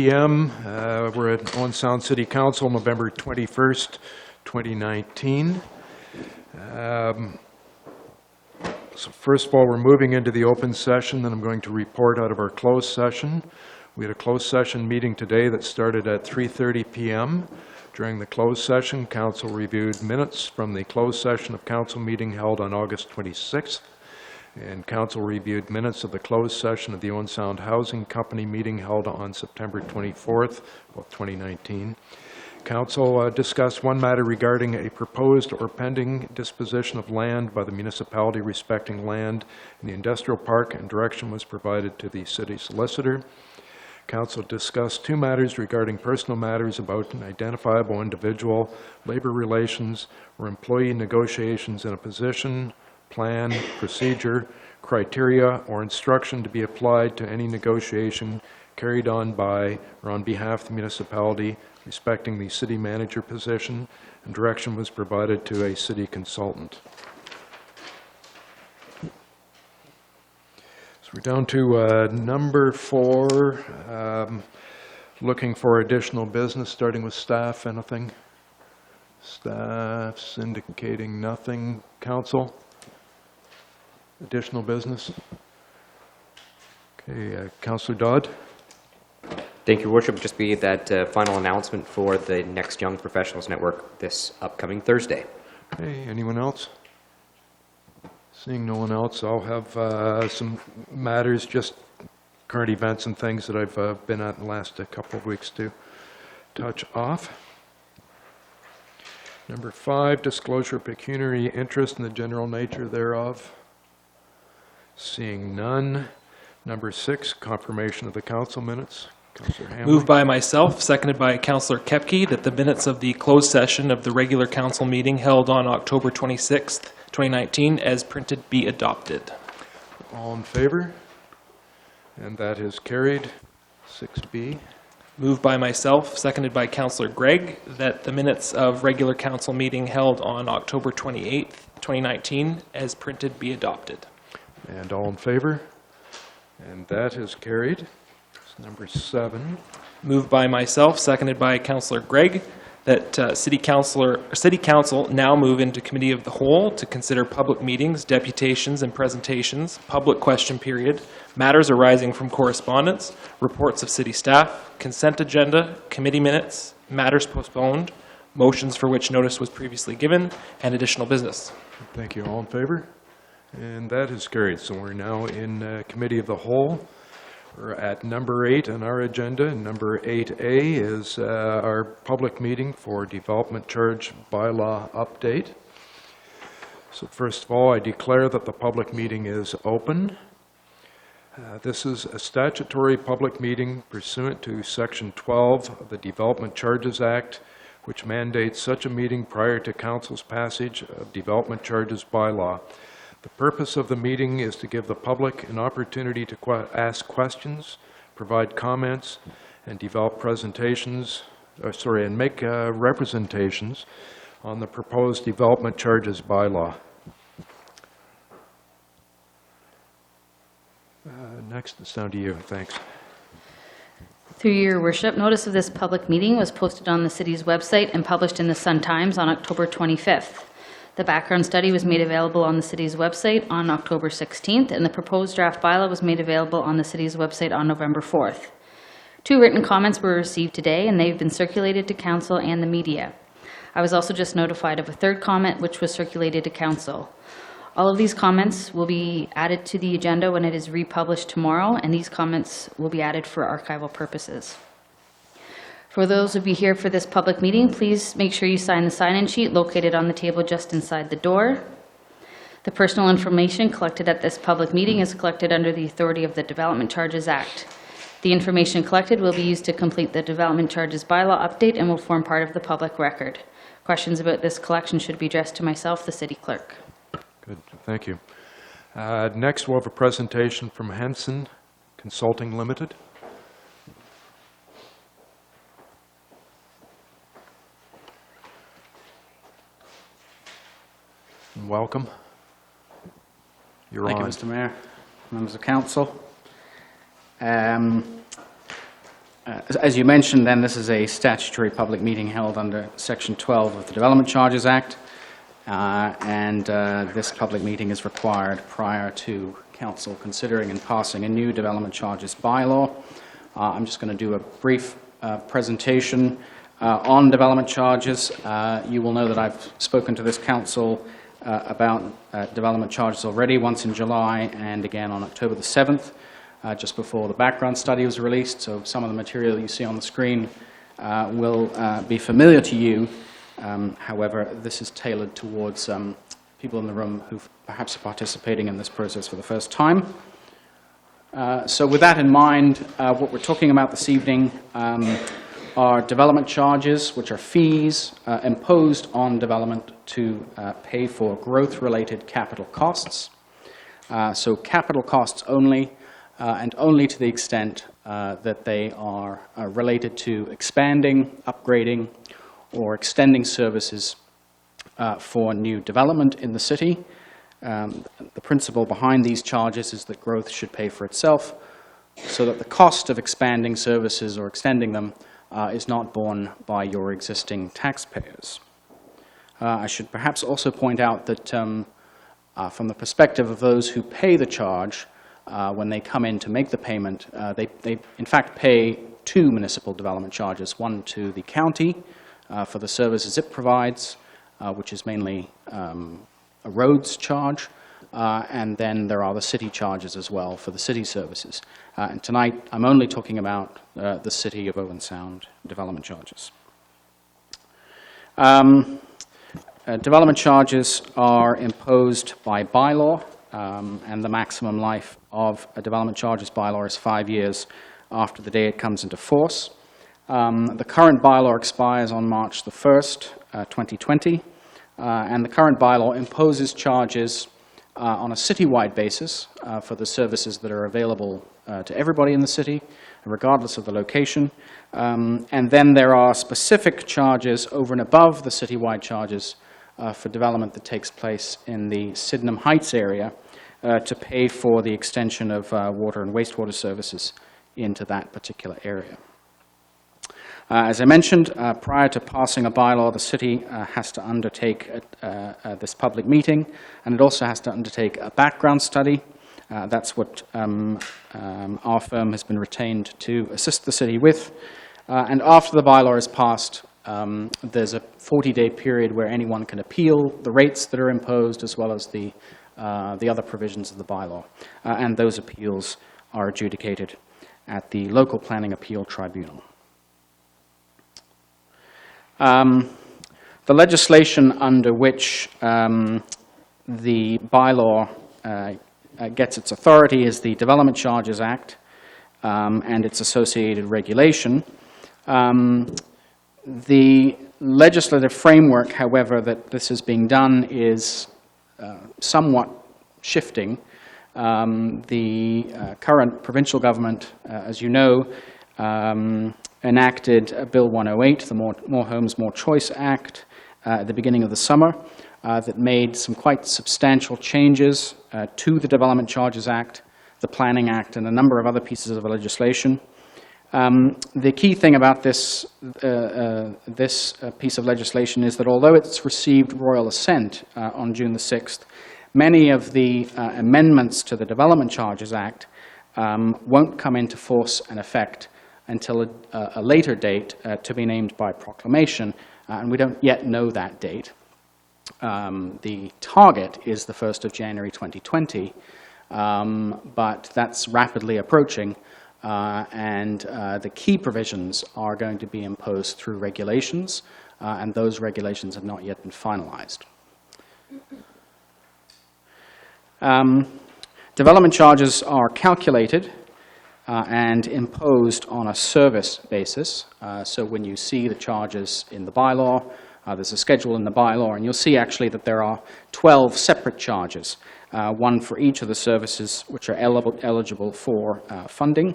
p.m. We're at Owen Sound City Council, November 21st, 2019. So first of all, we're moving into the open session, then I'm going to report out of our closed session. We had a closed session meeting today that started at 3:30 p.m. During the closed session, Council reviewed minutes from the closed session of Council meeting held on August 26th, and Council reviewed minutes of the closed session of the Owen Sound Housing Company meeting held on September 24th of 2019. Council discussed one matter regarding a proposed or pending disposition of land by the municipality respecting land in the industrial park, and direction was provided to the city solicitor. Council discussed two matters regarding personal matters about an identifiable individual, labor relations, or employee negotiations in a position, plan, procedure, criteria, or instruction to be applied to any negotiation carried on by or on behalf of the municipality respecting the city manager position, and direction was provided to a city consultant. So we're down to number 4, looking for additional business, starting with staff. Anything? Staff's indicating nothing. Council? Additional business? Okay, Councillor Dodd? Thank you, Your Worship. Just be that final announcement for the Next Young Professionals Network this upcoming Thursday. Okay, anyone else? Seeing no one else, I'll have some matters, just current events and things that I've been at in the last couple of weeks to touch off. Number 5, disclosure of pecuniary interest in the general nature thereof. Seeing none. Number 6, confirmation of the council minutes. Councillor Hamley. Moved by myself, seconded by Councillor Kepke, that the minutes of the closed session of the regular council meeting held on October 26th, 2019, as printed, be adopted. All in favor? And that is carried. 6B. Moved by myself, seconded by Councillor Gregg, that the minutes of regular council meeting held on October 28th, 2019, as printed, be adopted. And all in favor? And that is carried. Number 7. Moved by myself, seconded by Councillor Gregg, that City Council now move into Committee of the Whole to consider public meetings, deputations and presentations, public question period, matters arising from correspondence, reports of city staff, consent agenda, committee minutes, matters postponed, motions for which notice was previously given, and additional business. Thank you. All in favor? And that is carried. So we're now in Committee of the Whole. We're at number 8 on our agenda, and number 8A is our public meeting for development charge bylaw update. So first of all, I declare that the public meeting is open. This is a statutory public meeting pursuant to Section 12 of the Development Charges Act, which mandates such a meeting prior to Council's passage of development charges bylaw. The purpose of the meeting is to give the public an opportunity to ask questions, provide comments, and develop presentations, and make representations on the proposed development charges bylaw. Next, it's down to you. Thanks. Through your worship, notice of this public meeting was posted on the city's website and published in the Sun-Times on October 25th. The background study was made available on the city's website on October 16th, and the proposed draft bylaw was made available on the city's website on November 4th. 2 written comments were received today, and they've been circulated to council and the media. I was also just notified of a 3rd comment, which was circulated to council. All of these comments will be added to the agenda when it is republished tomorrow, and these comments will be added for archival purposes. For those of you here for this public meeting, please make sure you sign the sign-in sheet located on the table just inside the door. The personal information collected at this public meeting is collected under the authority of the Development Charges Act. The information collected will be used to complete the Development Charges bylaw update and will form part of the public record. Questions about this collection should be addressed to myself, the city clerk. Good, thank you. Next, we'll have a presentation from Henson Consulting Limited. Welcome. You're on. Thank you, Mr. Mayor, members of council. As you mentioned, then, this is a statutory public meeting held under Section 12 of the Development Charges Act, and this public meeting is required prior to Council considering and passing a new development charges bylaw. I'm just going to do a brief presentation on development charges. You will know that I've spoken to this Council about development charges already, once in July and again on October the 7th. Just before the background study was released, so some of the material you see on the screen will be familiar to you. However, this is tailored towards people in the room who perhaps are participating in this process for the first time. So with that in mind, what we're talking about this evening are development charges, which are fees imposed on development to pay for growth-related capital costs. So capital costs only, and only to the extent that they are related to expanding, upgrading, or extending services for new development in the city. The principle behind these charges is that growth should pay for itself, so that the cost of expanding services or extending them is not borne by your existing taxpayers. I should perhaps also point out that from the perspective of those who pay the charge, when they come in to make the payment, they in fact pay two municipal development charges, one to the county for the services it provides, which is mainly a roads charge, and then there are the city charges as well for the city services. And tonight I'm only talking about the City of Owen Sound development charges. Development charges are imposed by bylaw, and the maximum life of a development charges bylaw is 5 years after the day it comes into force. The current bylaw expires on March the 1st, 2020, and the current bylaw imposes charges on a citywide basis for the services that are available to everybody in the city, regardless of the location. And then there are specific charges over and above the citywide charges for development that takes place in the Sydenham Heights area to pay for the extension of water and wastewater services into that particular area. As I mentioned, prior to passing a bylaw, the city has to undertake this public meeting, and it also has to undertake a background study. That's what our firm has been retained to assist the city with. And after the bylaw is passed, there's a 40-day period where anyone can appeal the rates that are imposed, as well as the other provisions of the bylaw. And those appeals are adjudicated at the local planning appeal tribunal. The legislation under which the bylaw gets its authority is the Development Charges Act and its associated regulation. The legislative framework, however, that this is being done is somewhat shifting. The current provincial government, as you know, enacted Bill 108, the More Homes, More Choice Act, at the beginning of the summer, that made some quite substantial changes to the Development Charges Act, the Planning Act, and a number of other pieces of legislation. The key thing about this piece of legislation is that although it's received royal assent on June the 6th, many of the amendments to the Development Charges Act won't come into force and effect until a later date to be named by proclamation, and we don't yet know that date. The target is the 1st of January 2020, but that's rapidly approaching, and the key provisions are going to be imposed through regulations, and those regulations have not yet been finalized. Development charges are calculated and imposed on a service basis. So when you see the charges in the bylaw, there's a schedule in the bylaw, and you'll see actually that there are 12 separate charges, one for each of the services which are eligible for funding.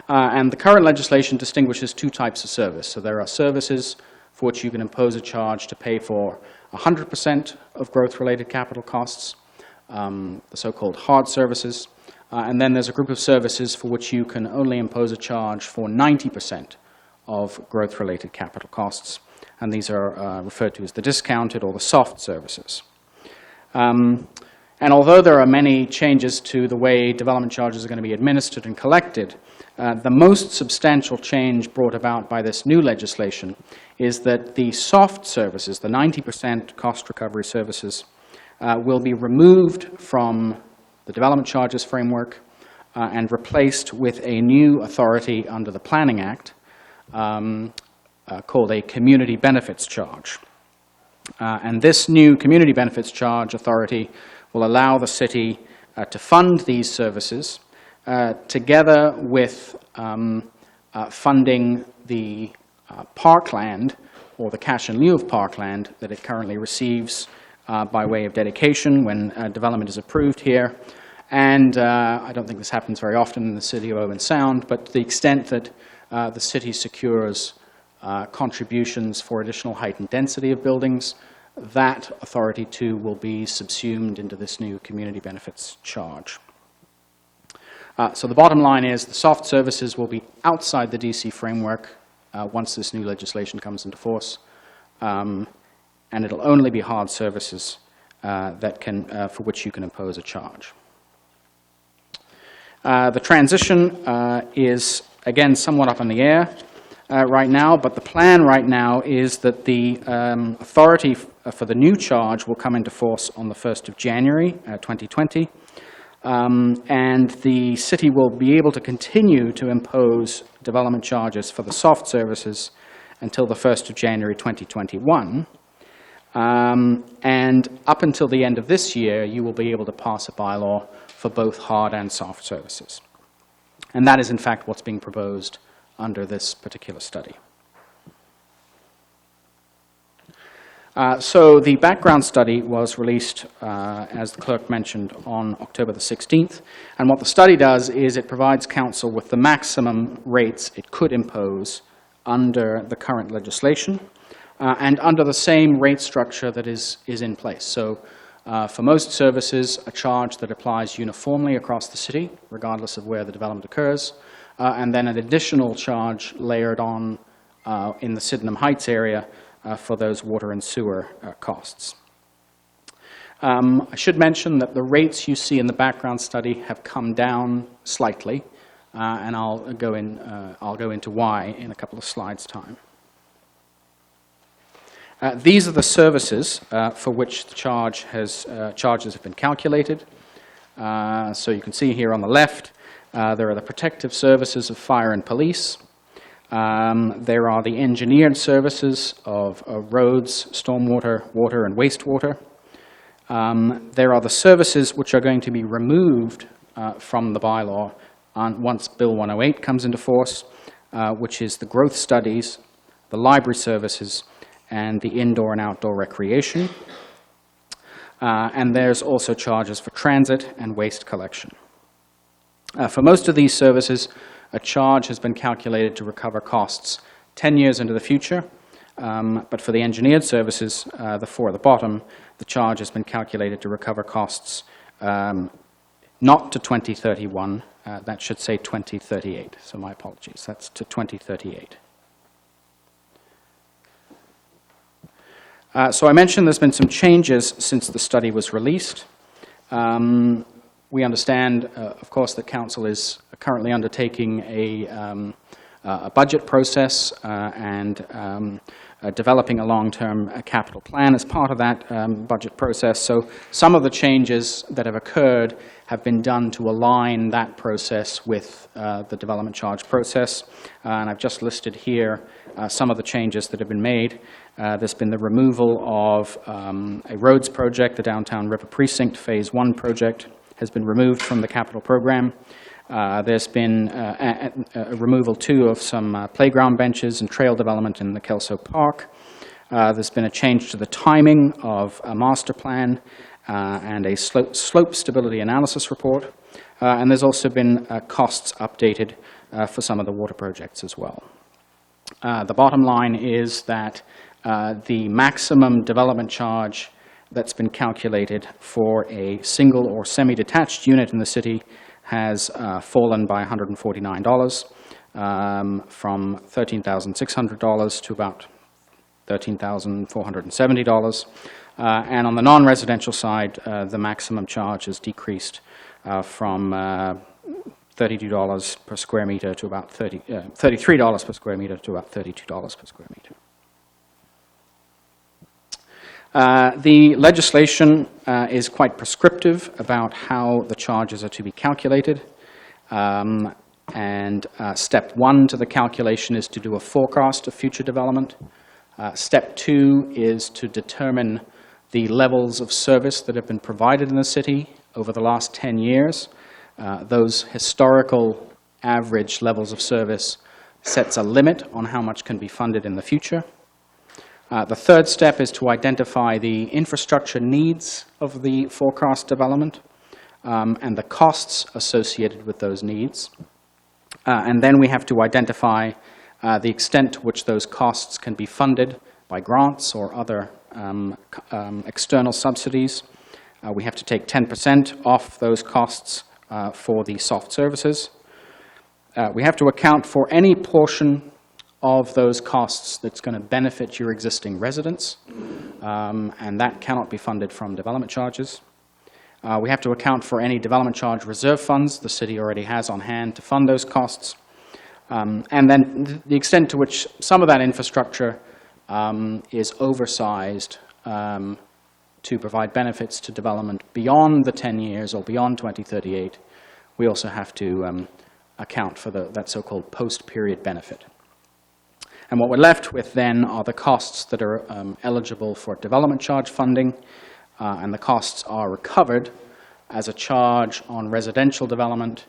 And the current legislation distinguishes two types of service. So there are services for which you can impose a charge to pay for 100% of growth-related capital costs, the so-called hard services, And then there's a group of services for which you can only impose a charge for 90% of growth-related capital costs, and these are referred to as the discounted or the soft services. And although there are many changes to the way development charges are going to be administered and collected, the most substantial change brought about by this new legislation is that the soft services, the 90% cost recovery services, will be removed from the development charges framework and replaced with a new authority under the Planning Act called a community benefits charge. And this new community benefits charge authority will allow the city to fund these services together with funding the parkland or the cash in lieu of parkland that it currently receives by way of dedication when development is approved here. And I don't think this happens very often in the city of Owen Sound, but to the extent that the city secures contributions for additional height and density of buildings, that authority too will be subsumed into this new community benefits charge. So the bottom line is the soft services will be outside the DC framework once this new legislation comes into force, and it'll only be hard services for which you can impose a charge. The transition is, again, somewhat up in the air right now, but the plan right now is that the authority for the new charge will come into force on the 1st of January 2020, and the city will be able to continue to impose development charges for the soft services until the 1st of January 2021. And up until the end of this year, you will be able to pass a bylaw for both hard and soft services. And that is, in fact, what's being proposed under this particular study. So the background study was released, as the clerk mentioned, on October the 16th. And what the study does is it provides council with the maximum rates it could impose under the current legislation and under the same rate structure that is in place. So for most services, a charge that applies uniformly across the city, regardless of where the development occurs, and then an additional charge layered on in the Sydenham Heights area for those water and sewer costs. I should mention that the rates you see in the background study have come down slightly, and I'll go into why in a couple of slides' time. These are the services for which the charges have been calculated. So you can see here on the left, there are the protective services of fire and police. There are the engineered services of roads, stormwater, water, and wastewater. There are the services which are going to be removed from the bylaw once Bill 108 comes into force, which is the growth studies, the library services, and the indoor and outdoor recreation. And there's also charges for transit and waste collection. For most of these services, a charge has been calculated to recover costs 10 years into the future, but for the engineered services, the four at the bottom, the charge has been calculated to recover costs not to 2031, that should say 2038, so my apologies, that's to 2038. So I mentioned there's been some changes since the study was released. We understand, of course, that Council is currently undertaking a budget process and developing a long-term capital plan as part of that budget process. So some of the changes that have occurred have been done to align that process with the development charge process. And I've just listed here some of the changes that have been made. There's been the removal of a roads project, the Downtown River Precinct Phase 1 project has been removed from the capital program. There's been a removal, too, of some playground benches and trail development in the Kelso Park. There's been a change to the timing of a master plan and a slope stability analysis report. And there's also been costs updated for some of the water projects as well. The bottom line is that the maximum development charge that's been calculated for a single or semi-detached unit in the city has fallen by $149, from $13,600 to about $13,470. And on the non-residential side, the maximum charge has decreased from $32 per square meter to about $33 per square meter to about $32 per square meter. The legislation is quite prescriptive about how the charges are to be calculated. Step one to the calculation is to do a forecast of future development. Step two is to determine the levels of service that have been provided in the city over the last 10 years. Those historical average levels of service sets a limit on how much can be funded in the future. The third step is to identify the infrastructure needs of the forecast development and the costs associated with those needs. And then we have to identify the extent to which those costs can be funded by grants or other external subsidies. We have to take 10% off those costs for the soft services. We have to account for any portion of those costs that's going to benefit your existing residents, and that cannot be funded from development charges. We have to account for any development charge reserve funds the city already has on hand to fund those costs. And then the extent to which some of that infrastructure is oversized to provide benefits to development beyond the 10 years or beyond 2038, we also have to account for that so-called post-period benefit. And what we're left with then are the costs that are eligible for development charge funding, and the costs are recovered as a charge on residential development.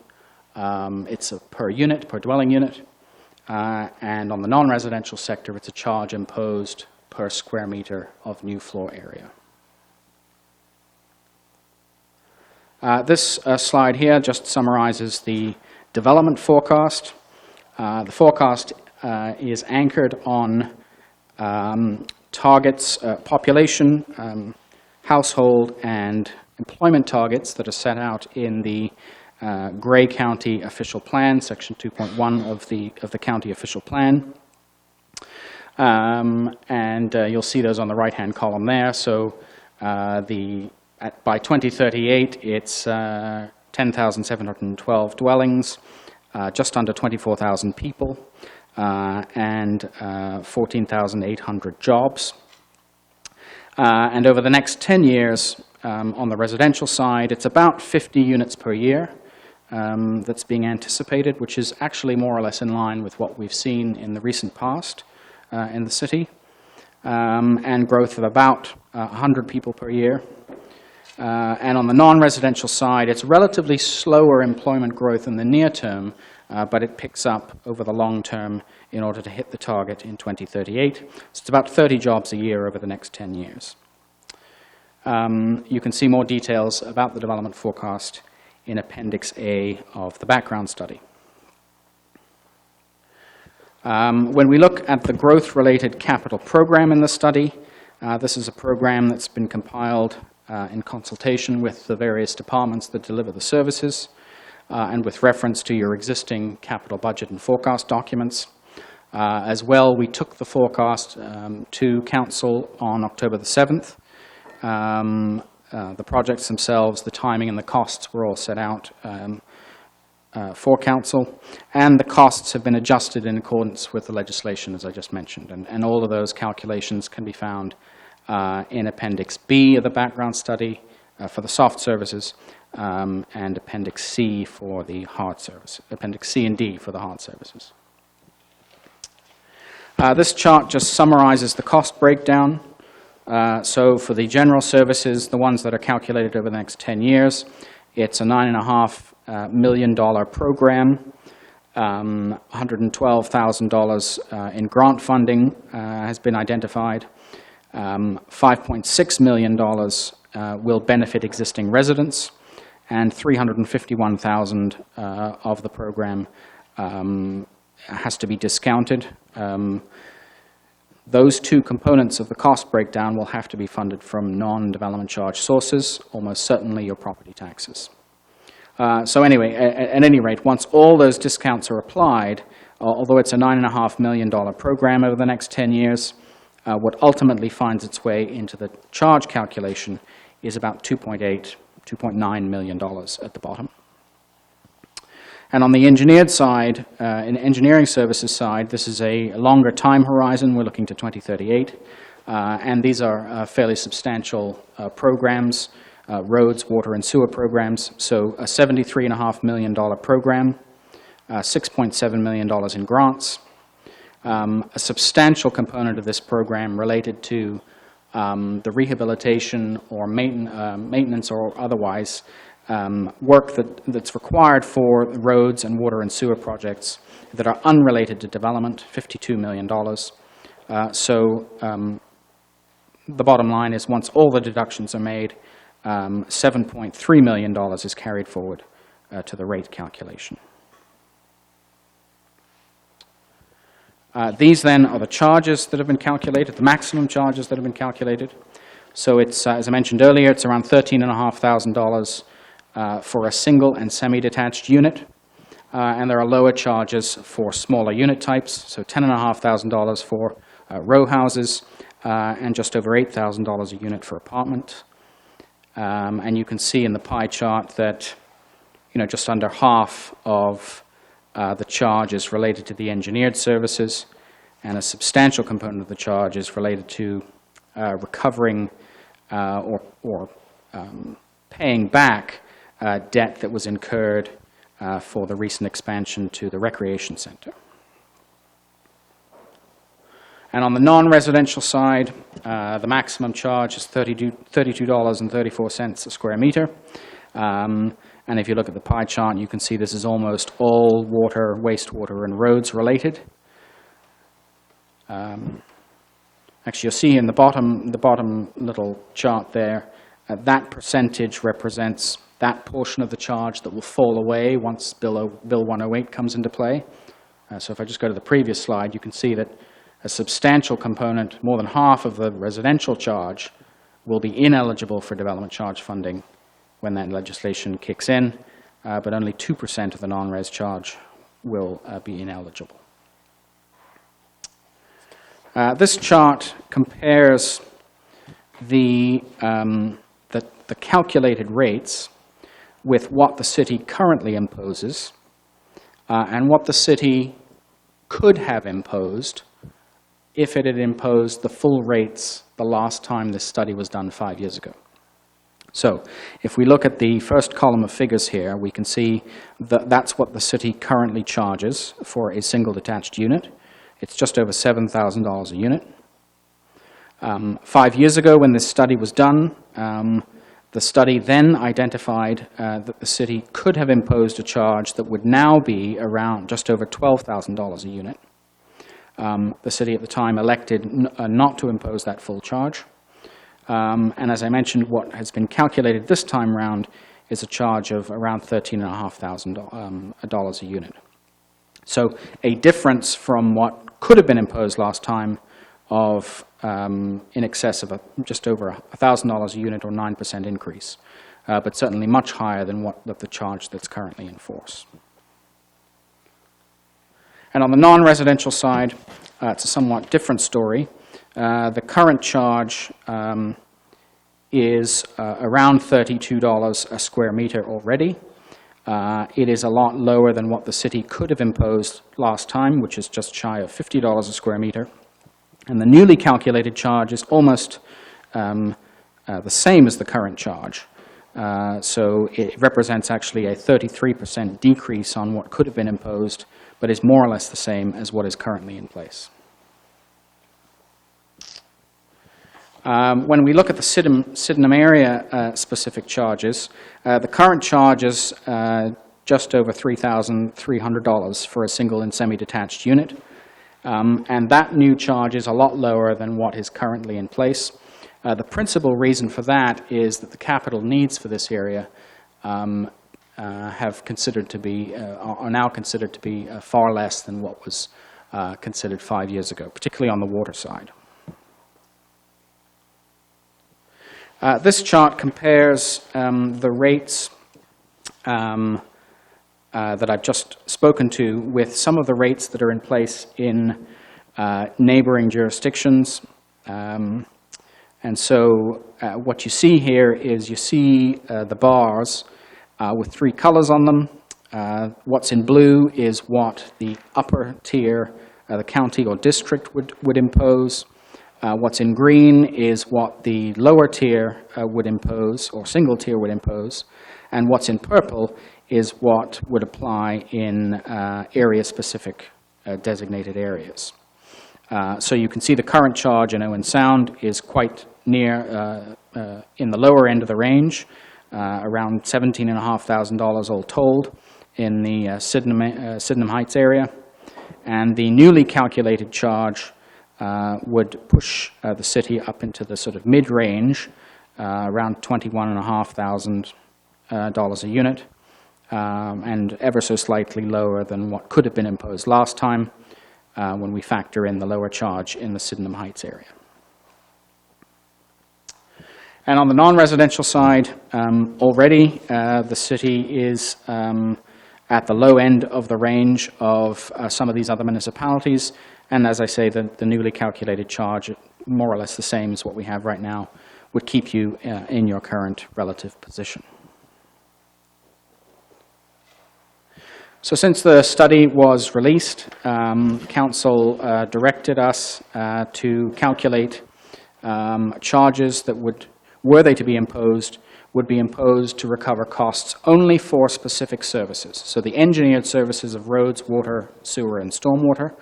It's a per dwelling unit, and on the non-residential sector, it's a charge imposed per square meter of new floor area. This slide here just summarizes the development forecast. The forecast is anchored on targets, population, household, and employment targets that are set out in the Grey County Official Plan, Section 2.1 of the County Official Plan. You'll see those on the right-hand column there. So by 2038, it's 10,712 dwellings, just under 24,000 people, and 14,800 jobs. And over the next 10 years, on the residential side, it's about 50 units per year that's being anticipated, which is actually more or less in line with what we've seen in the recent past in the city, and growth of about 100 people per year. And on the non-residential side, it's relatively slower employment growth in the near term, but it picks up over the long term in order to hit the target in 2038. So it's about 30 jobs a year over the next 10 years. You can see more details about the development forecast in Appendix A of the background study. When we look at the growth-related capital program in the study, this is a program that's been compiled in consultation with the various departments that deliver the services, and with reference to your existing capital budget and forecast documents. As well, we took the forecast to Council on October the 7th. The projects themselves, the timing and the costs were all set out for Council, and the costs have been adjusted in accordance with the legislation, as I just mentioned. And all of those calculations can be found in Appendix B of the background study for the soft services, and Appendix C for the hard services, Appendix C and D for the hard services. This chart just summarizes the cost breakdown. So for the general services, the ones that are calculated over the next 10 years, it's a $9.5 million program. $112,000 in grant funding has been identified. $5.6 million will benefit existing residents, and $351,000 of the program has to be discounted. Those two components of the cost breakdown will have to be funded from non-development charge sources, almost certainly your property taxes. So anyway, at any rate, once all those discounts are applied, although it's a $9.5 million program over the next 10 years, what ultimately finds its way into the charge calculation is about $2.9 million at the bottom. And on the engineered side, in engineering services side, this is a longer time horizon. We're looking to 2038. And these are fairly substantial programs, roads, water, and sewer programs. So a $73.5 million program, $6.7 million in grants. A substantial component of this program related to the rehabilitation or maintenance or otherwise work that's required for roads and water and sewer projects that are unrelated to development, $52 million. The bottom line is once all the deductions are made, $7.3 million is carried forward to the rate calculation. These then are the charges that have been calculated, the maximum charges that have been calculated. So it's, as I mentioned earlier, it's around $13,500 for a single and semi-detached unit. And there are lower charges for smaller unit types, so $10,500 for row houses, and just over $8,000 a unit for apartment. And you can see in the pie chart that, just under half of the charge is related to the engineered services, and a substantial component of the charge is related to recovering or paying back debt that was incurred for the recent expansion to the recreation center. And on the non-residential side, the maximum charge is $32.34 a square meter. And if you look at the pie chart, you can see this is almost all water, wastewater, and roads related. Actually, you'll see in the bottom little chart there, that percentage represents that portion of the charge that will fall away once Bill 108 comes into play. So if I just go to the previous slide, you can see that a substantial component, more than half of the residential charge, will be ineligible for development charge funding when that legislation kicks in, but only 2% of the non-res charge will be ineligible. This chart compares the calculated rates with what the city currently imposes and what the city could have imposed if it had imposed the full rates the last time this study was done 5 years ago. So if we look at the first column of figures here, we can see that that's what the city currently charges for a single detached unit. It's just over $7,000 a unit. 5 years ago when this study was done, the study then identified that the city could have imposed a charge that would now be around just over $12,000 a unit. The city at the time elected not to impose that full charge. And as I mentioned, what has been calculated this time round is a charge of around $13,500 a unit. So a difference from what could have been imposed last time of in excess of just over $1,000 a unit or 9% increase, but certainly much higher than the charge that's currently in force. And on the non-residential side, it's a somewhat different story. The current charge is around $32 a square meter already. It is a lot lower than what the city could have imposed last time, which is just shy of $50 a square meter. And the newly calculated charge is almost the same as the current charge. So it represents actually a 33% decrease on what could have been imposed, but is more or less the same as what is currently in place. When we look at the Sydenham area specific charges, the current charge is just over $3,300 for a single and semi-detached unit. And that new charge is a lot lower than what is currently in place. The principal reason for that is that the capital needs for this area have considered to be, are now considered to be far less than what was considered 5 years ago, particularly on the water side. This chart compares the rates that I've just spoken to with some of the rates that are in place in neighboring jurisdictions. And so what you see here is you see the bars with 3 colors on them. What's in blue is what the upper tier, the county or district would impose. What's in green is what the lower tier would impose, or single tier would impose. And what's in purple is what would apply in area-specific designated areas. So you can see the current charge in Owen Sound is quite near in the lower end of the range, around $17,500 all told in the Sydenham Heights area. And the newly calculated charge would push the city up into the sort of mid-range, around $21,500 a unit, and ever so slightly lower than what could have been imposed last time when we factor in the lower charge in the Sydenham Heights area. And on the non-residential side, already the city is at the low end of the range of some of these other municipalities. And as I say, the newly calculated charge, more or less the same as what we have right now, would keep you in your current relative position. So since the study was released, Council directed us to calculate charges that would, were they to be imposed, would be imposed to recover costs only for specific services. So the engineered services of roads, water, sewer, and stormwater,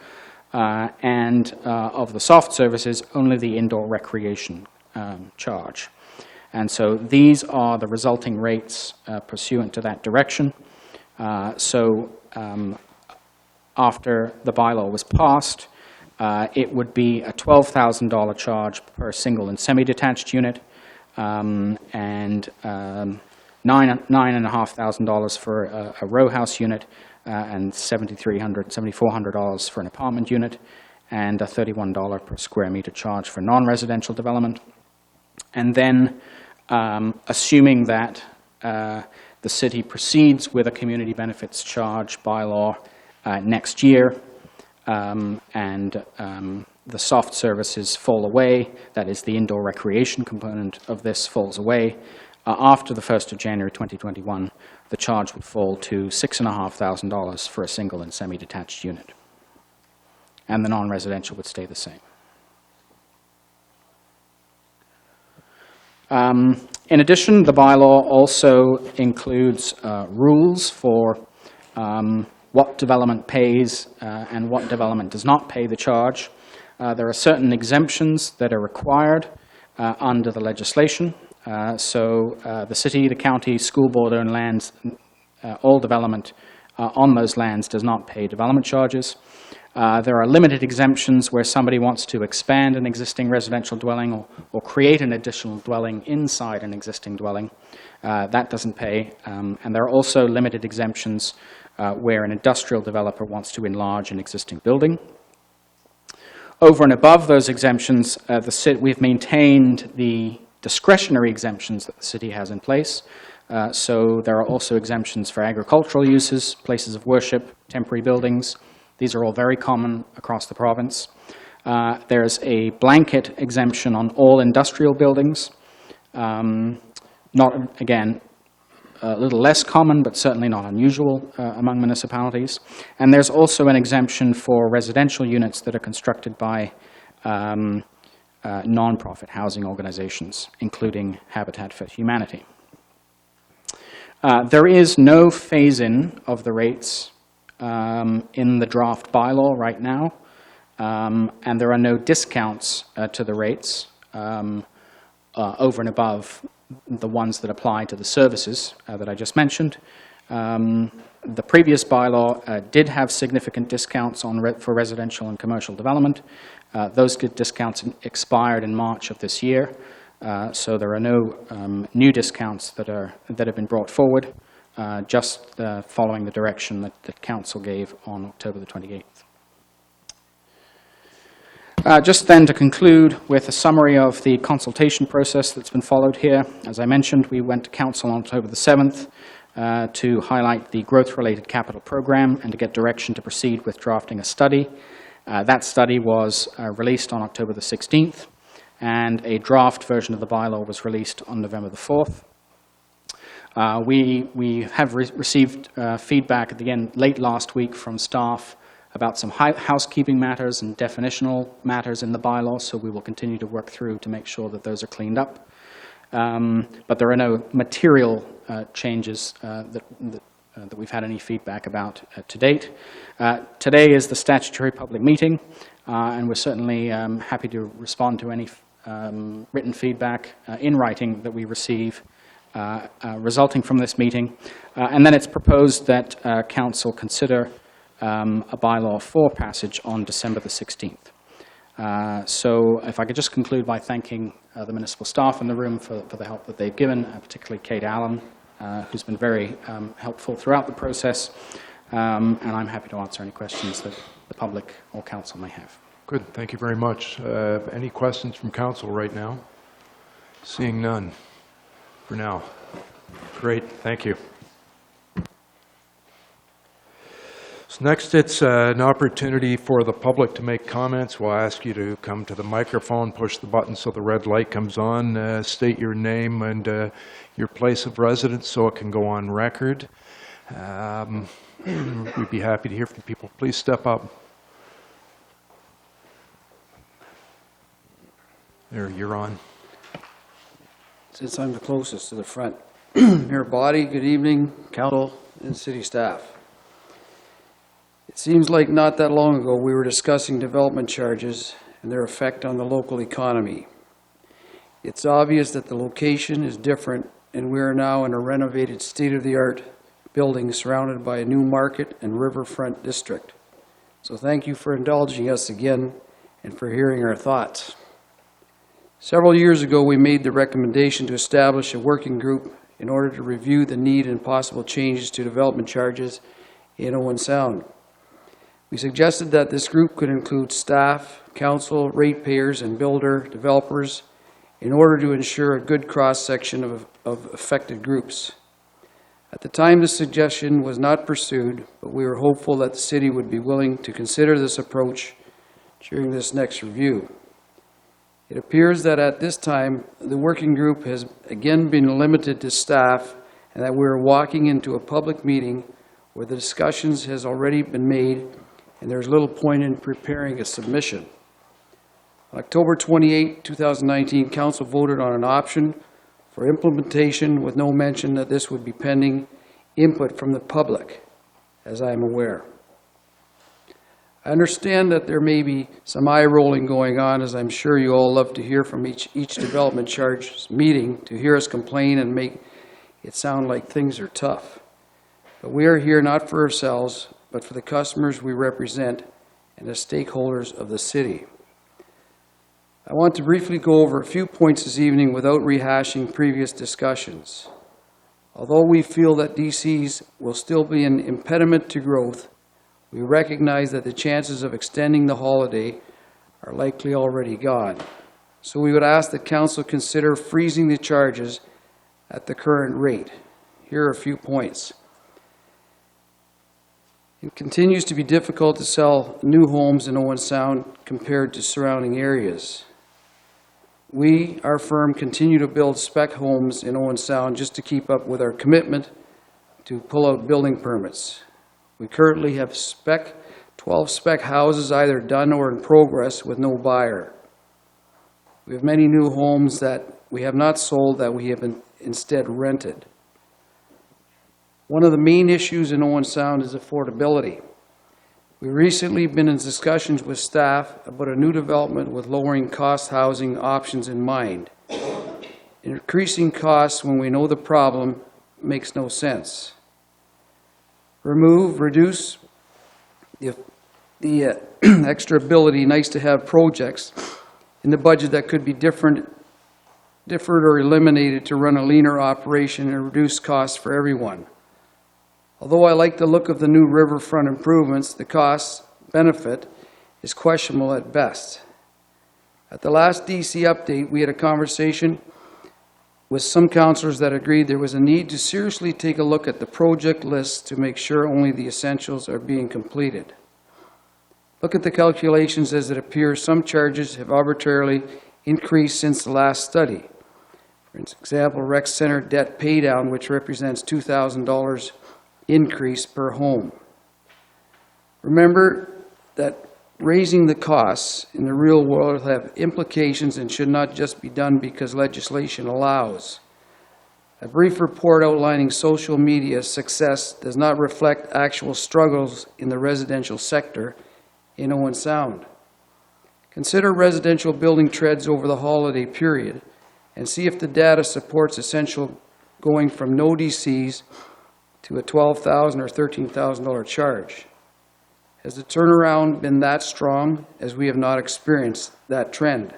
and of the soft services, only the indoor recreation charge. And so these are the resulting rates pursuant to that direction. After the bylaw was passed, it would be a $12,000 charge per single and semi-detached unit, and $9,500 for a row house unit, and $7,400 for an apartment unit, and a $31 per square meter charge for non-residential development. And then, assuming that the city proceeds with a community benefits charge bylaw next year, and the soft services fall away, that is the indoor recreation component of this falls away, after the 1st of January 2021, the charge would fall to $6,500 for a single and semi-detached unit. And the non-residential would stay the same. In addition, the bylaw also includes rules for what development pays and what development does not pay the charge. There are certain exemptions that are required under the legislation. The city, the county, school board-owned lands, all development on those lands does not pay development charges. There are limited exemptions where somebody wants to expand an existing residential dwelling or create an additional dwelling inside an existing dwelling. That doesn't pay. And there are also limited exemptions where an industrial developer wants to enlarge an existing building. Over and above those exemptions, we've maintained the discretionary exemptions that the city has in place. So there are also exemptions for agricultural uses, places of worship, temporary buildings. These are all very common across the province. There's a blanket exemption on all industrial buildings. Not, again, a little less common, but certainly not unusual among municipalities. And there's also an exemption for residential units that are constructed by non-profit housing organizations, including Habitat for Humanity. There is no phase-in of the rates in the draft bylaw right now, and there are no discounts to the rates over and above the ones that apply to the services that I just mentioned. The previous bylaw did have significant discounts for residential and commercial development. Those discounts expired in March of this year, so there are no new discounts that have been brought forward, just following the direction that Council gave on October the 28th. Just then to conclude with a summary of the consultation process that's been followed here. As I mentioned, we went to Council on October the 7th to highlight the growth-related capital program and to get direction to proceed with drafting a study. That study was released on October the 16th, and a draft version of the bylaw was released on November the 4th. We have received feedback at the end, late last week, from staff about some housekeeping matters and definitional matters in the bylaw, so we will continue to work through to make sure that those are cleaned up. But there are no material changes that we've had any feedback about to date. Today is the statutory public meeting, and we're certainly happy to respond to any written feedback in writing that we receive resulting from this meeting. And then it's proposed that Council consider a bylaw for passage on December the 16th. So if I could just conclude by thanking the municipal staff in the room for the help that they've given, particularly Kate Allen, who's been very helpful throughout the process, and I'm happy to answer any questions that the public or council may have. Good, thank you very much. Any questions from council right now? Seeing none for now. Great, thank you. So next, it's an opportunity for the public to make comments. We'll ask you to come to the microphone, push the button so the red light comes on, state your name and your place of residence so it can go on record. We'd be happy to hear from people. Please step up. There, you're on. Since I'm the closest to the front. Mayor Body, good evening, council and city staff. It seems like not that long ago we were discussing development charges and their effect on the local economy. It's obvious that the location is different, and we are now in a renovated state-of-the-art building surrounded by a new market and riverfront district. So thank you for indulging us again and for hearing our thoughts. Several years ago, we made the recommendation to establish a working group in order to review the need and possible changes to development charges in Owen Sound. We suggested that this group could include staff, council, ratepayers, and builder developers in order to ensure a good cross-section of affected groups. At the time, this suggestion was not pursued, but we were hopeful that the city would be willing to consider this approach during this next review. It appears that at this time, the working group has again been limited to staff, and that we are walking into a public meeting where the discussions has already been made, and there's little point in preparing a submission. On October 28, 2019, Council voted on an option for implementation with no mention that this would be pending input from the public, as I am aware. I understand that there may be some eye-rolling going on, as I'm sure you all love to hear from each development charge meeting, to hear us complain and make it sound like things are tough. But we are here not for ourselves, but for the customers we represent and the stakeholders of the city. I want to briefly go over a few points this evening without rehashing previous discussions. Although we feel that DCs will still be an impediment to growth, we recognize that the chances of extending the holiday are likely already gone. So we would ask that Council consider freezing the charges at the current rate. Here are a few points. It continues to be difficult to sell new homes in Owen Sound compared to surrounding areas. We, our firm, continue to build spec homes in Owen Sound just to keep up with our commitment to pull out building permits. We currently have 12 spec houses either done or in progress with no buyer. We have many new homes that we have not sold that we have instead rented. One of the main issues in Owen Sound is affordability. We've recently been in discussions with staff about a new development with lowering cost housing options in mind. Increasing costs when we know the problem makes no sense. Reduce the extra ability, nice to have projects in the budget that could be differed or eliminated to run a leaner operation and reduce costs for everyone. Although I like the look of the new riverfront improvements, the cost benefit is questionable at best. At the last DC update, we had a conversation with some councillors that agreed there was a need to seriously take a look at the project list to make sure only the essentials are being completed. Look at the calculations as it appears some charges have arbitrarily increased since the last study. For example, rec center debt paydown, which represents $2,000 increase per home. Remember that raising the costs in the real world have implications and should not just be done because legislation allows. A brief report outlining social media success does not reflect actual struggles in the residential sector in Owen Sound. Consider residential building trends over the holiday period and see if the data supports essential going from no DCs to a $12,000 or $13,000 charge. Has the turnaround been that strong, as we have not experienced that trend?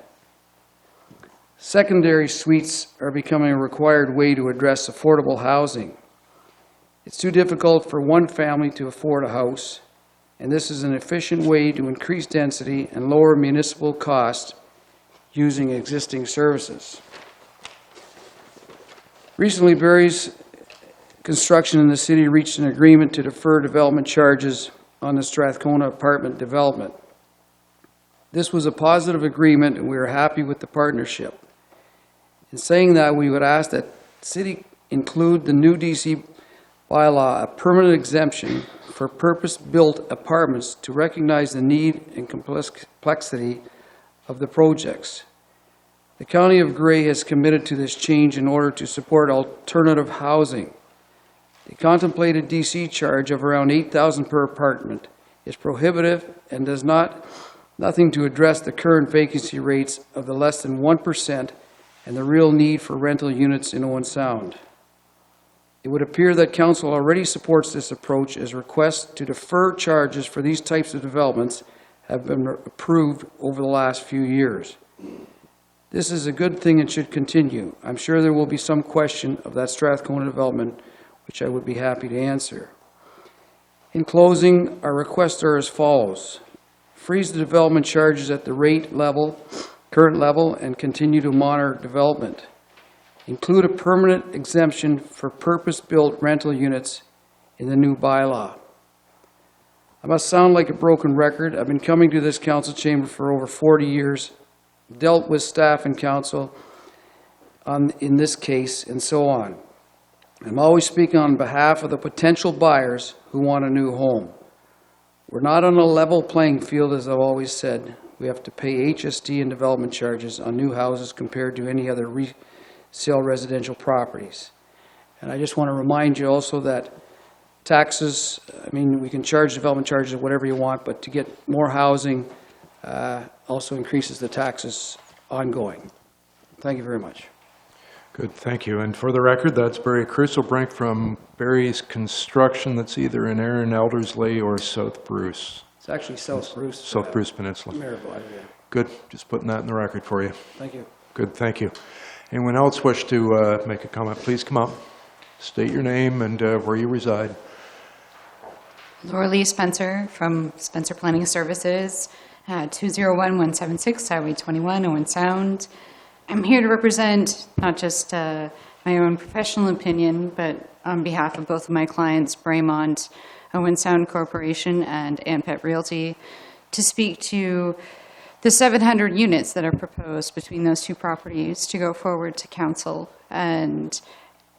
Secondary suites are becoming a required way to address affordable housing. It's too difficult for one family to afford a house, and this is an efficient way to increase density and lower municipal costs using existing services. Recently, Barrie's Construction in the city reached an agreement to defer development charges on the Strathcona apartment development. This was a positive agreement, and we are happy with the partnership. In saying that, we would ask that the city include the new DC bylaw a permanent exemption for purpose-built apartments to recognize the need and complexity of the projects. The County of Grey has committed to this change in order to support alternative housing. The contemplated DC charge of around $8,000 per apartment is prohibitive and does nothing to address the current vacancy rates of the less than 1% and the real need for rental units in Owen Sound. It would appear that Council already supports this approach, as requests to defer charges for these types of developments have been approved over the last few years. This is a good thing and should continue. I'm sure there will be some question of that Strathcona development, which I would be happy to answer. In closing, our requests are as follows. Freeze the development charges at the current level, and continue to monitor development. Include a permanent exemption for purpose-built rental units in the new bylaw. I must sound like a broken record. I've been coming to this council chamber for over 40 years, dealt with staff and council in this case, and so on. I'm always speaking on behalf of the potential buyers who want a new home. We're not on a level playing field, as I've always said. We have to pay HST and development charges on new houses compared to any other resale residential properties. And I just want to remind you also that taxes, I mean, we can charge development charges whatever you want, but to get more housing also increases the taxes ongoing. Thank you very much. Good, thank you. And for the record, that's Barry Crusoebrink from Barry's Construction. That's either in Erin, Eldersley, or South Bruce. It's actually South Bruce. South Bruce Peninsula. Maribor, yeah. Good, just putting that in the record for you. Thank you. Good, thank you. Anyone else wish to make a comment, please come up. State your name and where you reside. Laura Lee Spencer from Spencer Planning Services, 201-176 Highway 21, Owen Sound. I'm here to represent not just my own professional opinion, but on behalf of both of my clients, Braemont, Owen Sound Corporation, and Anpet Realty, to speak to the 700 units that are proposed between those two properties to go forward to council. And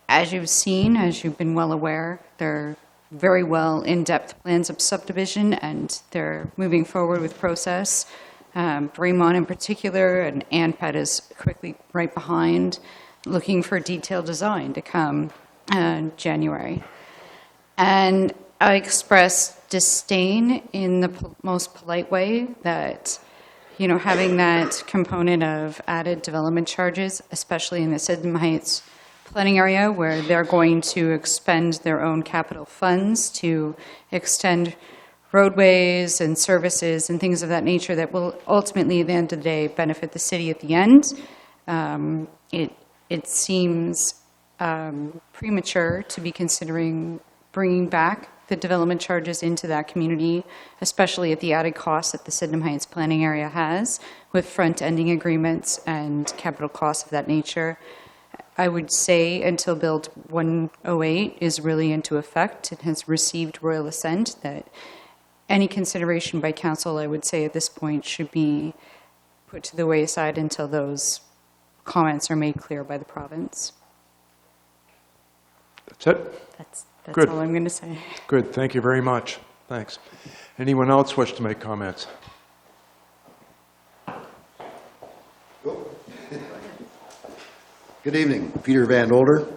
as you've seen, as you've been well aware, they're very well in-depth plans of subdivision, and they're moving forward with process. Braemont in particular, and Anpet is quickly right behind, looking for detailed design to come January. And I express disdain in the most polite way that, you know, having that component of added development charges, especially in the Sydenham Heights planning area, where they're going to expend their own capital funds to extend roadways and services and things of that nature that will ultimately, at the end of the day, benefit the city at the end. It seems premature to be considering bringing back the development charges into that community, especially at the added cost that the Sydenham Heights planning area has with front-ending agreements and capital costs of that nature. I would say until Bill 108 is really into effect and has received royal assent, that any consideration by council, I would say at this point, should be put to the wayside until those comments are made clear by the province. That's it? That's Good. all I'm going to say. Good, thank you very much. Thanks. Anyone else wish to make comments? Good evening, Peter Van Older.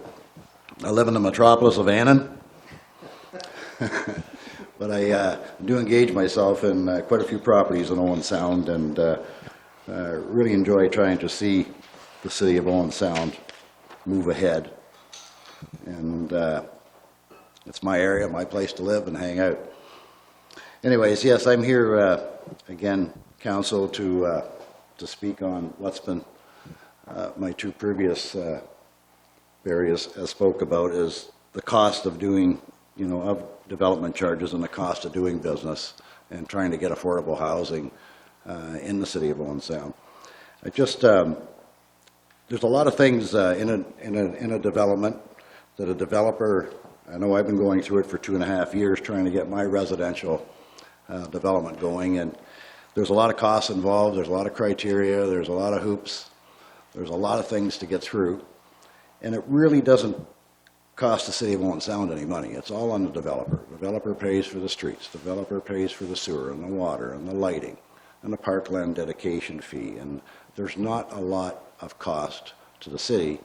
I live in the metropolis of Annan. But I do engage myself in quite a few properties in Owen Sound, and really enjoy trying to see the city of Owen Sound move ahead. And it's my area, my place to live and hang out. Anyways, yes, I'm here again, council, to speak on what's been my two previous areas spoke about, is the cost of doing, of development charges and the cost of doing business and trying to get affordable housing in the city of Owen Sound. There's a lot of things in a development that a developer, I know I've been going through it for 2.5 years trying to get my residential development going, and there's a lot of costs involved, there's a lot of criteria, there's a lot of hoops, there's a lot of things to get through, and it really doesn't cost the city of Owen Sound any money. It's all on the developer. The developer pays for the streets, the developer pays for the sewer and the water and the lighting and the parkland dedication fee, and there's not a lot of cost to the city.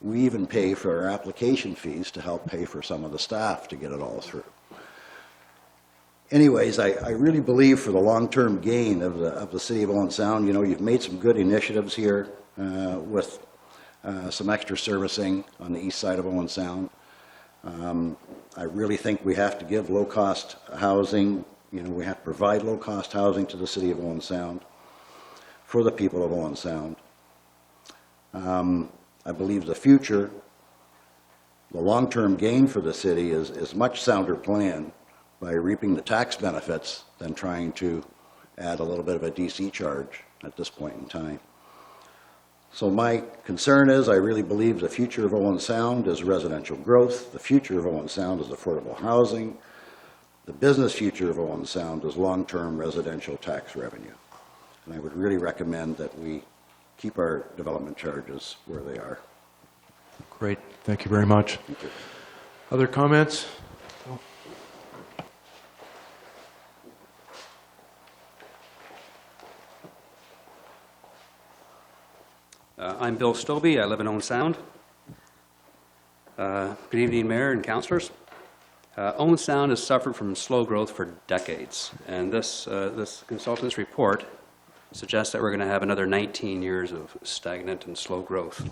We even pay for our application fees to help pay for some of the staff to get it all through. Anyways, I really believe for the long-term gain of the city of Owen Sound, you've made some good initiatives here with some extra servicing on the east side of Owen Sound. I really think we have to give low-cost housing, we have to provide low-cost housing to the city of Owen Sound for the people of Owen Sound. I believe the future, the long-term gain for the city is much sounder planned by reaping the tax benefits than trying to add a little bit of a DC charge at this point in time. So my concern is, I really believe the future of Owen Sound is residential growth. The future of Owen Sound is affordable housing. The business future of Owen Sound is long-term residential tax revenue. And I would really recommend that we keep our development charges where they are. Great, thank you very much. Thank you. Other comments? No? I'm Bill Stobie. I live in Owen Sound. Good evening, Mayor and councillors. Owen Sound has suffered from slow growth for decades, and this consultant's report suggests that we're going to have another 19 years of stagnant and slow growth.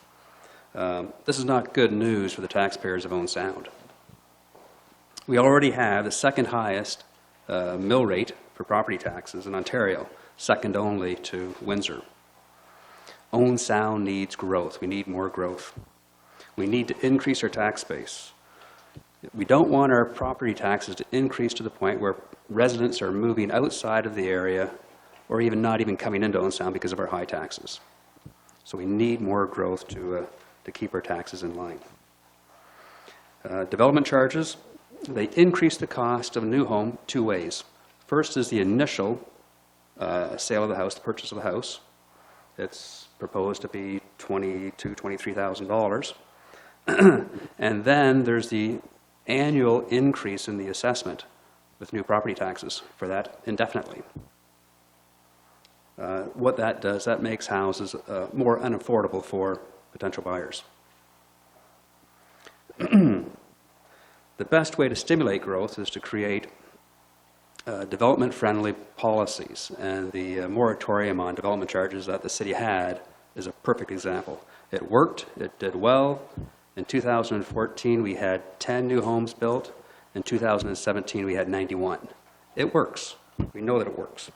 This is not good news for the taxpayers of Owen Sound. We already have the second highest mill rate for property taxes in Ontario, second only to Windsor. Owen Sound needs growth. We need more growth. We need to increase our tax base. We don't want our property taxes to increase to the point where residents are moving outside of the area or even not even coming into Owen Sound because of our high taxes. So we need more growth to keep our taxes in line. Development charges, they increase the cost of a new home two ways. First is the initial sale of the house, the purchase of the house. It's proposed to be $22,000 to $23,000. And then there's the annual increase in the assessment with new property taxes for that indefinitely. What that does, that makes houses more unaffordable for potential buyers. The best way to stimulate growth is to create development-friendly policies, and the moratorium on development charges that the city had is a perfect example. It worked, it did well. In 2014, we had 10 new homes built. In 2017, we had 91. It works. We know that it works.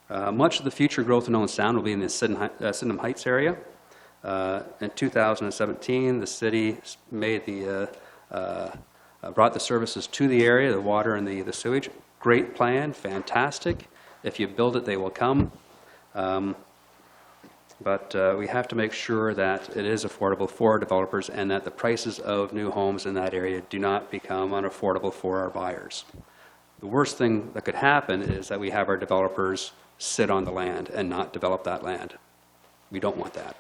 Much of the future growth in Owen Sound will be in the Sydenham Heights area. In 2017, the city made brought the services to the area, the water and the sewage. Great plan, fantastic. If you build it, they will come. But we have to make sure that it is affordable for developers and that the prices of new homes in that area do not become unaffordable for our buyers. The worst thing that could happen is that we have our developers sit on the land and not develop that land. We don't want that.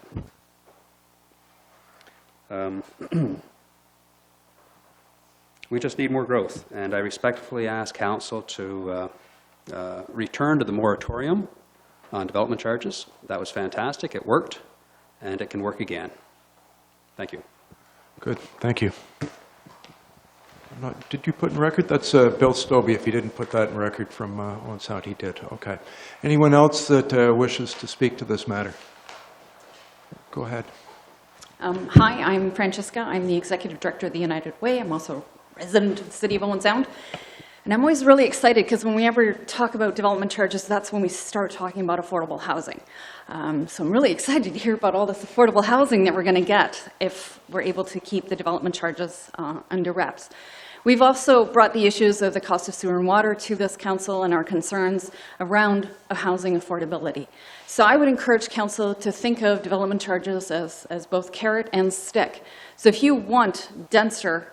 We just need more growth, and I respectfully ask council to return to the moratorium on development charges. That was fantastic, it worked, and it can work again. Thank you. Good, thank you. Did you put in record? That's Bill Stobie. If he didn't put that in record from Owen Sound, he did. Okay. Anyone else that wishes to speak to this matter? Go ahead. Hi, I'm Francesca. I'm the Executive Director of the United Way. I'm also a resident of the City of Owen Sound. And I'm always really excited because when we ever talk about development charges, that's when we start talking about affordable housing. So I'm really excited to hear about all this affordable housing that we're going to get if we're able to keep the development charges under wraps. We've also brought the issues of the cost of sewer and water to this council and our concerns around housing affordability. So I would encourage council to think of development charges as both carrot and stick. So if you want denser,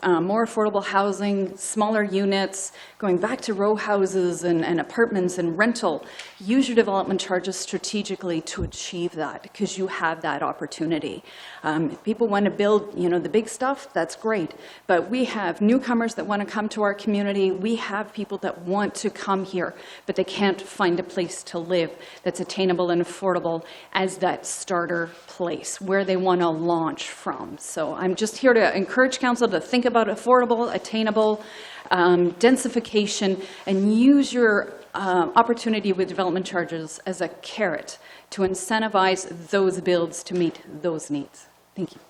more affordable housing, smaller units, going back to row houses and apartments and rental, use your development charges strategically to achieve that because you have that opportunity. If people want to build, the big stuff, that's great. But we have newcomers that want to come to our community. We have people that want to come here, but they can't find a place to live that's attainable and affordable as that starter place where they want to launch from. So I'm just here to encourage council to think about affordable, attainable, densification, and use your opportunity with development charges as a carrot to incentivize those builds to meet those needs. Thank you.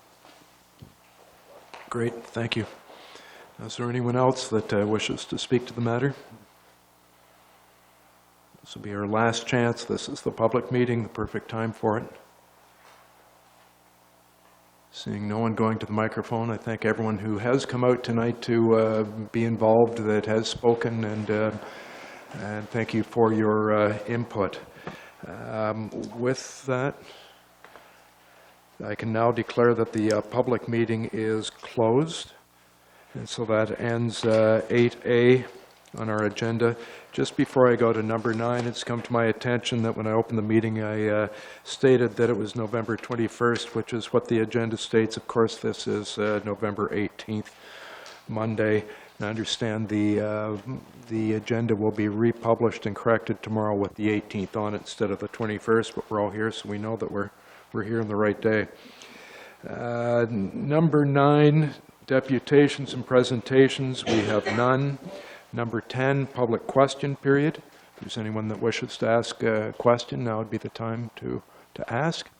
Great, thank you. Is there anyone else that wishes to speak to the matter? This will be our last chance. This is the public meeting, the perfect time for it. Seeing no one going to the microphone, I thank everyone who has come out tonight to be involved, that has spoken, and thank you for your input. With that, I can now declare that the public meeting is closed, and so that ends 8A on our agenda. Just before I go to number 9, it's come to my attention that when I opened the meeting, I stated that it was November 21st, which is what the agenda states. Of course, this is November 18th, Monday. And I understand the agenda will be republished and corrected tomorrow with the 18th on it instead of the 21st, but we're all here, so we know that we're here on the right day. Number 9, deputations and presentations. We have none. Number 10, public question period. If there's anyone that wishes to ask a question, now would be the time to ask.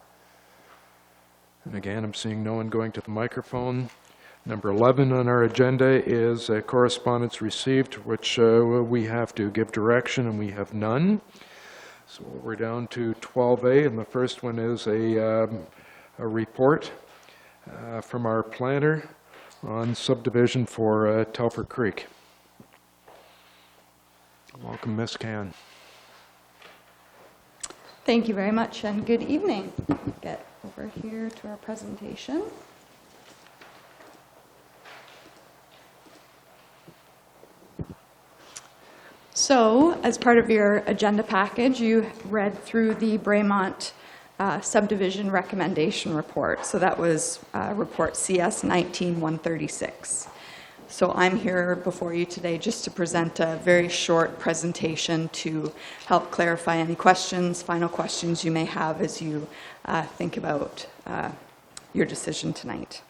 And again, I'm seeing no one going to the microphone. Number 11 on our agenda is correspondence received, which we have to give direction, and we have none. So we're down to 12A, and the first one is a report from our planner on subdivision for Telfer Creek. Welcome, Ms. Can. Thank you very much, and good evening. Get over here to our presentation. So, as part of your agenda package, you read through the Braemont subdivision recommendation report. So that was report CS 19-136. So I'm here before you today just to present a very short presentation to help clarify any questions, final questions you may have as you think about your decision tonight.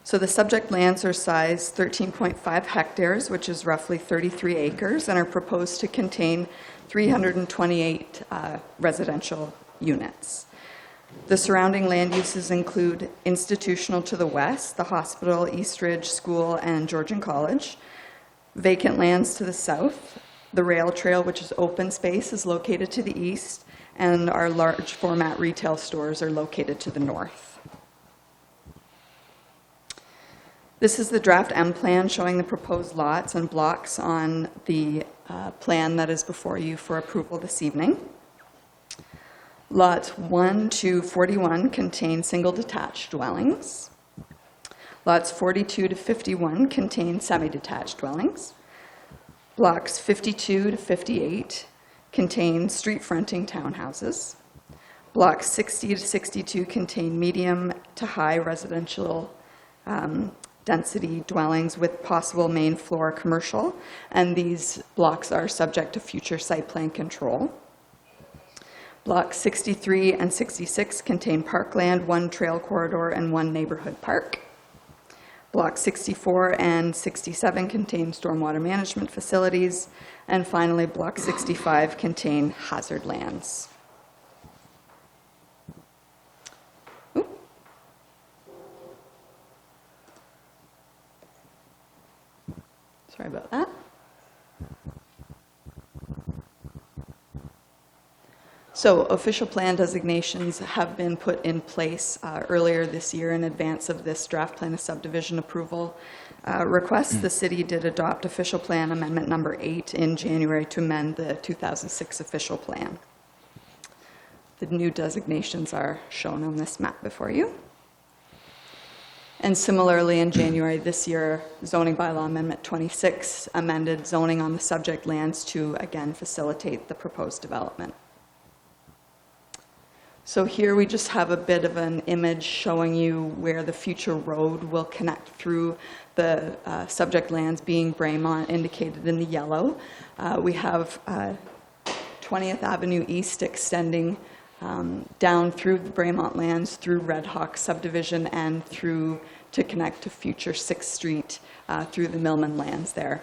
So the subject lands are size 13.5 hectares, which is roughly 33 acres, and are proposed to contain 328 residential units. The surrounding land uses include institutional to the west, the hospital, Eastridge School, and Georgian College. Vacant lands to the south. The rail trail, which is open space, is located to the east, and our large format retail stores are located to the north. This is the draft M plan showing the proposed lots and blocks on the plan that is before you for approval this evening. Lots 1 to 41 contain single detached dwellings. Lots 42 to 51 contain semi-detached dwellings. Blocks 52 to 58 contain street-fronting townhouses. Blocks 60 to 62 contain medium to high residential density dwellings with possible main floor commercial, and these blocks are subject to future site plan control. Blocks 63 and 66 contain parkland, 1 trail corridor, and 1 neighborhood park. Blocks 64 and 67 contain stormwater management facilities, and finally, Block 65 contain hazard lands. Sorry about that. So official plan designations have been put in place earlier this year in advance of this draft plan of subdivision approval request. The city did adopt official plan amendment number 8 in January to amend the 2006 official plan. The new designations are shown on this map before you. And similarly, in January this year, zoning bylaw amendment 26 amended zoning on the subject lands to again facilitate the proposed development. So here we just have a bit of an image showing you where the future road will connect through the subject lands, being Braemont indicated in the yellow. We have 20th Avenue East extending down through the Braemont lands, through Red Hawk subdivision, and through to connect to future 6th Street through the Millman lands there.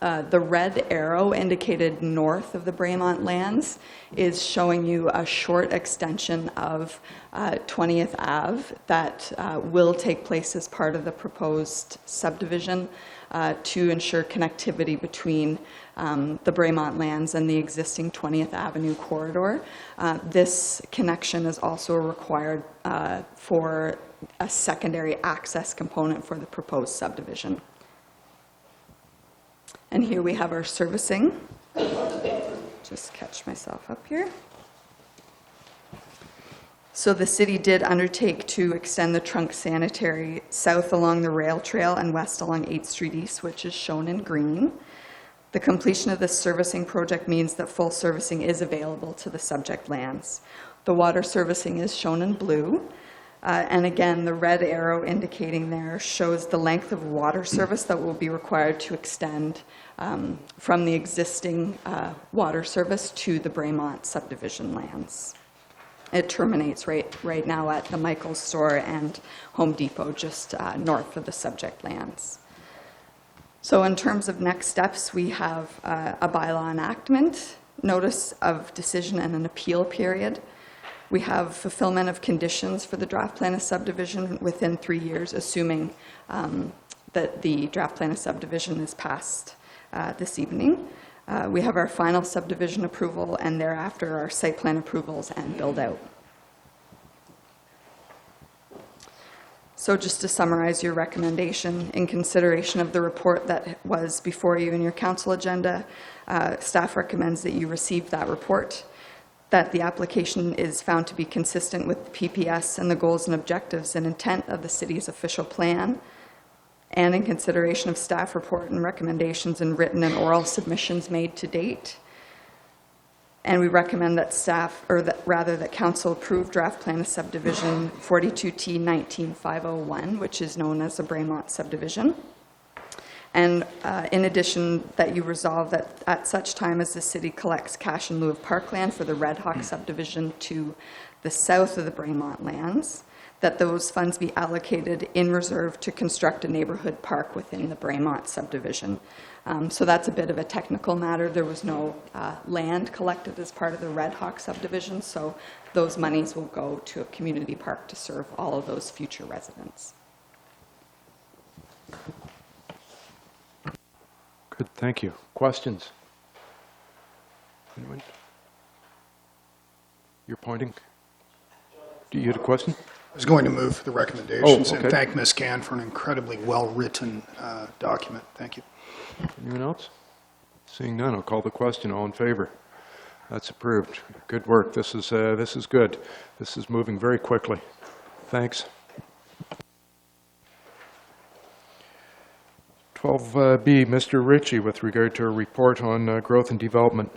The red arrow indicated north of the Braemont lands is showing you a short extension of 20th Ave that will take place as part of the proposed subdivision to ensure connectivity between the Braemont lands and the existing 20th Avenue corridor. This connection is also required for a secondary access component for the proposed subdivision. And here we have our servicing. Just catch myself up here. So the city did undertake to extend the trunk sanitary south along the rail trail and west along 8th Street East, which is shown in green. The completion of this servicing project means that full servicing is available to the subject lands. The water servicing is shown in blue. And again, the red arrow indicating there shows the length of water service that will be required to extend from the existing water service to the Braemont subdivision lands. It terminates right now at the Michaels store and Home Depot just north of the subject lands. So in terms of next steps, we have a bylaw enactment, notice of decision, and an appeal period. We have fulfillment of conditions for the draft plan of subdivision within 3 years, assuming that the draft plan of subdivision is passed this evening. We have our final subdivision approval, and thereafter our site plan approvals and build out. So just to summarize your recommendation, in consideration of the report that was before you in your council agenda, staff recommends that you receive that report, that the application is found to be consistent with the PPS and the goals and objectives and intent of the city's official plan, and in consideration of staff report and recommendations and written and oral submissions made to date. And we recommend that staff, or that council approve draft plan of subdivision 42T19501, which is known as the Braemont subdivision. And in addition, that you resolve that at such time as the city collects cash in lieu of parkland for the Red Hawk subdivision to the south of the Braemont lands, that those funds be allocated in reserve to construct a neighborhood park within the Braemont subdivision. So that's a bit of a technical matter. There was no land collected as part of the Red Hawk subdivision, so those monies will go to a community park to serve all of those future residents. Good, thank you. Questions? Anyone? You're pointing? Do you have a question? I was going to move the recommendations okay. and thank Ms. Gann for an incredibly well-written document. Thank you. Anyone else? Seeing none, I'll call the question. All in favor? That's approved. Good work. This is good. This is moving very quickly. Thanks. 12B, Mr. Ritchie, with regard to a report on growth and development.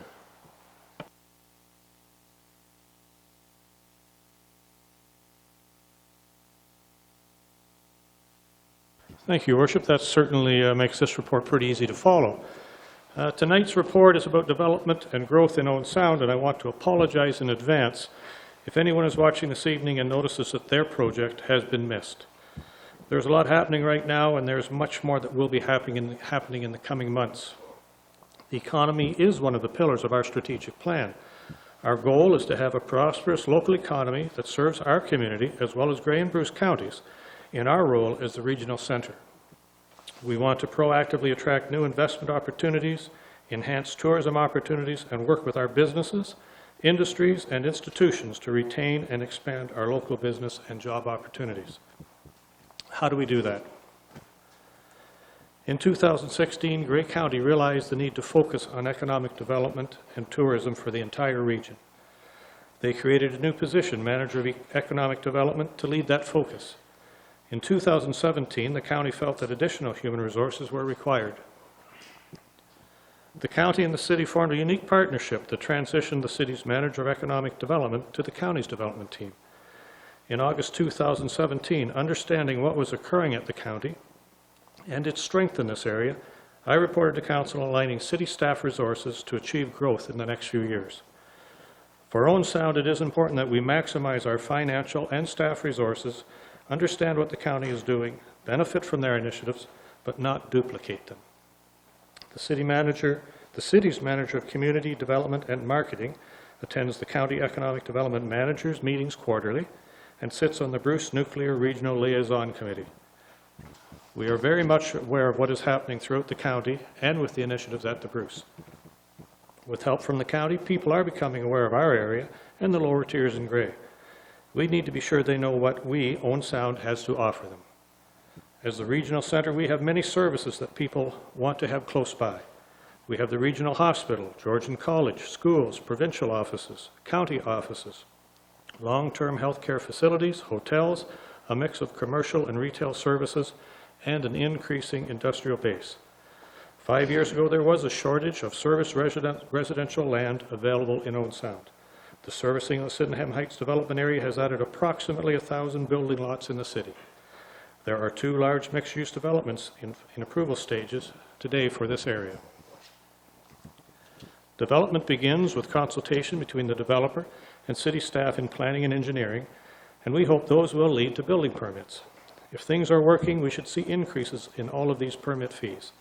Thank you, Your Worship. That certainly makes this report pretty easy to follow. Tonight's report is about development and growth in Owen Sound, and I want to apologize in advance if anyone is watching this evening and notices that their project has been missed. There's a lot happening right now, and there's much more that will be happening in the coming months. The economy is one of the pillars of our strategic plan. Our goal is to have a prosperous local economy that serves our community, as well as Grey and Bruce counties, in our role as the regional center. We want to proactively attract new investment opportunities, enhance tourism opportunities, and work with our businesses, industries, and institutions to retain and expand our local business and job opportunities. How do we do that? In 2016, Grey County realized the need to focus on economic development and tourism for the entire region. They created a new position, Manager of Economic Development, to lead that focus. In 2017, the county felt that additional human resources were required. The county and the city formed a unique partnership that transitioned the city's Manager of Economic Development to the county's development team. In August 2017, understanding what was occurring at the county and its strength in this area, I reported to Council aligning city staff resources to achieve growth in the next few years. For Owen Sound, it is important that we maximize our financial and staff resources, understand what the county is doing, benefit from their initiatives, but not duplicate them. The city's manager of community development and marketing attends the county economic development managers' meetings quarterly and sits on the Bruce Nuclear Regional Liaison Committee. We are very much aware of what is happening throughout the county and with the initiatives at the Bruce. With help from the county, people are becoming aware of our area and the lower tiers in Grey. We need to be sure they know what we, Owen Sound, has to offer them. As the regional center, we have many services that people want to have close by. We have the regional hospital, Georgian College, schools, provincial offices, county offices, long-term health care facilities, hotels, a mix of commercial and retail services, and an increasing industrial base. 5 years ago, there was a shortage of service residential land available in Owen Sound. The servicing of the Sydenham Heights development area has added approximately 1,000 building lots in the city. There are 2 large mixed-use developments in approval stages today for this area. Development begins with consultation between the developer and city staff in planning and engineering, and we hope those will lead to building permits. If things are working, we should see increases in all of these permit fees.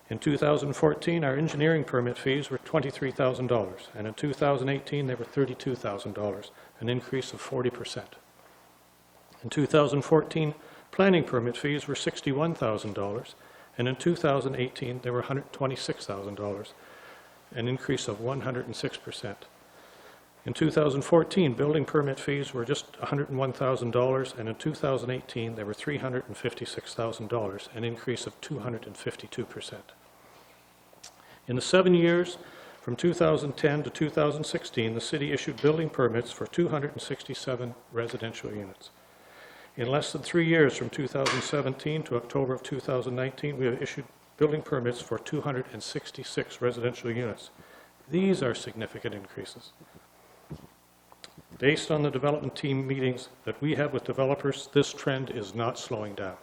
In 2014, our engineering permit fees were $23,000, and in 2018, they were $32,000, an increase of 40%. In 2014, planning permit fees were $61,000, and in 2018, they were $126,000, an increase of 106%. In 2014, building permit fees were just $101,000, and in 2018, they were $356,000, an increase of 252%. In the 7 years from 2010 to 2016, the city issued building permits for 267 residential units. In less than 3 years, from 2017 to October of 2019, we have issued building permits for 266 residential units. These are significant increases. Based on the development team meetings that we have with developers, this trend is not slowing down.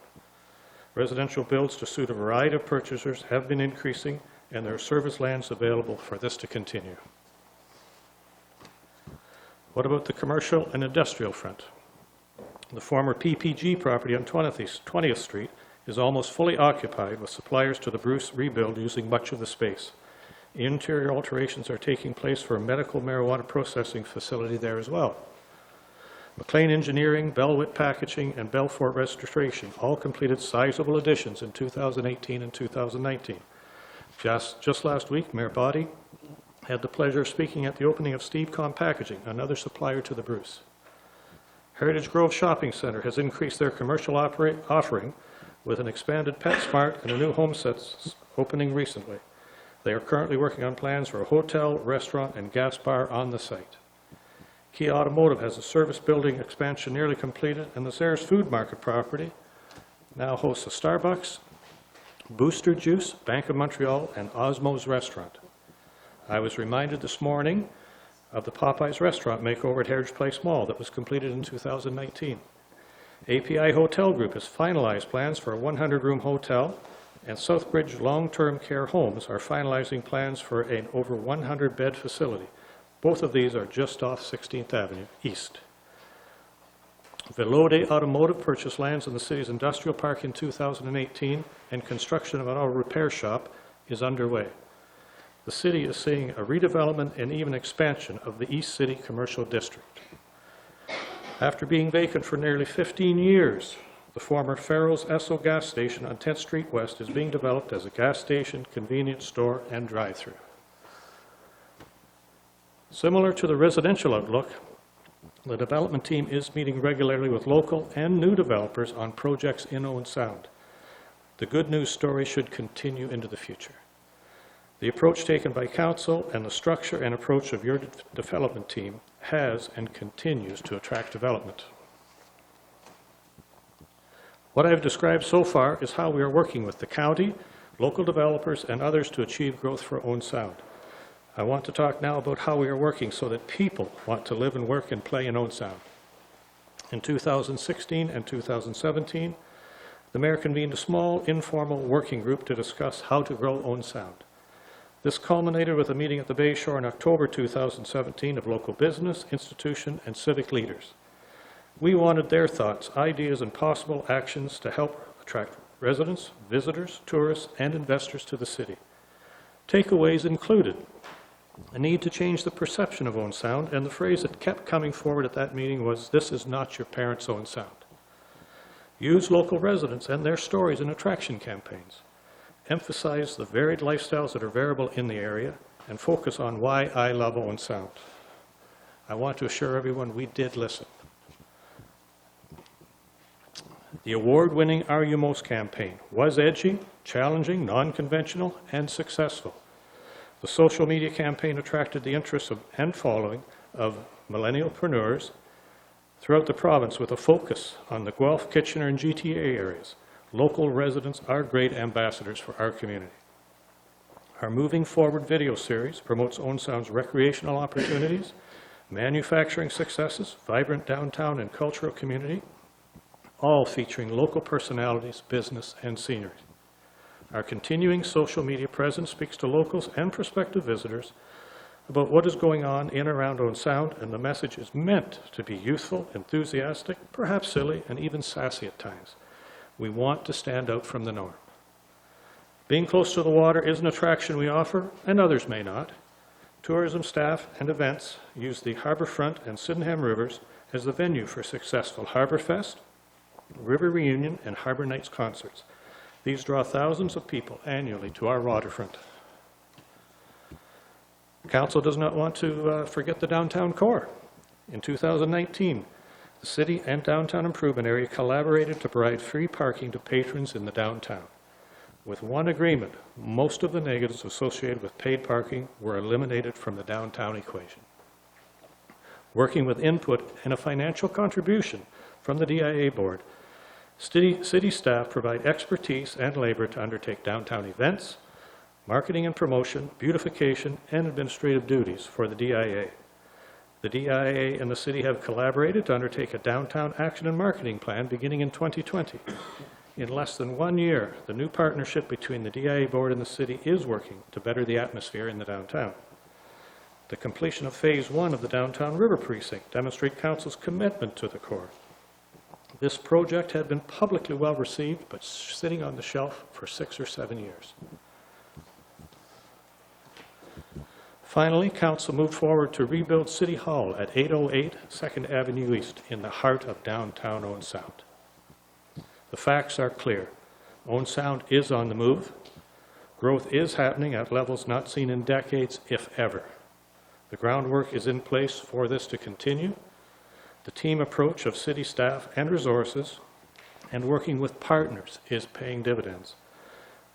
Residential builds to suit a variety of purchasers have been increasing, and there are service lands available for this to continue. What about the commercial and industrial front? The former PPG property on 20th Street is almost fully occupied, with suppliers to the Bruce rebuild using much of the space. Interior alterations are taking place for a medical marijuana processing facility there as well. McLean Engineering, Bellwit Packaging, and Belfort Restoration all completed sizable additions in 2018 and 2019. Just last week, Mayor Boddy had the pleasure of speaking at the opening of Stevecom Packaging, another supplier to the Bruce. Heritage Grove Shopping Center has increased their commercial offering with an expanded PetSmart and a new HomeSense opening recently. They are currently working on plans for a hotel, restaurant, and gas bar on the site. Kia Automotive has a service building expansion nearly completed, and the Zares Food Market property now hosts a Starbucks, Booster Juice, Bank of Montreal, and Osmo's Restaurant. I was reminded this morning of the Popeyes restaurant makeover at Heritage Place Mall that was completed in 2019. API Hotel Group has finalized plans for a 100-room hotel, and Southbridge Long-Term Care Homes are finalizing plans for an over 100-bed facility. Both of these are just off 16th Avenue East. Velode Automotive purchased lands in the city's industrial park in 2018, and construction of an auto repair shop is underway. The city is seeing a redevelopment and even expansion of the East City Commercial District. After being vacant for nearly 15 years, the former Farrell's Esso gas station on 10th Street West is being developed as a gas station, convenience store, and drive-through. Similar to the residential outlook, the development team is meeting regularly with local and new developers on projects in Owen Sound. The good news story should continue into the future. The approach taken by council and the structure and approach of your development team has and continues to attract development. What I've described so far is how we are working with the county, local developers, and others to achieve growth for Owen Sound. I want to talk now about how we are working so that people want to live and work and play in Owen Sound. In 2016 and 2017, the mayor convened a small, informal working group to discuss how to grow Owen Sound. This culminated with a meeting at the Bay Shore in October 2017 of local business, institution, and civic leaders. We wanted their thoughts, ideas, and possible actions to help attract residents, visitors, tourists, and investors to the city. Takeaways included a need to change the perception of Owen Sound, and the phrase that kept coming forward at that meeting was, "This is not your parents' Owen Sound." Use local residents and their stories in attraction campaigns. Emphasize the varied lifestyles that are variable in the area, and focus on why I love Owen Sound. I want to assure everyone we did listen. The award-winning Are You Most campaign was edgy, challenging, non-conventional, and successful. The social media campaign attracted the interest of, and following of millennialpreneurs throughout the province with a focus on the Guelph, Kitchener, and GTA areas. Local residents are great ambassadors for our community. Our Moving Forward video series promotes Owen Sound's recreational opportunities, manufacturing successes, vibrant downtown and cultural community, all featuring local personalities, business, and scenery. Our continuing social media presence speaks to locals and prospective visitors about what is going on in and around Owen Sound, and the message is meant to be youthful, enthusiastic, perhaps silly, and even sassy at times. We want to stand out from the norm. Being close to the water is an attraction we offer, and others may not. Tourism staff and events use the Harbourfront and Sydenham rivers as the venue for successful Harbourfest, River Reunion, and Harbour Nights concerts. These draw thousands of people annually to our waterfront. Council does not want to forget the downtown core. In 2019, the city and downtown improvement area collaborated to provide free parking to patrons in the downtown. With one agreement, most of the negatives associated with paid parking were eliminated from the downtown equation. Working with input and a financial contribution from the DIA board, city staff provide expertise and labor to undertake downtown events, marketing and promotion, beautification, and administrative duties for the DIA. The DIA and the city have collaborated to undertake a downtown action and marketing plan beginning in 2020. In less than 1 year, the new partnership between the DIA board and the city is working to better the atmosphere in the downtown. The completion of Phase 1 of the Downtown River Precinct demonstrates Council's commitment to the core. This project had been publicly well received, but sitting on the shelf for 6 or 7 years. Finally, Council moved forward to rebuild City Hall at 808 2nd Avenue East in the heart of downtown Owen Sound. The facts are clear. Owen Sound is on the move. Growth is happening at levels not seen in decades, if ever. The groundwork is in place for this to continue. The team approach of city staff and resources and working with partners is paying dividends.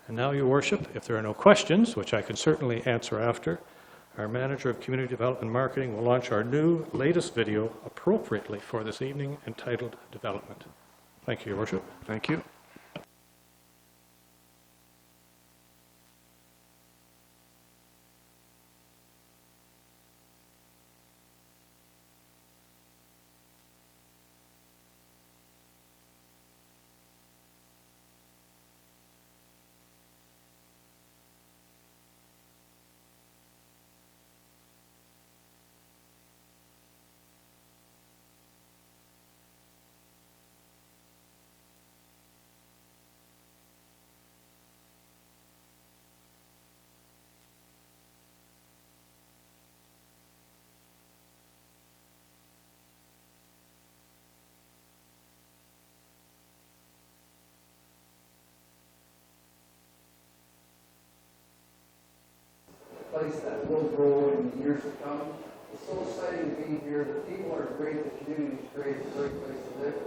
And now, Your Worship, if there are no questions, which I can certainly answer after, our Manager of Community Development Marketing will launch our new latest video appropriately for this evening entitled Development. Thank you, Your Worship. Thank you. Place that will grow in the years to come. It's so exciting to be here. The people are great, the community is great, it's a great place to live.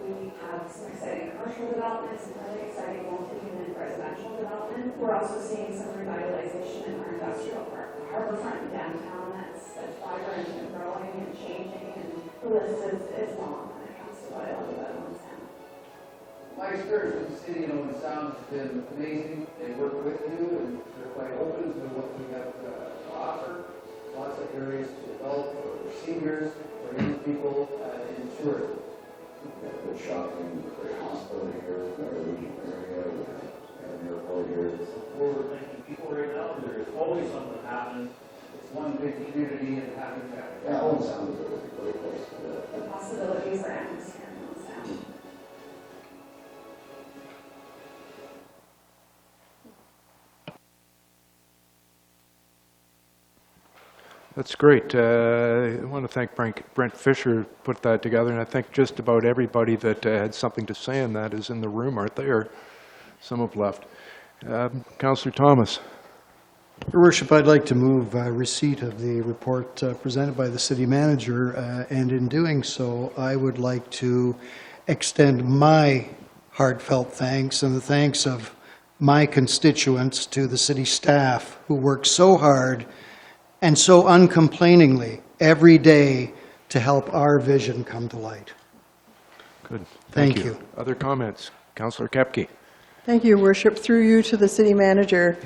We have some exciting commercial development, some really exciting multi-unit residential development. We're also seeing some revitalization in our industrial park, the harborfront in downtown that's vibrant and growing and changing, and the list is long when it comes to what I love about Owen Sound. My experience with the city and Owen Sound has been amazing. They work with you and they're quite open to what we have to offer. Lots of areas to develop for seniors, for young people, in tourism. We have good shopping, great hospital here, we've got a regional area, we have an airport here. We're thinking people right now, there's always something happening. It's one big community and happy family. Yeah, Owen Sound is a great place to live. The possibilities are endless here in Owen Sound. That's great. I want to thank Brent Fisher put that together, and I think just about everybody that had something to say in that is in the room, aren't they? Or some have left. Councillor Thomas. Your Worship, I'd like to move receipt of the report presented by the city manager, and in doing so, I would like to extend my heartfelt thanks and the thanks of my constituents to the city staff who work so hard and so uncomplainingly every day to help our vision come to light. Good. Thank you. Other comments? Councillor Kepke. Thank you, Your Worship. Through you to the city manager,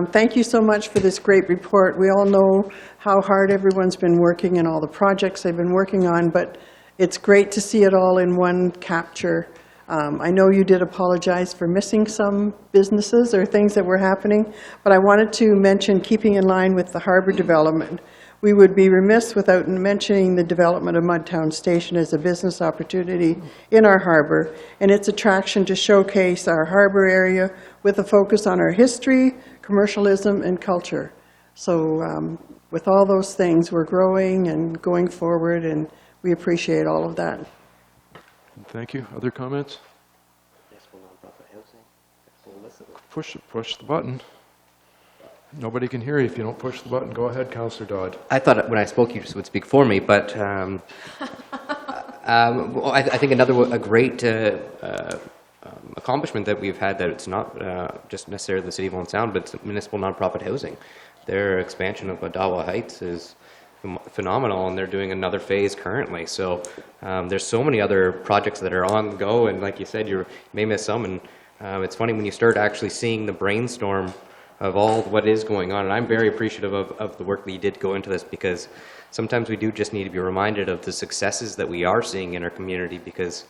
thank you so much for this great report. We all know how hard everyone's been working and all the projects they've been working on, but it's great to see it all in one capture. I know you did apologize for missing some businesses or things that were happening, but I wanted to mention, keeping in line with the harbor development, we would be remiss without mentioning the development of Mudtown Station as a business opportunity in our harbor and its attraction to showcase our harbor area with a focus on our history, commercialism, and culture. So with all those things, we're growing and going forward, and we appreciate all of that. Thank you. Other comments? Push the button. Nobody can hear you if you don't push the button. Go ahead, Councillor Dodd. I thought when I spoke, you just would speak for me, but well, I think a great accomplishment that we've had, that it's not just necessarily the City of Owen Sound, but it's municipal nonprofit housing. Their expansion of Adawa Heights is phenomenal, and they're doing another phase currently. So there's so many other projects that are on the go, and like you said, you may miss some, and it's funny when you start actually seeing the brainstorm of all what is going on, and I'm very appreciative of the work that you did go into this, because sometimes we do just need to be reminded of the successes that we are seeing in our community, because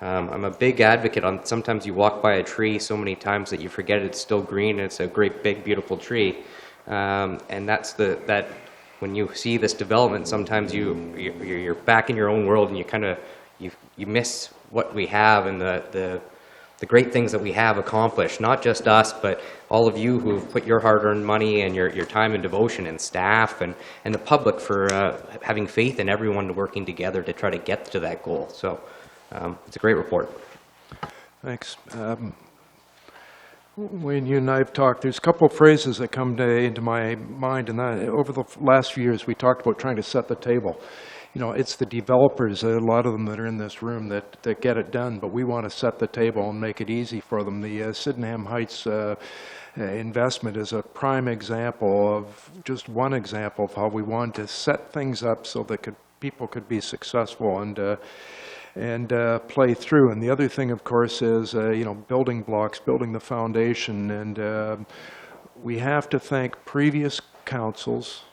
I'm a big advocate on, sometimes you walk by a tree so many times that you forget it's still green, and it's a great big beautiful tree, and that's that when you see this development, sometimes you're back in your own world, and you kind of you miss what we have and the great things that we have accomplished, not just us, but all of you who have put your hard-earned money and your time and devotion, and staff and the public for having faith in everyone working together to try to get to that goal. So it's a great report. Thanks. When you and I have talked, there's a couple of phrases that come into my mind, and that over the last few years we talked about trying to set the table. it's the developers, a lot of them that are in this room, that get it done, but we want to set the table and make it easy for them. The Sydenham Heights investment is a prime example of, just one example of how we want to set things up so that people could be successful and play through. And the other thing, of course, is, building blocks, building the foundation. And we have to thank previous councils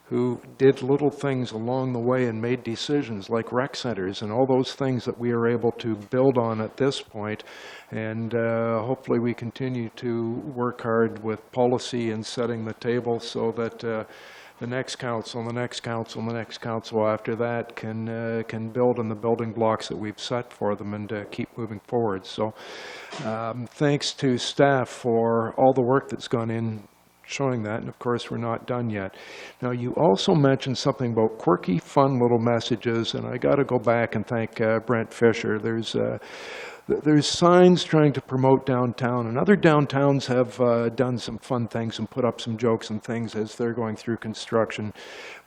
who did little things along the way and made decisions like rec centers and all those things that we are able to build on at this point. And hopefully we continue to work hard with policy and setting the table so that the next council and the next council and the next council after that can build on the building blocks that we've set for them and keep moving forward. So thanks to staff for all the work that's gone in showing that, and of course we're not done yet. Now, you also mentioned something about quirky, fun little messages, and I got to go back and thank Brent Fisher. There's signs trying to promote downtown, and other downtowns have done some fun things and put up some jokes and things as they're going through construction.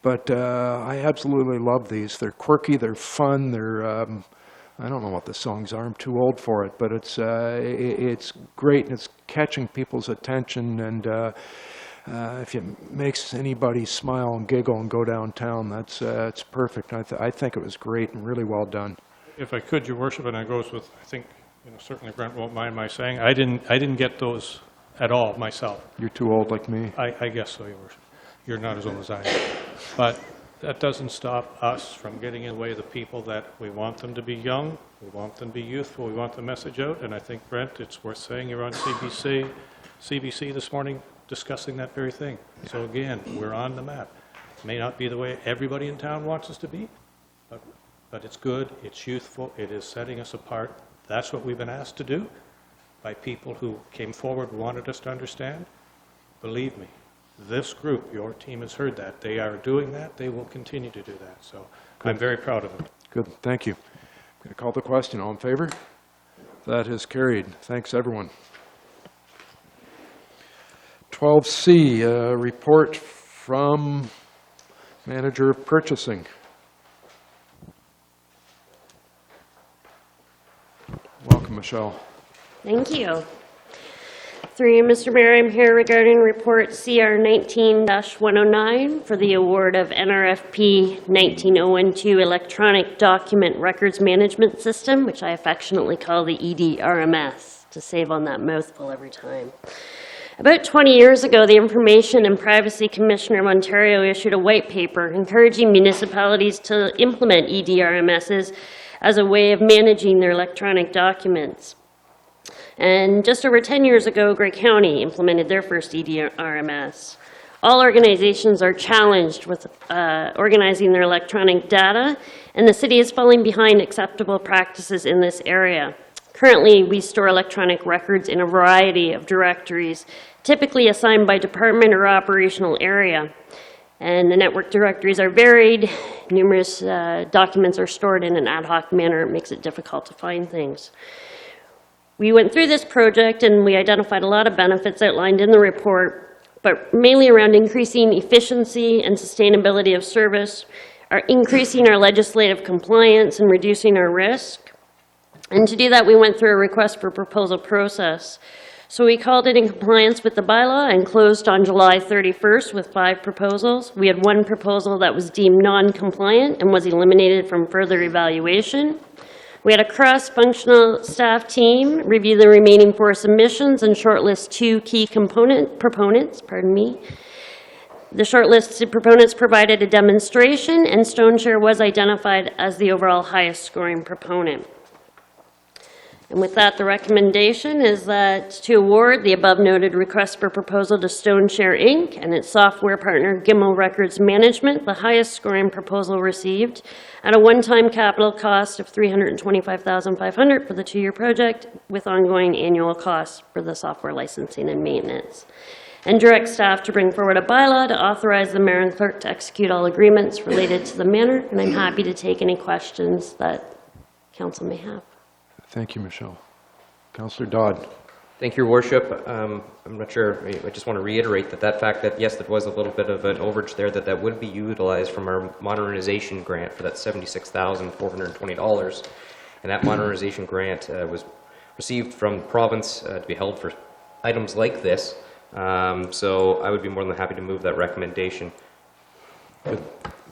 But I absolutely love these. They're quirky, they're fun, they're I don't know what the songs are, I'm too old for it, but it's great and it's catching people's attention, and if it makes anybody smile and giggle and go downtown, it's perfect. I think it was great and really well done. If I could, Your Worship, and it goes with, I think, certainly Brent won't mind my saying, I didn't get those at all myself. You're too old like me. I guess so, Your Worship. You're not as old as I am. But that doesn't stop us from getting in the way of the people that we want them to be young, we want them to be youthful, we want the message out, and I think, Brent, it's worth saying you're on CBC this morning discussing that very thing. So again, we're on the map. It may not be the way everybody in town wants us to be, but it's good, it's youthful, it is setting us apart. That's what we've been asked to do by people who came forward, wanted us to understand. Believe me, this group, your team has heard that. They are doing that. They will continue to do that. So I'm very proud of them. Good, thank you. I'm going to call the question. All in favor? That is carried. Thanks, everyone. 12C, report from Manager of Purchasing. Welcome, Michelle. Thank you. Through you, Mr. Mayor, I'm here regarding report CR 19-109 for the award of NRFP 19012 Electronic Document Records Management System, which I affectionately call the EDRMS, to save on that mouthful every time. About 20 years ago, the Information and Privacy Commissioner of Ontario issued a white paper encouraging municipalities to implement EDRMSs as a way of managing their electronic documents. And just over 10 years ago, Grey County implemented their first EDRMS. All organizations are challenged with organizing their electronic data, and the city is falling behind acceptable practices in this area. Currently, we store electronic records in a variety of directories, typically assigned by department or operational area. And the network directories are varied. Numerous documents are stored in an ad hoc manner. It makes it difficult to find things. We went through this project and we identified a lot of benefits outlined in the report, but mainly around increasing efficiency and sustainability of service, increasing our legislative compliance and reducing our risk. And to do that, we went through a request for proposal process. So we called it in compliance with the bylaw and closed on July 31st with 5 proposals. We had 1 proposal that was deemed non-compliant and was eliminated from further evaluation. We had a cross-functional staff team review the remaining 4 submissions and shortlist 2 key proponents. The shortlisted proponents provided a demonstration, and StoneShare was identified as the overall highest scoring proponent. And with that, the recommendation is that to award the above-noted request for proposal to StoneShare Inc. and its software partner, Gimel Records Management, the highest scoring proposal received, at a one-time capital cost of $325,500 for the 2-year project, with ongoing annual costs for the software licensing and maintenance. And direct staff to bring forward a bylaw to authorize the mayor and clerk to execute all agreements related to the manner. And I'm happy to take any questions that council may have. Thank you, Michelle. Councillor Dodd. Thank you, Your Worship. I'm not sure, I just want to reiterate that fact that, yes, there was a little bit of an overage there, that would be utilized from our modernization grant for that $76,420. And that modernization grant was received from the province to be held for items like this. So I would be more than happy to move that recommendation. Good.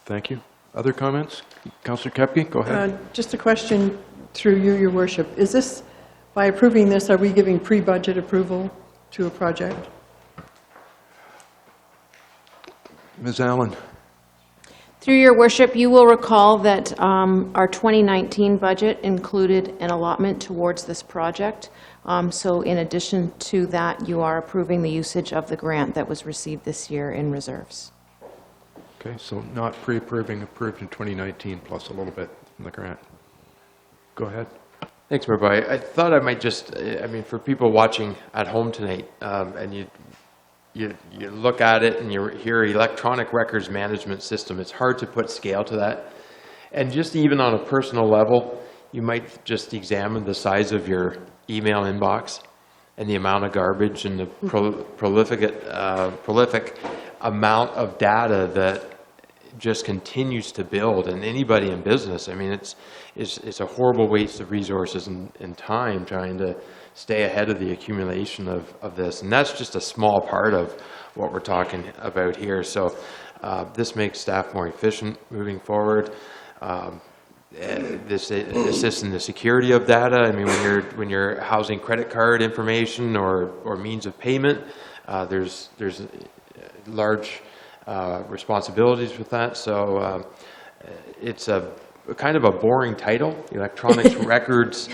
Thank you. Other comments? Councillor Kepke, go ahead. Just a question through you, Your Worship. Is this, by approving this, are we giving pre-budget approval to a project? Ms. Allen. Through Your Worship, you will recall that our 2019 budget included an allotment towards this project. So in addition to that, you are approving the usage of the grant that was received this year in reserves. Okay, so not pre-approving, approved in 2019 plus a little bit from the grant. Go ahead. Thanks, Mayor Bai. I thought I might just, I mean, for people watching at home tonight, and you look at it and you hear electronic records management system, it's hard to put scale to that. And just even on a personal level, you might just examine the size of your email inbox and the amount of garbage and the prolific amount of data that just continues to build. And anybody in business, I mean, it's a horrible waste of resources and time trying to stay ahead of the accumulation of this. And that's just a small part of what we're talking about here. So this makes staff more efficient moving forward. This assists in the security of data. I mean, when you're housing credit card information or means of payment, there's large responsibilities with that. So it's a kind of a boring title, electronic records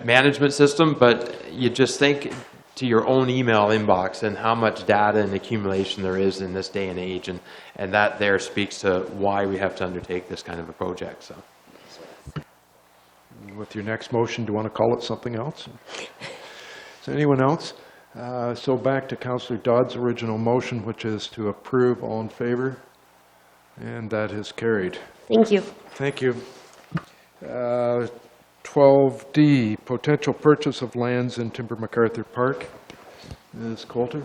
management system, but you just think to your own email inbox and how much data and accumulation there is in this day and age, and that there speaks to why we have to undertake this kind of a project. So, with your next motion, do you want to call it something else? Is there anyone else? So back to Councillor Dodd's original motion, which is to approve. All in favor? And that is carried. Thank you. Thank you. 12D, potential purchase of lands in Timber MacArthur Park. Ms. Coulter.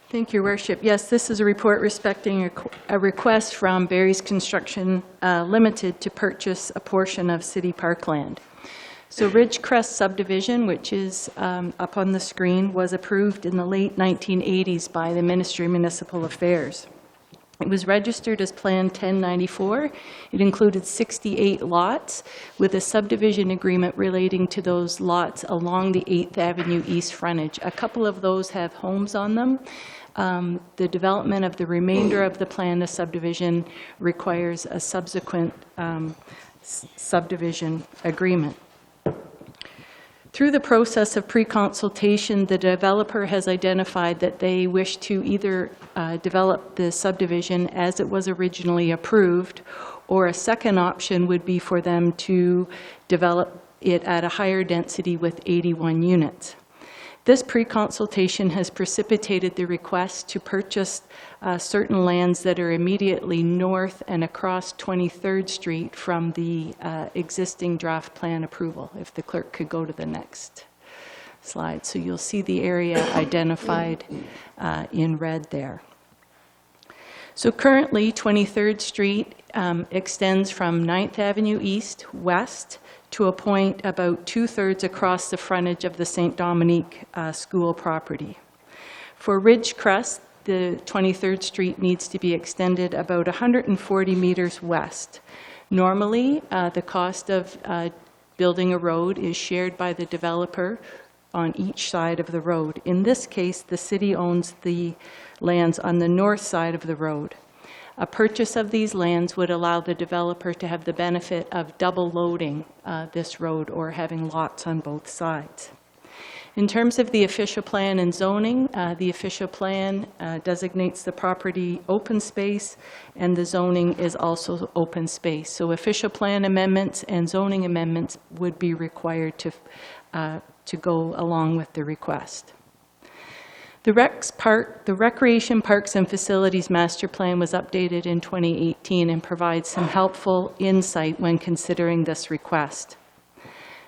Thank you, Your Worship. Yes, this is a report respecting a request from Barry's Construction Limited to purchase a portion of city parkland. So Ridgecrest subdivision, which is up on the screen, was approved in the late 1980s by the Ministry of Municipal Affairs. It was registered as Plan 1094. It included 68 lots with a subdivision agreement relating to those lots along the 8th Avenue East frontage. A couple of those have homes on them. The development of the remainder of the plan of subdivision requires a subsequent subdivision agreement. Through the process of pre-consultation, the developer has identified that they wish to either develop the subdivision as it was originally approved, or a second option would be for them to develop it at a higher density with 81 units. This pre-consultation has precipitated the request to purchase certain lands that are immediately north and across 23rd Street from the existing draft plan approval. If the clerk could go to the next slide. So you'll see the area identified in red there. So currently, 23rd Street extends from 9th Avenue East west to a point about 2/3 across the frontage of the St. Dominique School property. For Ridgecrest, the 23rd Street needs to be extended about 140 meters west. Normally, the cost of building a road is shared by the developer on each side of the road. In this case, the city owns the lands on the north side of the road. A purchase of these lands would allow the developer to have the benefit of double loading this road or having lots on both sides. In terms of the official plan and zoning, the official plan designates the property open space, and the zoning is also open space. So official plan amendments and zoning amendments would be required to go along with the request. The Recreation Parks and Facilities Master Plan was updated in 2018 and provides some helpful insight when considering this request.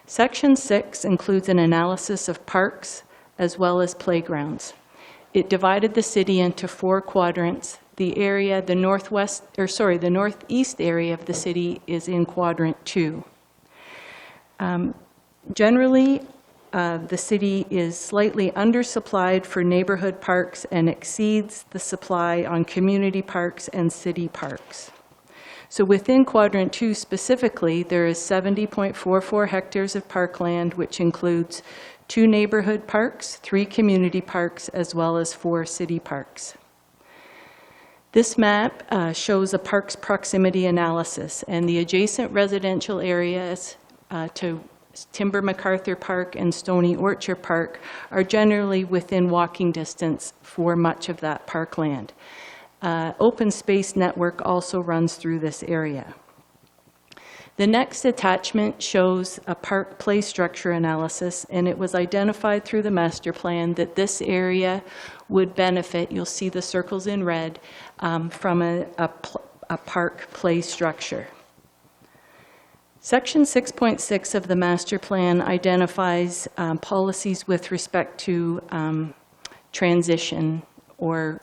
Section 6 includes an analysis of parks as well as playgrounds. It divided the city into 4 quadrants. The area, the northeast area of the city is in quadrant 2. Generally, the city is slightly undersupplied for neighborhood parks and exceeds the supply on community parks and city parks. So within quadrant 2 specifically, there is 70.44 hectares of parkland, which includes 2 neighborhood parks, 3 community parks, as well as 4 city parks. This map shows a parks proximity analysis, and the adjacent residential areas to Timber MacArthur Park and Stony Orchard Park are generally within walking distance for much of that parkland. Open space network also runs through this area. The next attachment shows a park play structure analysis, and it was identified through the master plan that this area would benefit, you'll see the circles in red, from a park play structure. Section 6.6 of the master plan identifies policies with respect to transition or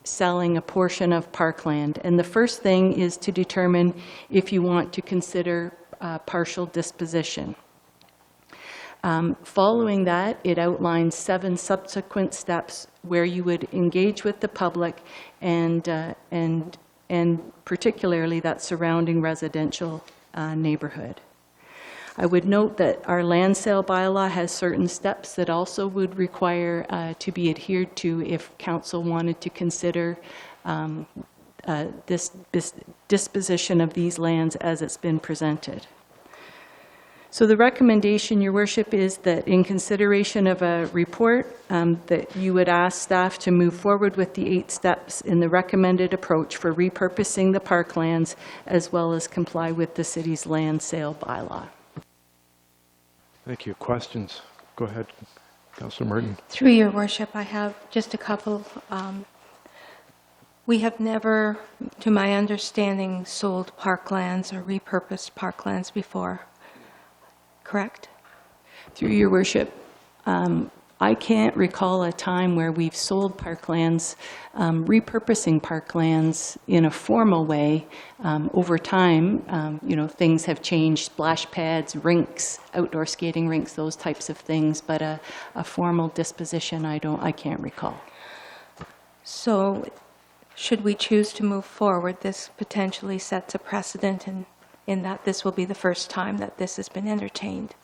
selling a portion of parkland. And the first thing is to determine if you want to consider partial disposition. Following that, it outlines 7 subsequent steps where you would engage with the public and particularly that surrounding residential neighborhood. I would note that our land sale bylaw has certain steps that also would require to be adhered to if council wanted to consider this disposition of these lands as it's been presented. So the recommendation, Your Worship, is that in consideration of a report, that you would ask staff to move forward with the 8 steps in the recommended approach for repurposing the parklands, as well as comply with the city's land sale bylaw. Thank you. Questions? Go ahead, Councillor Merton. Through Your Worship, I have just a couple. We have never, to my understanding, sold parklands or repurposed parklands before, correct? Through Your Worship, I can't recall a time where we've sold parklands, repurposing parklands in a formal way. Over time, things have changed, splash pads, rinks, outdoor skating rinks, those types of things, but a formal disposition, I can't recall. So should we choose to move forward, this potentially sets a precedent in that this will be the first time that this has been entertained.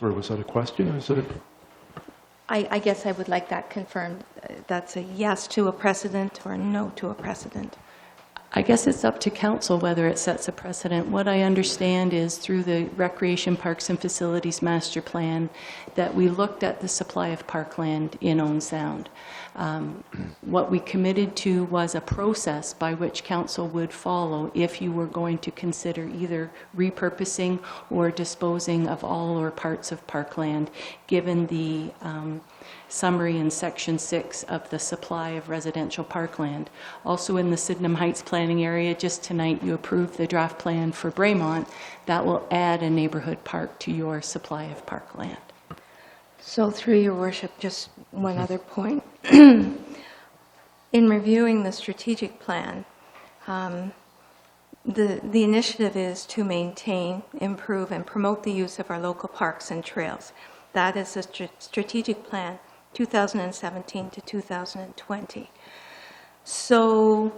Or was that a question? Or is it I guess I would like that confirmed. That's a yes to a precedent or no to a precedent. I guess it's up to council whether it sets a precedent. What I understand is through the Recreation Parks and Facilities Master Plan that we looked at the supply of parkland in Owen Sound. What we committed to was a process by which council would follow if you were going to consider either repurposing or disposing of all or parts of parkland, given the summary in Section 6 of the supply of residential parkland. Also in the Sydenham Heights planning area, just tonight you approved the draft plan for Braemont. That will add a neighborhood park to your supply of parkland. So through Your Worship, just one other point. In reviewing the strategic plan, the initiative is to maintain, improve, and promote the use of our local parks and trails. That is the strategic plan 2017 to 2020. So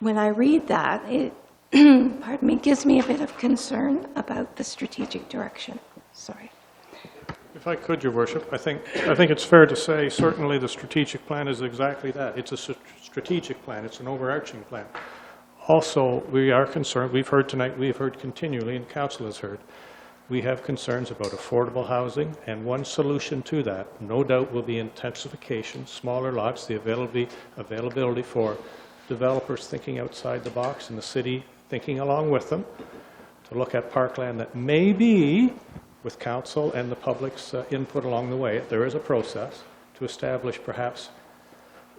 when I read that, it pardon me, gives me a bit of concern about the strategic direction. Sorry. If I could, Your Worship, I think it's fair to say certainly the strategic plan is exactly that. It's a strategic plan. It's an overarching plan. Also, we are concerned, we've heard tonight, we've heard continually, and Council has heard, we have concerns about affordable housing, and one solution to that, no doubt, will be intensification, smaller lots, the availability for developers thinking outside the box and the city thinking along with them, to look at parkland that may be, with council and the public's input along the way, there is a process to establish perhaps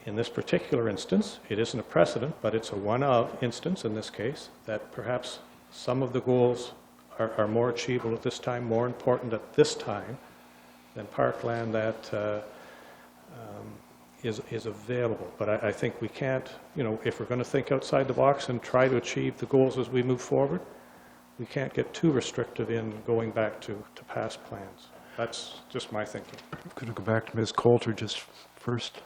In this particular instance, it isn't a precedent, but it's a one-of instance in this case, that perhaps some of the goals are more achievable at this time, more important at this time than parkland that is available. But I think we can't, if we're going to think outside the box and try to achieve the goals as we move forward, we can't get too restrictive in going back to past plans. That's just my thinking. Going to go back to Ms. Coulter just first.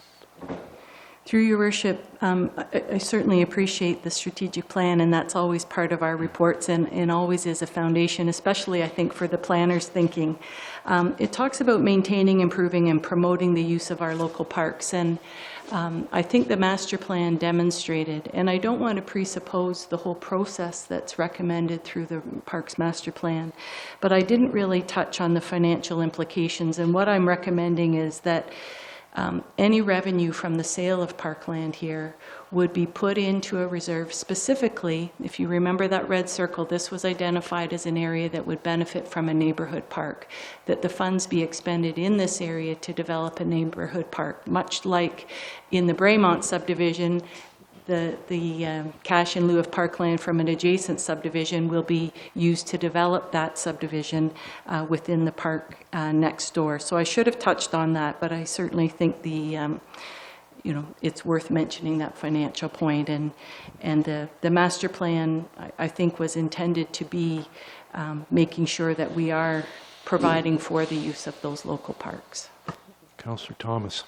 Through your worship, I certainly appreciate the strategic plan, and that's always part of our reports and always is a foundation, especially, I think, for the planners' thinking. It talks about maintaining, improving, and promoting the use of our local parks, and I think the master plan demonstrated, and I don't want to presuppose the whole process that's recommended through the Parks Master Plan, but I didn't really touch on the financial implications, and what I'm recommending is that any revenue from the sale of parkland here would be put into a reserve specifically. If you remember that red circle, this was identified as an area that would benefit from a neighborhood park, that the funds be expended in this area to develop a neighborhood park, much like in the Braemont subdivision. The cash in lieu of parkland from an adjacent subdivision will be used to develop that subdivision within the park next door. So I should have touched on that, but I certainly think it's worth mentioning that financial point. And the master plan, I think, was intended to be making sure that we are providing for the use of those local parks. Councillor Thomas.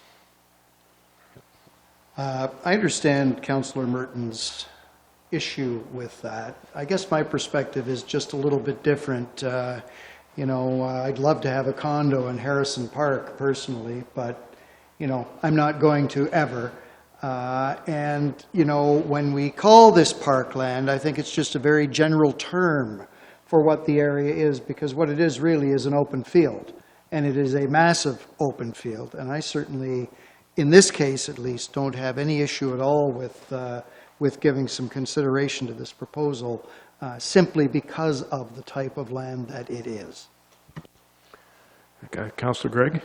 I understand Councillor Merton's issue with that. I guess my perspective is just a little bit different. I'd love to have a condo in Harrison Park personally, but, I'm not going to ever. When we call this parkland, I think it's just a very general term for what the area is, because what it is really is an open field, and it is a massive open field. And I certainly, in this case at least, don't have any issue at all with giving some consideration to this proposal simply because of the type of land that it is. Okay. Councillor Gregg?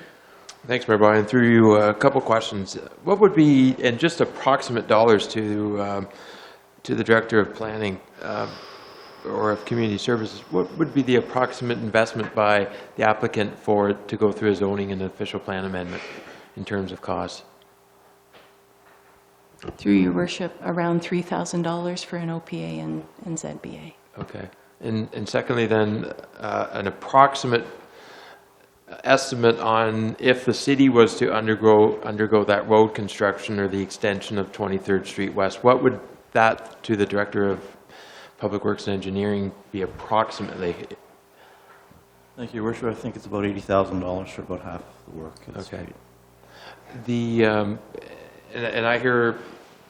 Thanks, Mayor Bryan. Through you, a couple questions. What would be, and just approximate dollars to the Director of Planning or of Community Services, what would be the approximate investment by the applicant to go through a zoning and official plan amendment in terms of cost? Through your worship, around $3,000 for an OPA and ZBA. Okay. And secondly then, an approximate estimate on if the city was to undergo that road construction or the extension of 23rd Street West, what would that, to the Director of Public Works and Engineering, be approximately? Thank you, Your Worship. I think it's about $80,000 for about half the work. Okay. And I hear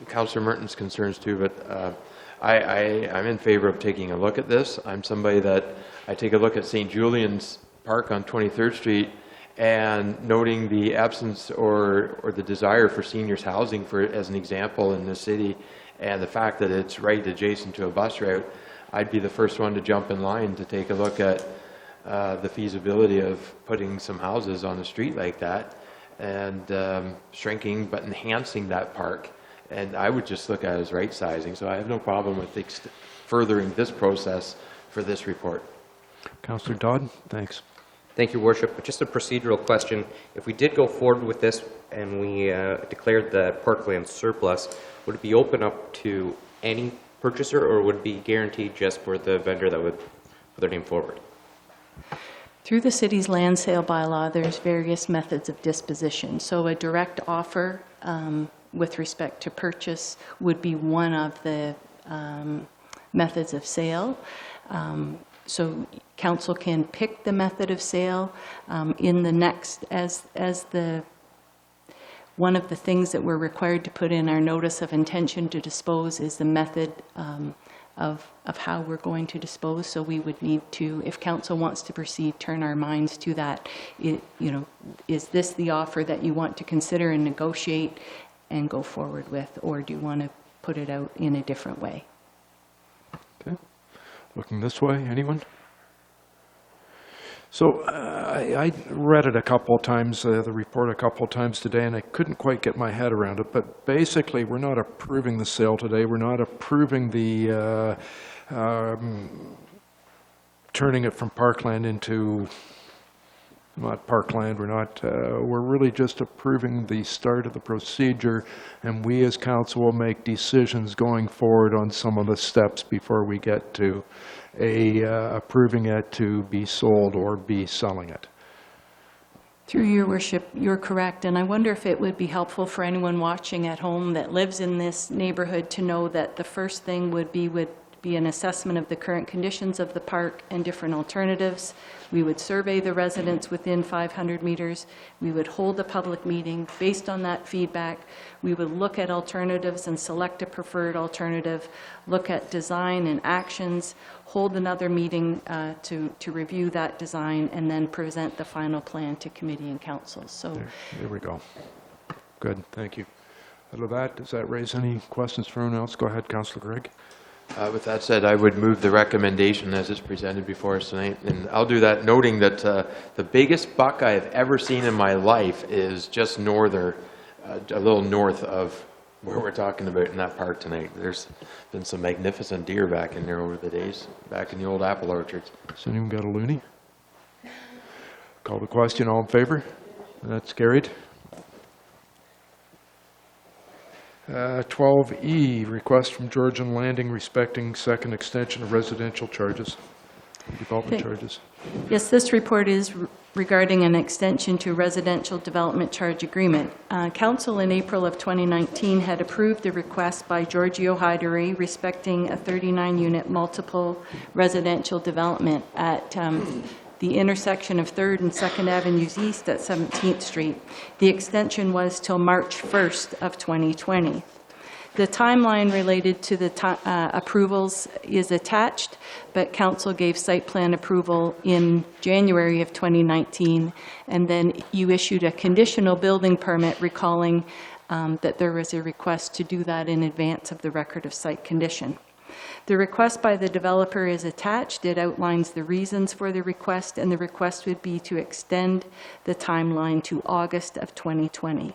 Councillor Merton's concerns too, but I'm in favor of taking a look at this. I'm somebody that I take a look at St. Julian's Park on 23rd Street and noting the absence or the desire for seniors housing, as an example, in the city, and the fact that it's right adjacent to a bus route, I'd be the first one to jump in line to take a look at the feasibility of putting some houses on a street like that and shrinking but enhancing that park. And I would just look at it as right sizing, so I have no problem with furthering this process for this report. Councillor Dodd, thanks. Thank you, Worship. Just a procedural question. If we did go forward with this and we declared the parkland surplus, would it be open up to any purchaser, or would it be guaranteed just for the vendor that would put their name forward? Through the city's land sale bylaw, there's various methods of disposition. So a direct offer with respect to purchase would be one of the methods of sale. So council can pick the method of sale in the next, one of the things that we're required to put in our notice of intention to dispose is the method of how we're going to dispose. So we would need to, if council wants to proceed, turn our minds to that. Is this the offer that you want to consider and negotiate and go forward with, or do you want to put it out in a different way? Okay. Looking this way, anyone? So I read it a couple of times, the report a couple of times today, and I couldn't quite get my head around it. But basically, we're not approving the sale today. We're not approving the turning it from parkland into not parkland. We're not. We're really just approving the start of the procedure, and we as council will make decisions going forward on some of the steps before we get to approving it to be sold or be selling it. Through your worship, you're correct, and I wonder if it would be helpful for anyone watching at home that lives in this neighborhood to know that the first thing would be an assessment of the current conditions of the park and different alternatives. We would survey the residents within 500 meters. We would hold a public meeting. Based on that feedback, we would look at alternatives and select a preferred alternative, look at design and actions, hold another meeting to review that design, and then present the final plan to committee and council. So there we go. Good, thank you. Out of that, does that raise any questions for anyone else? Go ahead, Councillor Gregg. With that said, I would move the recommendation as it's presented before us tonight. And I'll do that noting that the biggest buck I have ever seen in my life is just a little north of where we're talking about in that park tonight. There's been some magnificent deer back in there over the days, back in the old apple orchards. Has anyone got a loonie? Call the question, all in favor? That's carried. 12E, request from Georgian Landing respecting second extension of residential charges, development charges. yes, this report is regarding an extension to residential development charge agreement. Council in April of 2019 had approved the request by Giorgio Hydery respecting a 39-unit multiple residential development at the intersection of 3rd and 2nd Avenues East at 17th Street. The extension was till March 1st of 2020. The timeline related to the approvals is attached, but council gave site plan approval in January of 2019, and then you issued a conditional building permit recalling that there was a request to do that in advance of the record of site condition. The request by the developer is attached. It outlines the reasons for the request, and the request would be to extend the timeline to August of 2020.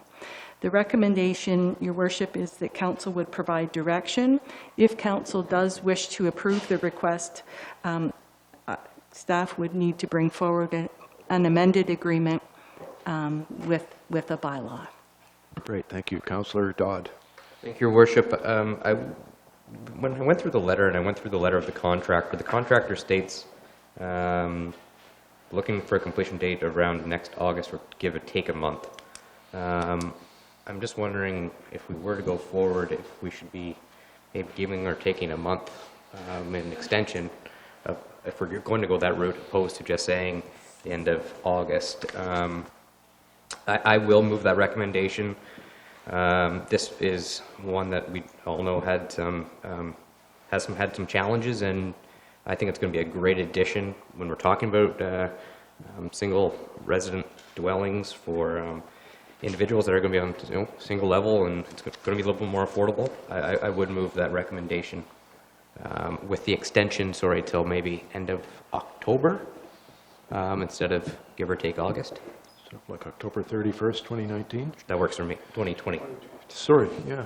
The recommendation, Your Worship, is that council would provide direction. If council does wish to approve the request, staff would need to bring forward an amended agreement with a bylaw. Great, thank you. Councillor Dodd. Thank you, Your Worship. When I went through the letter, and I went through the letter of the contractor states looking for a completion date around next August, or give or take a month. I'm just wondering if we were to go forward, if we should be maybe giving or taking a month an extension, if we're going to go that route, opposed to just saying the end of August. I will move that recommendation. This is one that we all know had some challenges, and I think it's going to be a great addition when we're talking about single resident dwellings for individuals that are going to be on single level, and it's going to be a little bit more affordable. I would move that recommendation with the extension, till maybe end of October instead of give or take August. So like October 31st, 2019? That works for me. 2020. Sorry, yeah.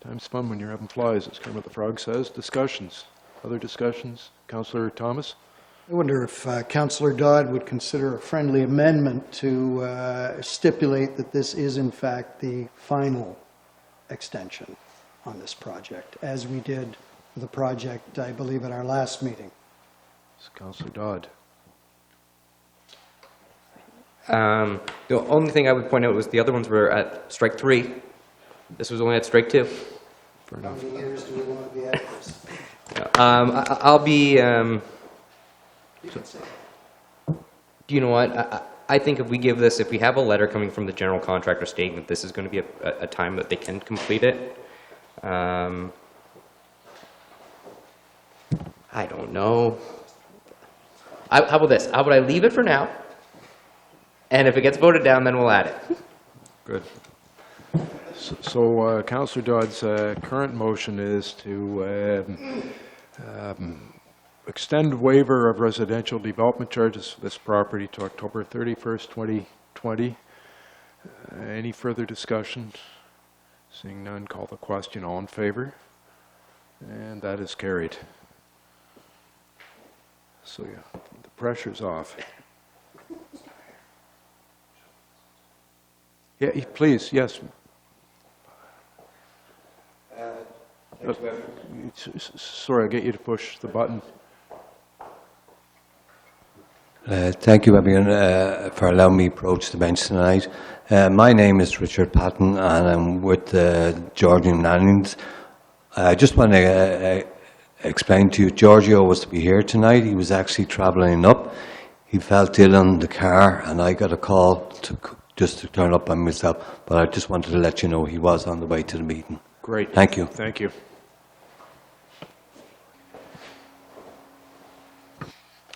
Time's fun when you're having flies, as Kermit the Frog says. Discussions. Other discussions? Councillor Thomas? I wonder if Councillor Dodd would consider a friendly amendment to stipulate that this is in fact the final extension on this project, as we did for the project, I believe, at our last meeting. It's Councillor Dodd. The only thing I would point out was the other ones were at strike 3. This was only at strike 2. Fair enough. How many years do we want to be at this? I'll be... do you know what? I think if we give this, if we have a letter coming from the general contractor stating that this is going to be a time that they can complete it, I don't know. How about this? How about I leave it for now? And if it gets voted down, then we'll add it. Good. So Councillor Dodd's current motion is to extend waiver of residential development charges for this property to October 31st, 2020. Any further discussion? Seeing none, call the question. All in favor? And that is carried. So yeah, the pressure's off. Yeah, please, yes. Sorry, I'll get you to push the button. Thank you, everyone, for allowing me to approach the bench tonight. My name is Richard Patton, and I'm with Georgian Lannings. I just want to explain to you, Giorgio was to be here tonight. He was actually travelling up. He felt ill in the car, and I got a call just to turn up by myself. But I just wanted to let you know he was on the way to the meeting. Great. Thank you. Thank you.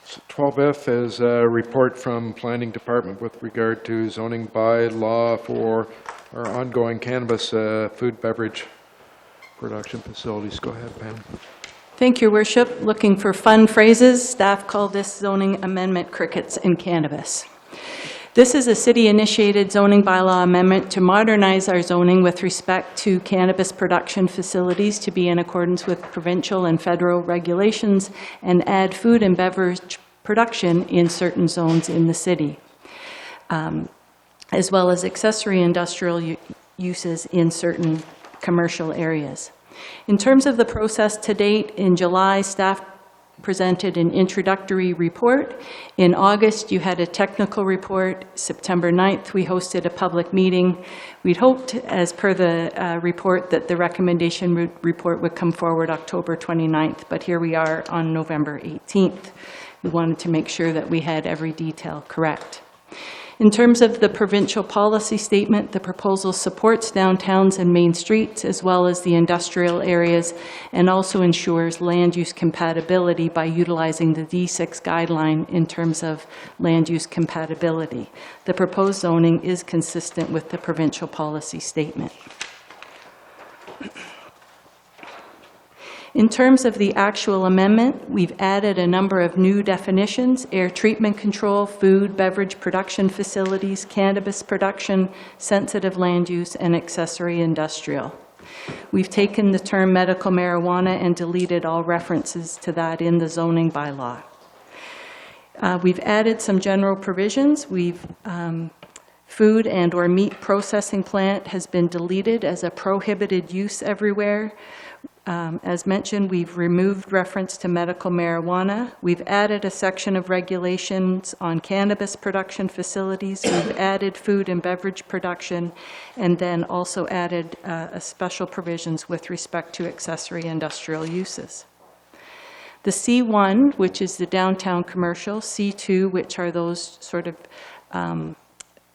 So 12F is a report from Planning Department with regard to zoning bylaw for our ongoing cannabis food beverage production facilities. Go ahead, Pam. Thank you, Worship. Looking for fun phrases, staff call this zoning amendment crickets and cannabis. This is a city-initiated zoning bylaw amendment to modernize our zoning with respect to cannabis production facilities to be in accordance with provincial and federal regulations and add food and beverage production in certain zones in the city, as well as accessory industrial uses in certain commercial areas. In terms of the process to date, in July, staff presented an introductory report. In August, you had a technical report. September 9th, we hosted a public meeting. We'd hoped, as per the report, that the recommendation report would come forward October 29th, but here we are on November 18th. We wanted to make sure that we had every detail correct. In terms of the provincial policy statement, the proposal supports downtowns and main streets as well as the industrial areas and also ensures land use compatibility by utilizing the D6 guideline in terms of land use compatibility. The proposed zoning is consistent with the provincial policy statement. In terms of the actual amendment, we've added a number of new definitions: air treatment control, food, beverage production facilities, cannabis production, sensitive land use, and accessory industrial. We've taken the term medical marijuana and deleted all references to that in the zoning bylaw. We've added some general provisions. Food and or meat processing plant has been deleted as a prohibited use everywhere. As mentioned, we've removed reference to medical marijuana. We've added a section of regulations on cannabis production facilities. We've added food and beverage production, and then also added special provisions with respect to accessory industrial uses. The C1, which is the downtown commercial, C2, which are those sort of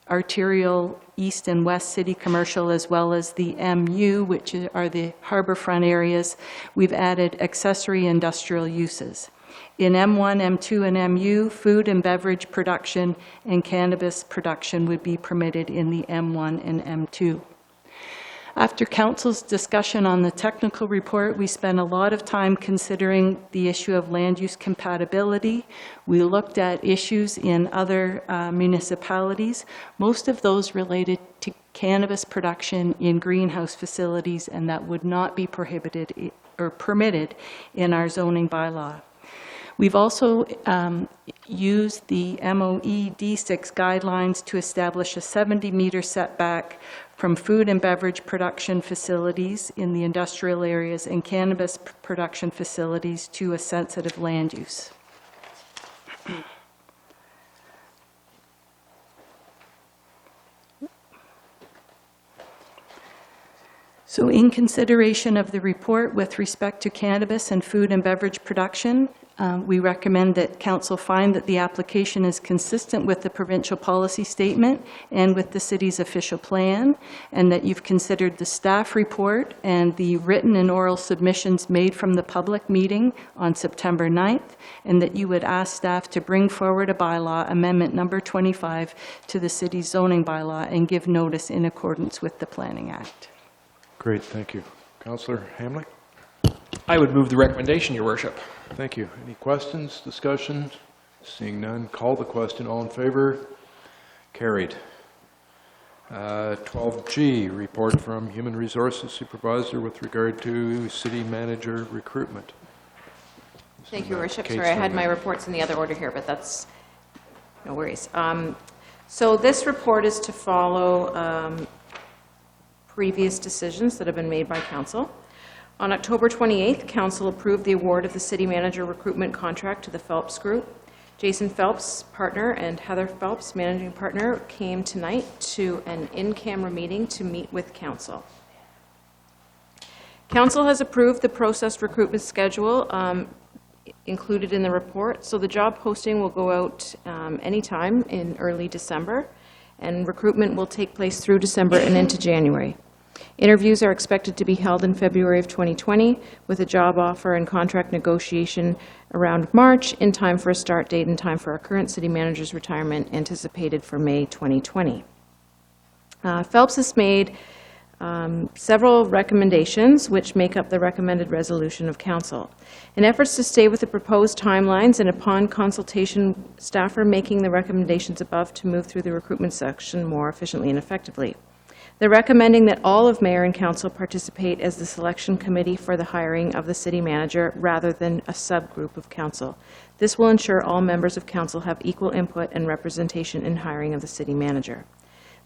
arterial east and west city commercial, as well as the MU, which are the harborfront areas, we've added accessory industrial uses. In M1, M2, and MU, food and beverage production and cannabis production would be permitted in the M1 and M2. After Council's discussion on the technical report, we spent a lot of time considering the issue of land use compatibility. We looked at issues in other municipalities, most of those related to cannabis production in greenhouse facilities, and that would not be prohibited or permitted in our zoning bylaw. We've also used the MOE D6 guidelines to establish a 70-meter setback from food and beverage production facilities in the industrial areas and cannabis production facilities to a sensitive land use. So in consideration of the report with respect to cannabis and food and beverage production, we recommend that Council find that the application is consistent with the provincial policy statement and with the city's official plan, and that you've considered the staff report and the written and oral submissions made from the public meeting on September 9th, and that you would ask staff to bring forward a bylaw amendment number 25 to the city's zoning bylaw and give notice in accordance with the Planning Act. Great, thank you. Councillor Hamlick? I would move the recommendation, Your Worship. Thank you. Any questions, discussion? Seeing none, call the question. All in favor? Carried. 12G, report from Human Resources Supervisor with regard to city manager recruitment. Thank you, Your Worship. Kate's Sorry, I had on my there. reports in the other order here, but that's no worries. So this report is to follow previous decisions that have been made by Council. On October 28th, Council approved the award of the city manager recruitment contract to the Phelps Group. Jason Phelps, partner, and Heather Phelps, managing partner, came tonight to an in-camera meeting to meet with Council. Council has approved the processed recruitment schedule included in the report, so the job posting will go out anytime in early December, and recruitment will take place through December and into January. Interviews are expected to be held in February of 2020, with a job offer and contract negotiation around March, in time for a start date, in time for our current city manager's retirement, anticipated for May 2020. Phelps has made several recommendations which make up the recommended resolution of Council. In efforts to stay with the proposed timelines and upon consultation, staff are making the recommendations above to move through the recruitment section more efficiently and effectively. They're recommending that all of Mayor and Council participate as the selection committee for the hiring of the city manager rather than a subgroup of Council. This will ensure all members of Council have equal input and representation in hiring of the city manager.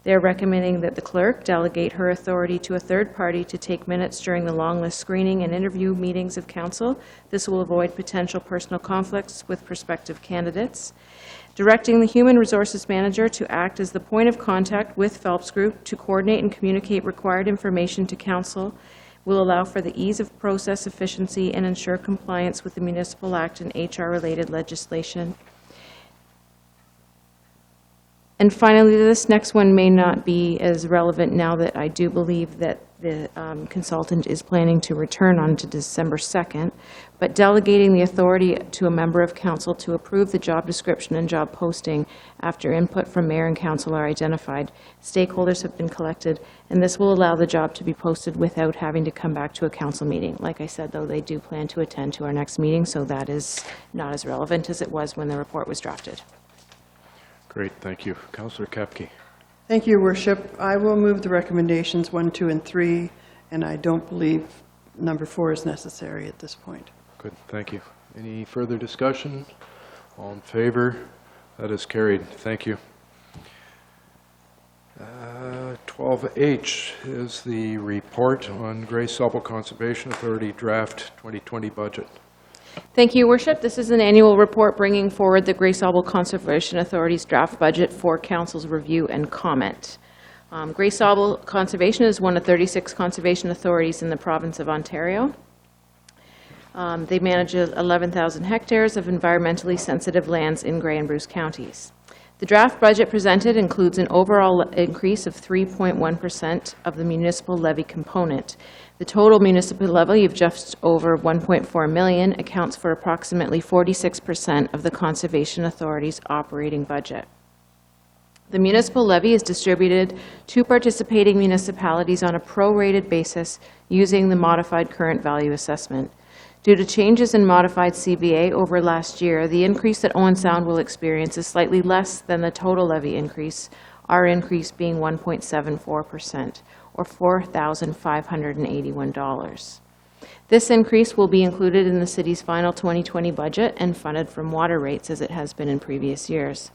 They're recommending that the clerk delegate her authority to a third party to take minutes during the long list screening and interview meetings of Council. This will avoid potential personal conflicts with prospective candidates. Directing the Human Resources Manager to act as the point of contact with Phelps Group to coordinate and communicate required information to Council will allow for the ease of process efficiency and ensure compliance with the Municipal Act and HR-related legislation. And finally, this next one may not be as relevant now that I do believe that the consultant is planning to return on to December 2nd, but delegating the authority to a member of Council to approve the job description and job posting after input from Mayor and Council are identified. Stakeholders have been collected, and this will allow the job to be posted without having to come back to a Council meeting. Like I said, though, they do plan to attend to our next meeting, so that is not as relevant as it was when the report was drafted. Great, thank you. Councillor Kapke. Thank you, Your Worship. I will move the recommendations 1, 2, and 3, and I don't believe number 4 is necessary at this point. Good, thank you. Any further discussion? All in favor? That is carried. Thank you. 12H is the report on Grace Sable Conservation Authority draft 2020 budget. Thank you, Your Worship. This is an annual report bringing forward the Grace Sable Conservation Authority's draft budget for Council's review and comment. Grace Sable Conservation is one of 36 conservation authorities in the province of Ontario. They manage 11,000 hectares of environmentally sensitive lands in Grey and Bruce counties. The draft budget presented includes an overall increase of 3.1% of the municipal levy component. The total municipal levy of just over $1.4 million accounts for approximately 46% of the Conservation Authority's operating budget. The municipal levy is distributed to participating municipalities on a prorated basis using the modified current value assessment. Due to changes in modified CVA over last year, the increase that Owen Sound will experience is slightly less than the total levy increase, our increase being 1.74%, or $4,581. This increase will be included in the city's final 2020 budget and funded from water rates as it has been in previous years.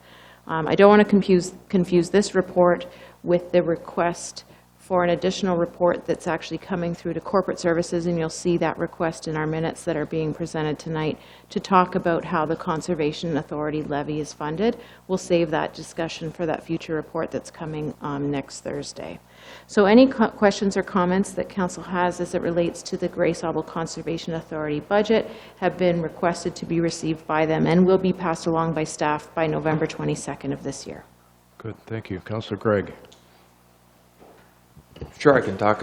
I don't want to confuse this report with the request for an additional report that's actually coming through to corporate services, and you'll see that request in our minutes that are being presented tonight to talk about how the Conservation Authority levy is funded. We'll save that discussion for that future report that's coming next Thursday. So any questions or comments that Council has as it relates to the Grace Sable Conservation Authority budget have been requested to be received by them and will be passed along by staff by November 22nd of this year. Good, thank you. Councillor Gregg. Sure, I can talk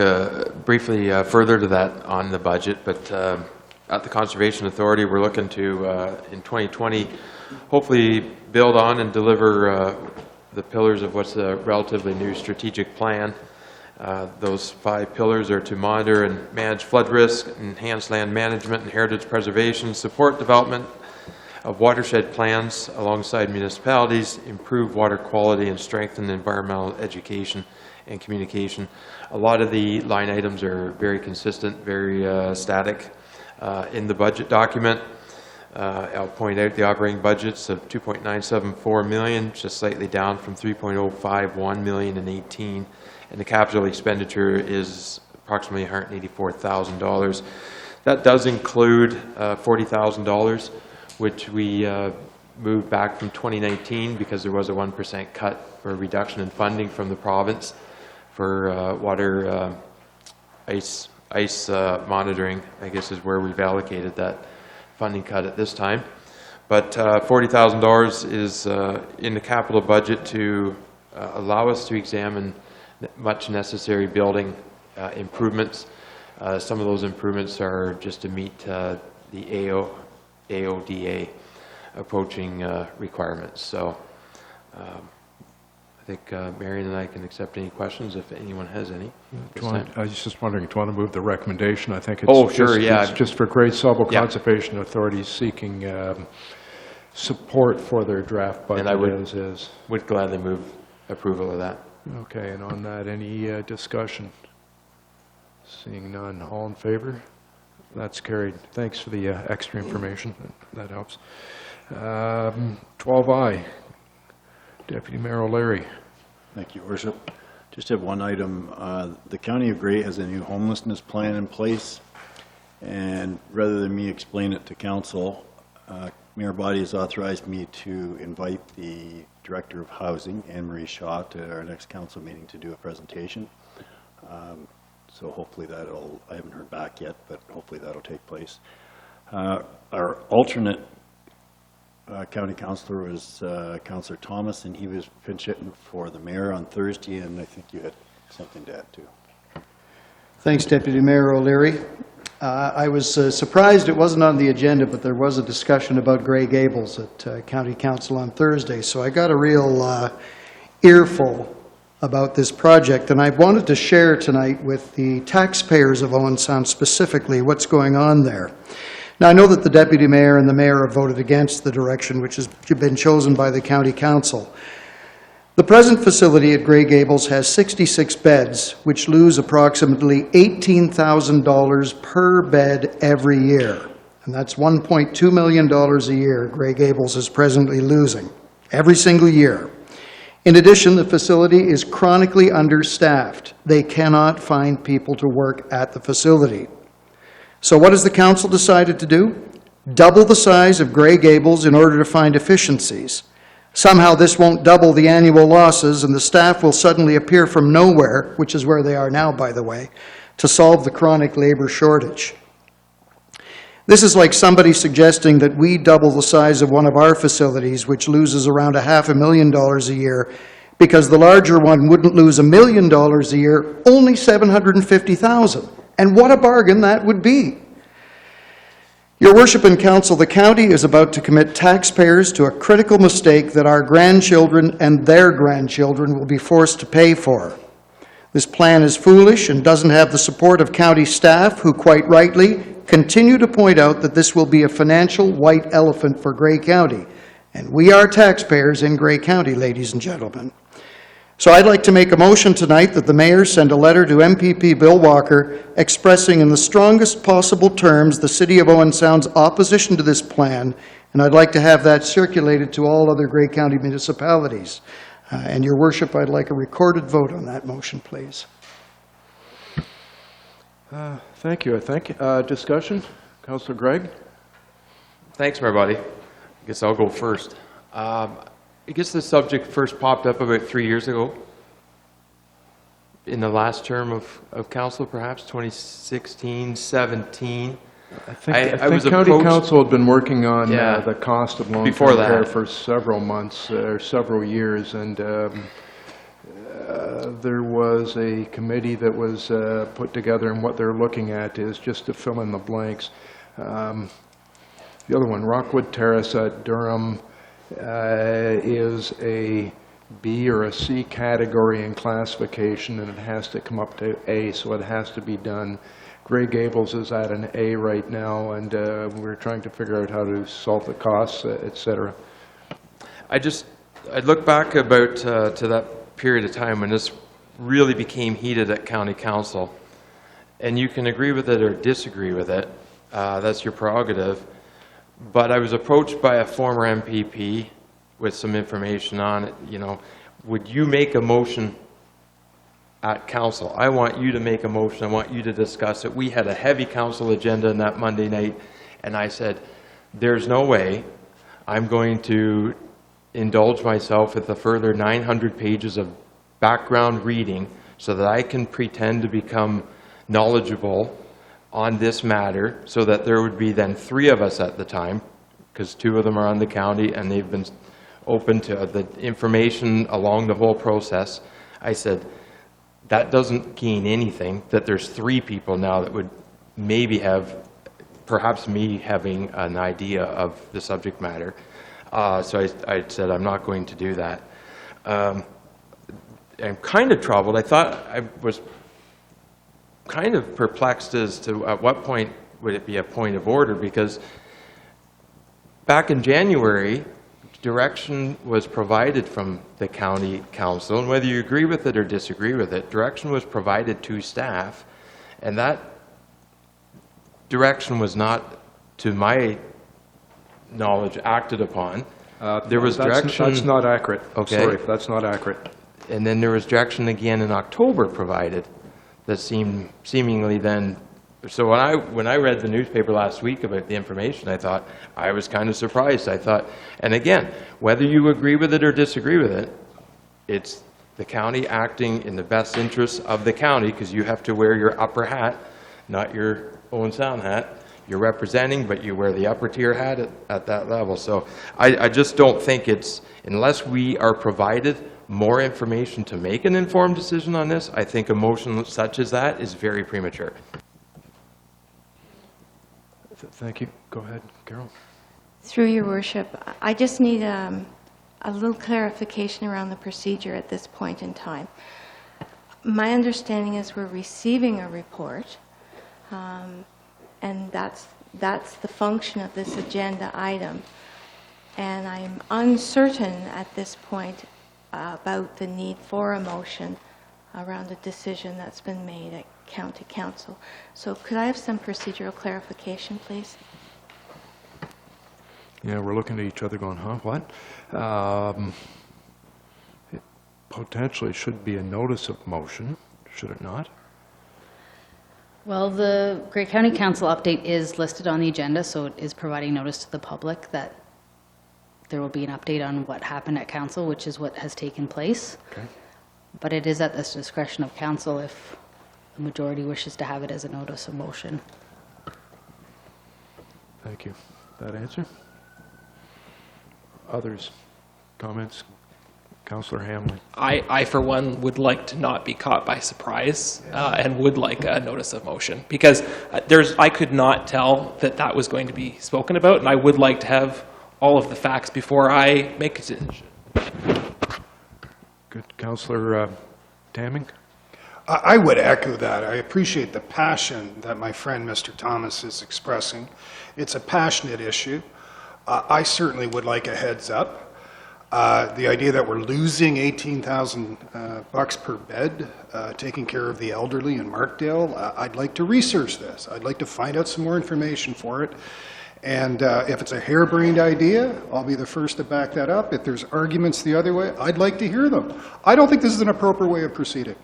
briefly further to that on the budget, but at the Conservation Authority, we're looking to, in 2020, hopefully build on and deliver the pillars of what's a relatively new strategic plan. Those 5 pillars are to monitor and manage flood risk, enhance land management and heritage preservation, support development of watershed plans alongside municipalities, improve water quality, and strengthen environmental education and communication. A lot of the line items are very consistent, very static in the budget document. I'll point out the operating budgets of $2.974 million, just slightly down from $3.051 million in 18, and the capital expenditure is approximately $184,000. That does include $40,000, which we moved back from 2019 because there was a 1% cut or reduction in funding from the province for water ice monitoring, I guess is where we've allocated that funding cut at this time. But $40,000 is in the capital budget to allow us to examine much necessary building improvements. Some of those improvements are just to meet the AODA approaching requirements. So I think Marion and I can accept any questions if anyone has any. I was just wondering, do you want to move the recommendation? I think it's, oh, sure, yeah. It's just for Great Sable Yeah. Conservation Authority seeking support for their draft budget And I as is. would gladly move approval of that. Okay, and on that, any discussion? Seeing none, all in favor? That's carried. Thanks for the extra information. That helps. 12I, Deputy Mayor O'Leary. Thank you, Worship. Just have one item. The County of Grey has a new homelessness plan in place, and rather than me explain it to council, Mayor Body has authorized me to invite the Director of Housing, Anne Marie Shaw, to our next council meeting to do a presentation. So hopefully that'll, I haven't heard back yet, but hopefully that'll take place. Our alternate county councillor was Councillor Thomas, and he was pinch hitting for the mayor on Thursday, and I think you had something to add too. Thanks, Deputy Mayor O'Leary. I was surprised it wasn't on the agenda, but there was a discussion about Grey Gables at County Council on Thursday, so I got a real earful about this project, and I wanted to share tonight with the taxpayers of Owen Sound specifically what's going on there. Now, I know that the Deputy Mayor and the Mayor have voted against the direction which has been chosen by the County Council. The present facility at Grey Gables has 66 beds, which lose approximately $18,000 per bed every year. And that's $1.2 million a year Grey Gables is presently losing, every single year. In addition, the facility is chronically understaffed. They cannot find people to work at the facility. So what has the council decided to do? Double the size of Grey Gables in order to find efficiencies. Somehow this won't double the annual losses, and the staff will suddenly appear from nowhere, which is where they are now, by the way, to solve the chronic labor shortage. This is like somebody suggesting that we double the size of one of our facilities, which loses around $500,000 a year, because the larger one wouldn't lose $1 million a year, only $750,000. And what a bargain that would be. Your Worship and Council, the county is about to commit taxpayers to a critical mistake that our grandchildren and their grandchildren will be forced to pay for. This plan is foolish and doesn't have the support of county staff, who quite rightly continue to point out that this will be a financial white elephant for Grey County. And we are taxpayers in Grey County, ladies and gentlemen. So I'd like to make a motion tonight that the mayor send a letter to MPP Bill Walker expressing in the strongest possible terms the City of Owen Sound's opposition to this plan, and I'd like to have that circulated to all other Grey County municipalities. And Your Worship, I'd like a recorded vote on that motion, please. Thank you. Discussion? Councillor Gregg? Thanks, Mayor Body. I guess I'll go first. I guess the subject first popped up about 3 years ago, in the last term of council, perhaps 2016, 17. I think County Council had been working on the cost of long-term care for several months or several years, and there was a committee that was put together, and what they're looking at is just to fill in the blanks. The other one, Rockwood Terrace at Durham, is a B or a C category in classification, and it has to come up to A, so it has to be done. Grey Gables is at an A right now, and we're trying to figure out how to solve the costs, et cetera. I look back about to that period of time when this really became heated at County Council, and you can agree with it or disagree with it. That's your prerogative. But I was approached by a former MPP with some information on it. You know, would you make a motion at council? I want you to make a motion. I want you to discuss it. We had a heavy council agenda on that Monday night, and I said, there's no way I'm going to indulge myself with a further 900 pages of background reading so that I can pretend to become knowledgeable on this matter, so that there would be then 3 of us at the time, because 2 of them are on the county and they've been open to the information along the whole process. I said, that doesn't gain anything, that there's 3 people now that would maybe have, perhaps me having an idea of the subject matter. So I said, I'm not going to do that. I'm kind of troubled. I thought I was kind of perplexed as to at what point would it be a point of order, because back in January, direction was provided from the county council, and whether you agree with it or disagree with it, direction was provided to staff, and that direction was not, to my knowledge, acted upon. There was direction... That's not accurate. Okay. Sorry, that's not accurate. And then there was direction again in October provided that seemingly then... So when I read the newspaper last week about the information, I thought, I was kind of surprised. I thought, and again, whether you agree with it or disagree with it, it's the county acting in the best interests of the county, because you have to wear your upper hat, not your Owen Sound hat. You're representing, but you wear the upper tier hat at that level. So I just don't think it's, unless we are provided more information to make an informed decision on this, I think a motion such as that is very premature. Thank you. Go ahead, Carol. Through your worship, I just need a little clarification around the procedure at this point in time. My understanding is we're receiving a report, and that's the function of this agenda item. And I'm uncertain at this point about the need for a motion around a decision that's been made at County Council. So could I have some procedural clarification, please? Yeah, we're looking at each other going, huh, what? It potentially should be a notice of motion, should it not? Well, the Grey County Council update is listed on the agenda, so it is providing notice to the public that there will be an update on what happened at council, which is what has taken place. Okay. But it is at the discretion of council if the majority wishes to have it as a notice of motion. Thank you. That answer? Others? Comments? Councillor Hamlin. I, for one, would like to not be caught by surprise and would like a notice of motion, because I could not tell that that was going to be spoken about, and I would like to have all of the facts before I make a decision. Good. Councillor Tamming? I would echo that. I appreciate the passion that my friend Mr. Thomas is expressing. It's a passionate issue. I certainly would like a heads up. The idea that we're losing $18,000 bucks per bed taking care of the elderly in Markdale, I'd like to research this. I'd like to find out some more information for it. And if it's a harebrained idea, I'll be the first to back that up. If there's arguments the other way, I'd like to hear them. I don't think this is an appropriate way of proceeding.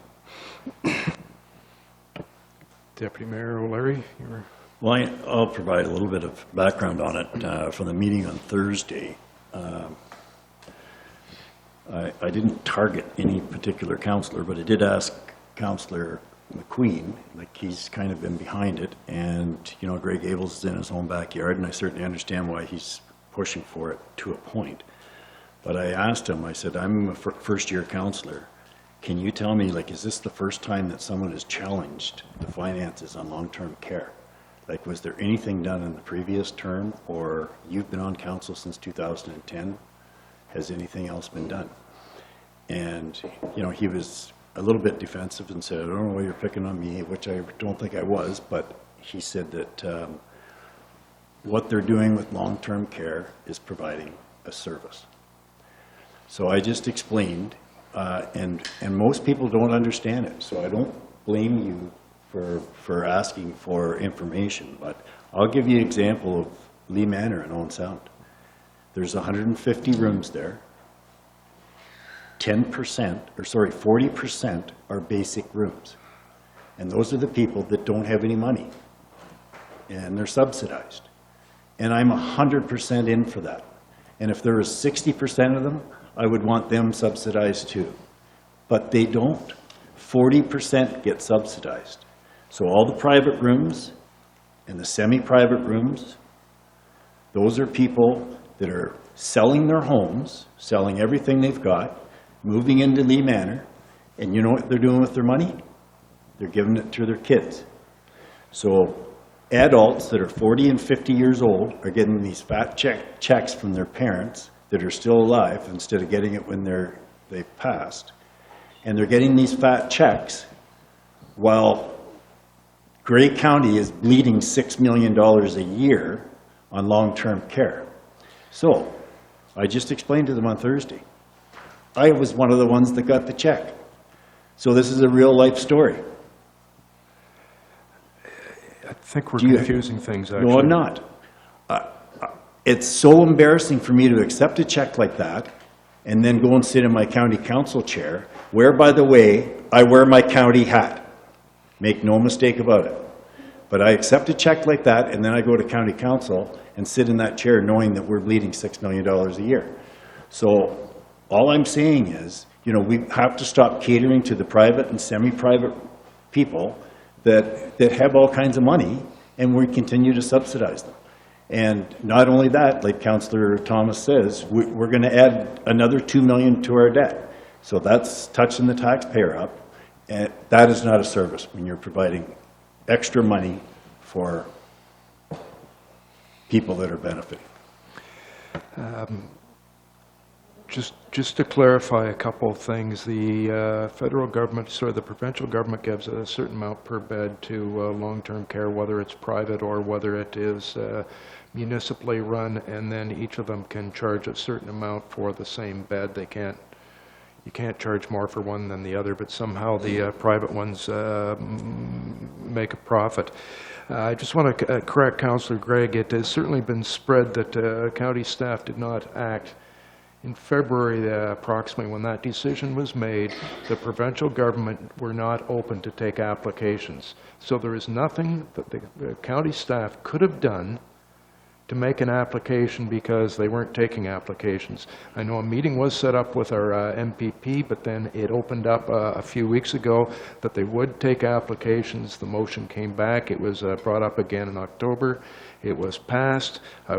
Deputy Mayor O'Leary, you were... Well, I'll provide a little bit of background on it from the meeting on Thursday. I didn't target any particular councillor, but I did ask Councillor McQueen, like he's kind of been behind it, and you know, Grey Gables is in his own backyard, and I certainly understand why he's pushing for it to a point. But I asked him, I said, I'm a first-year councillor. Can you tell me, like, is this the first time that someone has challenged the finances on long-term care? Like, was there anything done in the previous term, or you've been on council since 2010? Has anything else been done? And, you know, he was a little bit defensive and said, I don't know why you're picking on me, which I don't think I was, but he said that what they're doing with long-term care is providing a service. So I just explained, and most people don't understand it, so I don't blame you for asking for information, but I'll give you an example of Lee Manor in Owen Sound. There's 150 rooms there. 40% are basic rooms. And those are the people that don't have any money, and they're subsidized. And I'm 100% in for that. And if there was 60% of them, I would want them subsidized too. But they don't. 40% get subsidized. So all the private rooms and the semi-private rooms, those are people that are selling their homes, selling everything they've got, moving into Lee Manor, and you know what they're doing with their money? They're giving it to their kids. So adults that are 40 and 50 years old are getting these fat checks from their parents that are still alive instead of getting it when they've passed. And they're getting these fat checks while Grey County is bleeding $6 million a year on long-term care. So I just explained to them on Thursday. I was one of the ones that got the check. So this is a real-life story. I think we're confusing things, actually. No, I'm not. It's so embarrassing for me to accept a check like that and then go and sit in my county council chair, where, by the way, I wear my county hat. Make no mistake about it. But I accept a check like that, and then I go to county council and sit in that chair knowing that we're bleeding $6 million a year. So all I'm saying is, you know, we have to stop catering to the private and semi-private people that have all kinds of money, and we continue to subsidize them. And not only that, like Councillor Thomas says, we're going to add another $2 million to our debt. So that's touching the taxpayer up, and that is not a service when you're providing extra money for people that are benefiting. Just to clarify a couple of things, the federal government, the provincial government gives a certain amount per bed to long-term care, whether it's private or whether it is municipally run, and then each of them can charge a certain amount for the same bed. You can't charge more for one than the other, but somehow the private ones make a profit. I just want to correct Councillor Gregg. It has certainly been spread that county staff did not act. In February, approximately, when that decision was made, the provincial government were not open to take applications. So there is nothing that the county staff could have done to make an application because they weren't taking applications. I know a meeting was set up with our MPP, but then it opened up a few weeks ago that they would take applications. The motion came back. It was brought up again in October. It was passed. I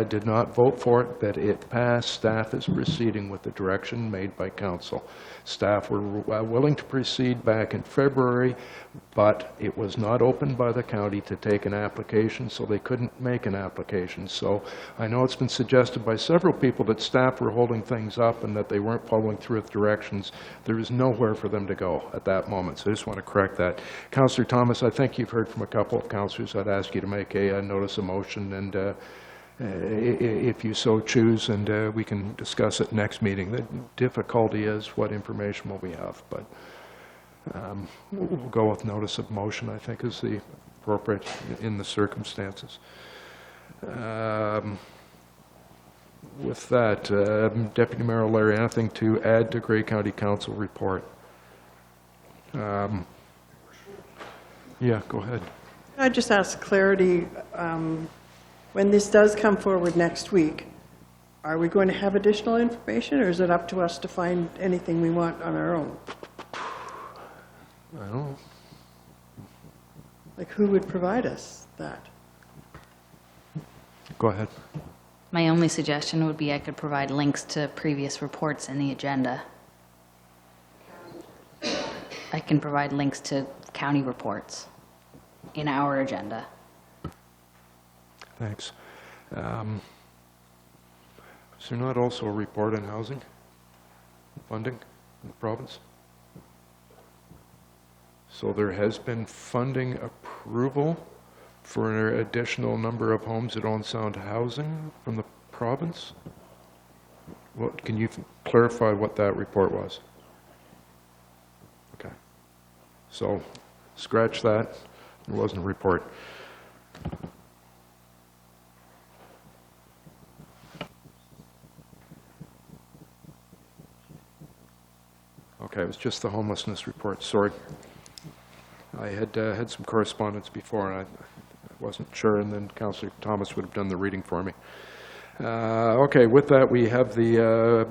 did not vote for it, but it passed. Staff is proceeding with the direction made by council. Staff were willing to proceed back in February, but it was not opened by the county to take an application, so they couldn't make an application. So I know it's been suggested by several people that staff were holding things up and that they weren't following through with directions. There is nowhere for them to go at that moment, so I just want to correct that. Councillor Thomas, I think you've heard from a couple of councillors. I'd ask you to make a notice of motion, and if you so choose, and we can discuss it next meeting. The difficulty is what information will we have, but we'll go with notice of motion, I think, is the appropriate in the circumstances. With that, Deputy Mayor O'Leary, anything to add to Grey County Council report? Yeah, go ahead. I just ask clarity, when this does come forward next week, are we going to have additional information, or is it up to us to find anything we want on our own? I don't know. Like, who would provide us that? Go ahead. My only suggestion would be I could provide links to previous reports in the agenda. I can provide links to county reports in our agenda. Thanks. Is there not also a report on housing funding? in the province? So there has been funding approval for an additional number of homes at Owen Sound Housing from the province? What, can you clarify what that report was? Okay. So scratch that. There wasn't a report. Okay, it was just the homelessness report, sorry. I had had some correspondence before, and I wasn't sure, and then Councillor Thomas would have done the reading for me. Okay, with that, we have the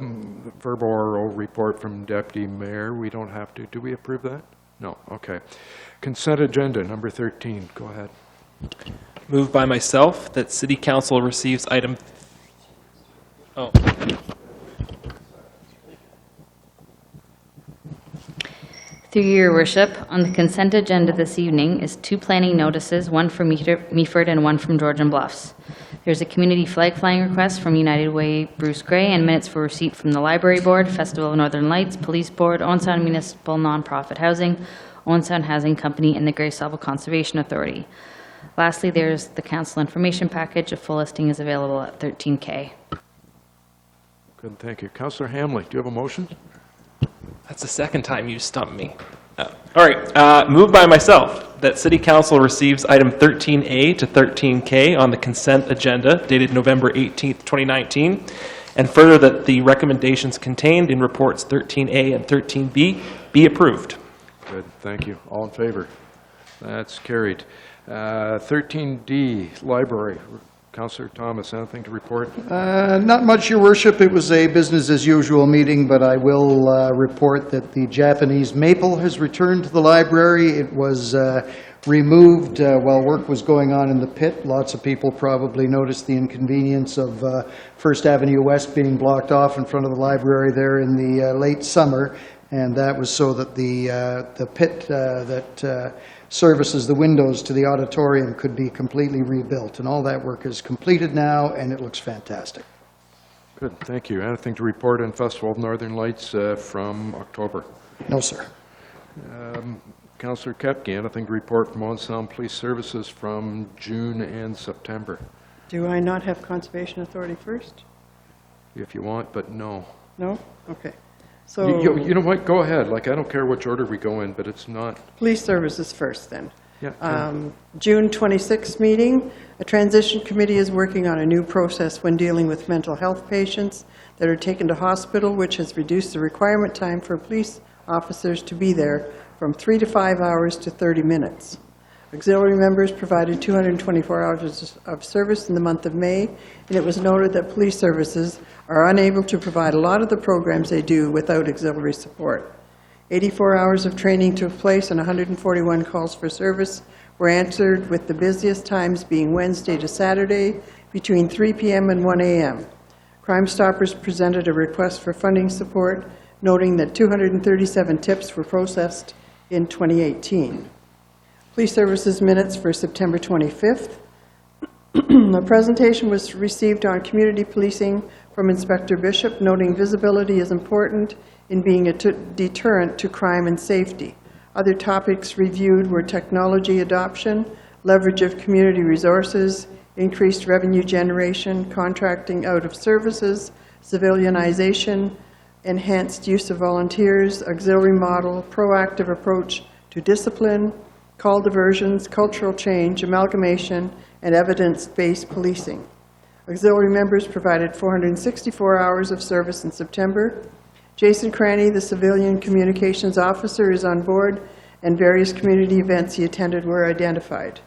verbal oral report from Deputy Mayor. We don't have to. Do we approve that? No, okay. Consent agenda, number 13. Go ahead. Moved by myself that City Council receives item... Oh. Through your worship, on the consent agenda this evening is 2 planning notices, one from Meaford and one from Georgian Bluffs. There's a community flag flying request from United Way Bruce Gray and minutes for receipt from the Library Board, Festival of Northern Lights, Police Board, Owen Sound Municipal Nonprofit Housing, Owen Sound Housing Company, and the Grey Sauble Conservation Authority. Lastly, there's the council information package. A full listing is available at 13K. Good, thank you. Councillor Hamley, do you have a motion? That's the second time you stumped me. All right, moved by myself that City Council receives item 13A to 13K on the consent agenda dated November 18th, 2019, and further that the recommendations contained in reports 13A and 13B be approved. Good, thank you. All in favor? That's carried. 13D, Library. Councillor Thomas, anything to report? Not much, Your Worship. It was a business-as-usual meeting, but I will report that the Japanese maple has returned to the library. It was removed while work was going on in the pit. Lots of people probably noticed the inconvenience of First Avenue West being blocked off in front of the library there in the late summer, and that was so that the pit that services the windows to the auditorium could be completely rebuilt. And all that work is completed now, and it looks fantastic. Good, thank you. Anything to report on Festival of Northern Lights from October? No, sir. Councillor Kepke, anything to report from Owen Sound Police Services from June and September? Do I not have Conservation Authority first? If you want, but no. No? Okay. So You know what, go ahead. Like, I don't care which order we go in, but it's not... Police Services first, then. Yeah. June 26th meeting, a transition committee is working on a new process when dealing with mental health patients that are taken to hospital, which has reduced the requirement time for police officers to be there from 3 to 5 hours to 30 minutes. Auxiliary members provided 224 hours of service in the month of May, and it was noted that police services are unable to provide a lot of the programs they do without auxiliary support. 84 hours of training took place and 141 calls for service were answered, with the busiest times being Wednesday to Saturday between 3 p.m. and 1 a.m. Crime Stoppers presented a request for funding support, noting that 237 tips were processed in 2018. Police Services minutes for September 25th. A presentation was received on community policing from Inspector Bishop, noting visibility is important in being a deterrent to crime and safety. Other topics reviewed were technology adoption, leverage of community resources, increased revenue generation, contracting out of services, civilianization, enhanced use of volunteers, auxiliary model, proactive approach to discipline, call diversions, cultural change, amalgamation, and evidence-based policing. Auxiliary members provided 464 hours of service in September. Jason Cranny, the Civilian Communications Officer, is on board, and various community events he attended were identified.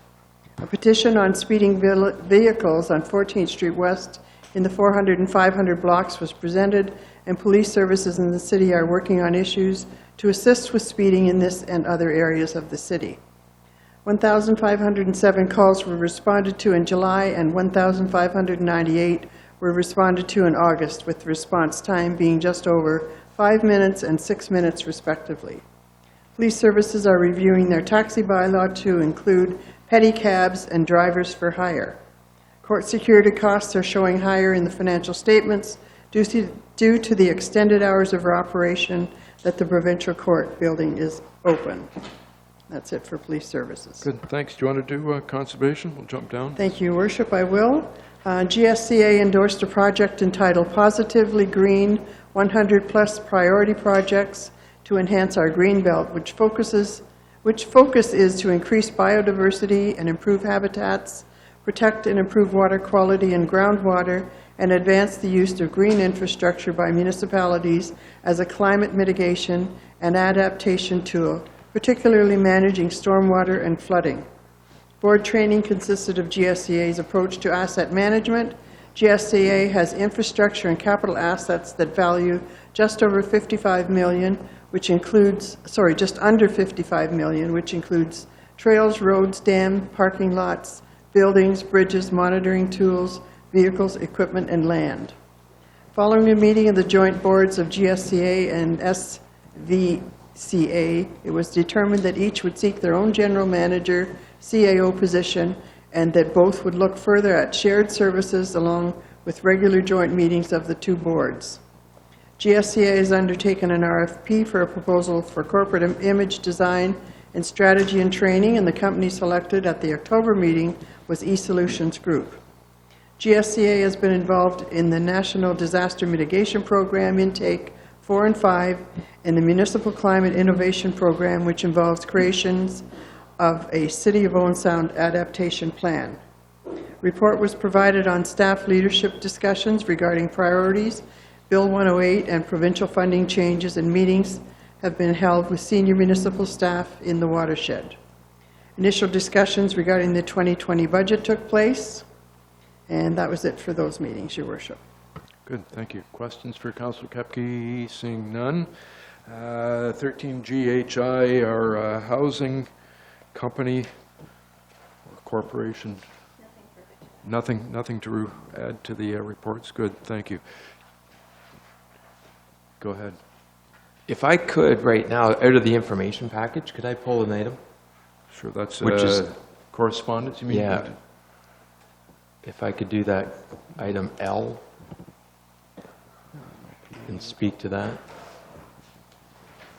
A petition on speeding vehicles on 14th Street West in the 400 and 500 blocks was presented, and police services in the city are working on issues to assist with speeding in this and other areas of the city. 1,507 calls were responded to in July, and 1,598 were responded to in August, with response time being just over 5 minutes and 6 minutes respectively. Police services are reviewing their taxi bylaw to include pedicabs and drivers for hire. Court security costs are showing higher in the financial statements due to the extended hours of operation that the provincial court building is open. That's it for police services. Good, thanks. Do you want to do conservation? We'll jump down. Thank you, Your Worship, I will. GSCA endorsed a project entitled Positively Green 100+ Priority Projects to Enhance Our Green Belt, which focus is to increase biodiversity and improve habitats, protect and improve water quality and groundwater, and advance the use of green infrastructure by municipalities as a climate mitigation and adaptation tool, particularly managing stormwater and flooding. Board training consisted of GSCA's approach to asset management. GSCA has infrastructure and capital assets that value just over $55 million, which includes, just under $55 million, which includes trails, roads, dam, parking lots, buildings, bridges, monitoring tools, vehicles, equipment, and land. Following a meeting of the joint boards of GSCA and SVCA, it was determined that each would seek their own general manager, CAO position, and that both would look further at shared services along with regular joint meetings of the two boards. GSCA has undertaken an RFP for a proposal for corporate image design and strategy and training, and the company selected at the October meeting was eSolutions Group. GSCA has been involved in the National Disaster Mitigation Program Intake 4 and 5 and the Municipal Climate Innovation Program, which involves creations of a City of Owen Sound adaptation plan. Report was provided on staff leadership discussions regarding priorities, Bill 108, and provincial funding changes, and meetings have been held with senior municipal staff in the watershed. Initial discussions regarding the 2020 budget took place, and that was it for those meetings, Your Worship. Good, thank you. Questions for Councillor Kepke? Seeing none. 13 GHI, our housing company or corporation. Nothing to add to the reports. Good, thank you. Go ahead. If I could right now, out of the information package, could I pull an item? Sure, that's Which is correspondence, you mean? Yeah. If I could do that item L and speak to that.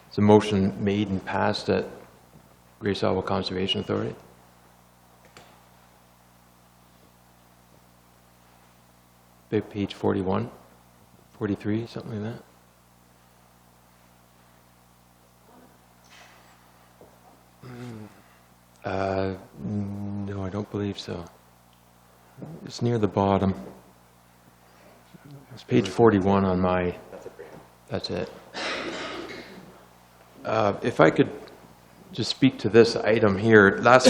It's a motion made and passed at Grace Isle Conservation Authority. Page 41, 43, something like that. No, I don't believe so. It's near the bottom. It's page 41 on my, that's it. If I could just speak to this item here. Last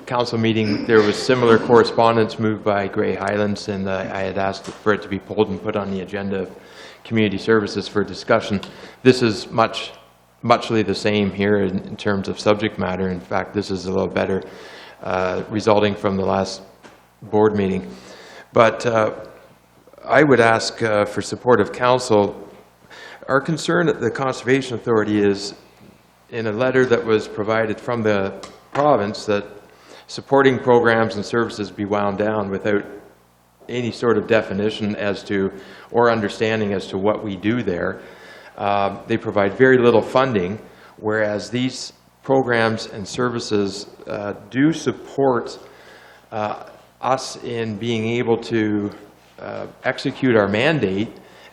council meeting, there was similar correspondence moved by Grey Highlands, and I had asked for it to be pulled and put on the agenda of community services for discussion. This is muchly the same here in terms of subject matter. In fact, this is a little better, resulting from the last board meeting. But I would ask for support of council. Our concern at the Conservation Authority is, in a letter that was provided from the province, that supporting programs and services be wound down without any sort of definition as to, or understanding as to what we do there. They provide very little funding, whereas these programs and services do support us in being able to execute our mandate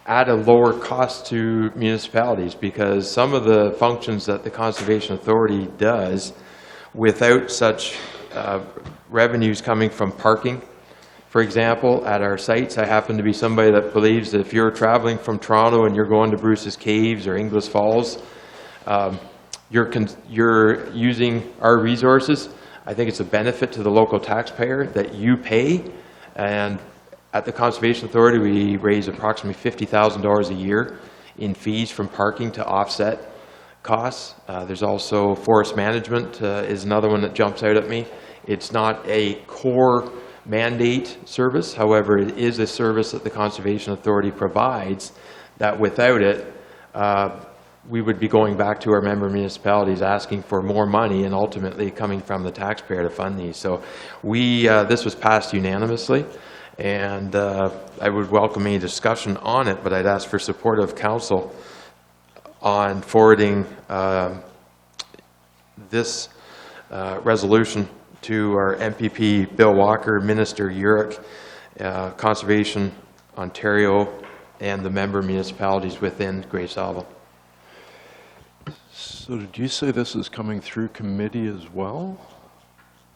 at a lower cost to municipalities, because some of the functions that the Conservation Authority does without such revenues coming from parking, for example, at our sites. I happen to be somebody that believes that if you're traveling from Toronto and you're going to Bruce's Caves or Inglis Falls, you're using our resources. I think it's a benefit to the local taxpayer that you pay, and at the Conservation Authority, we raise approximately $50,000 a year in fees from parking to offset costs. There's also forest management is another one that jumps out at me. It's not a core mandate service. However, it is a service that the Conservation Authority provides that without it, we would be going back to our member municipalities asking for more money and ultimately coming from the taxpayer to fund these. So this was passed unanimously. And I would welcome any discussion on it, but I'd ask for support of council on forwarding this resolution to our MPP Bill Walker, Minister Urick, Conservation Ontario, and the member municipalities within Grey Sauble. So did you say this is coming through committee as well?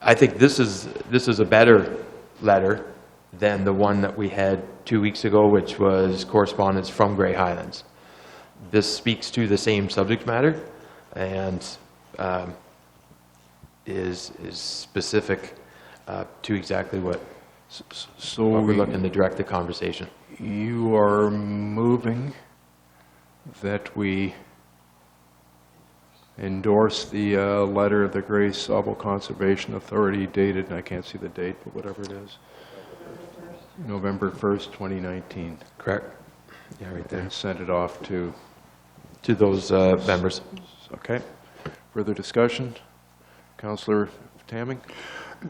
I think this is a better letter than the one that we had 2 weeks ago, which was correspondence from Grey Highlands. This speaks to the same subject matter and is specific to exactly what we're looking to direct the conversation. You are moving that we endorse the letter of the Grey Sauble Conservation Authority dated, and I can't see the date, but whatever it is, November 1st, 2019. Correct. Yeah, right there. And send it off to those members. Okay. Further discussion? Councillor Tamming?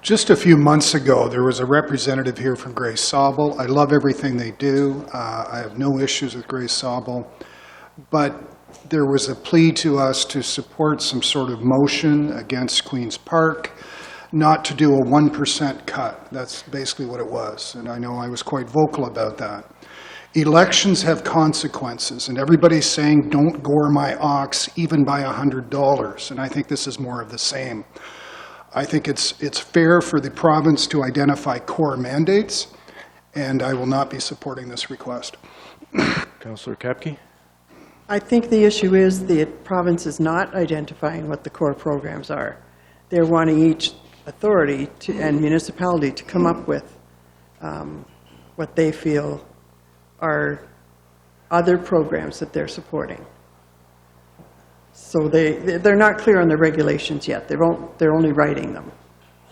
Just a few months ago, there was a representative here from Grey Sauble. I love everything they do. I have no issues with Grey Sauble. But there was a plea to us to support some sort of motion against Queen's Park, not to do a 1% cut. That's basically what it was. And I know I was quite vocal about that. Elections have consequences, and everybody's saying, don't gore my ox even by $100. And I think this is more of the same. I think it's fair for the province to identify core mandates, and I will not be supporting this request. Councillor Kepke? I think the issue is the province is not identifying what the core programs are. They're wanting each authority and municipality to come up with what they feel are other programs that they're supporting. So they're not clear on the regulations yet. They're only writing them,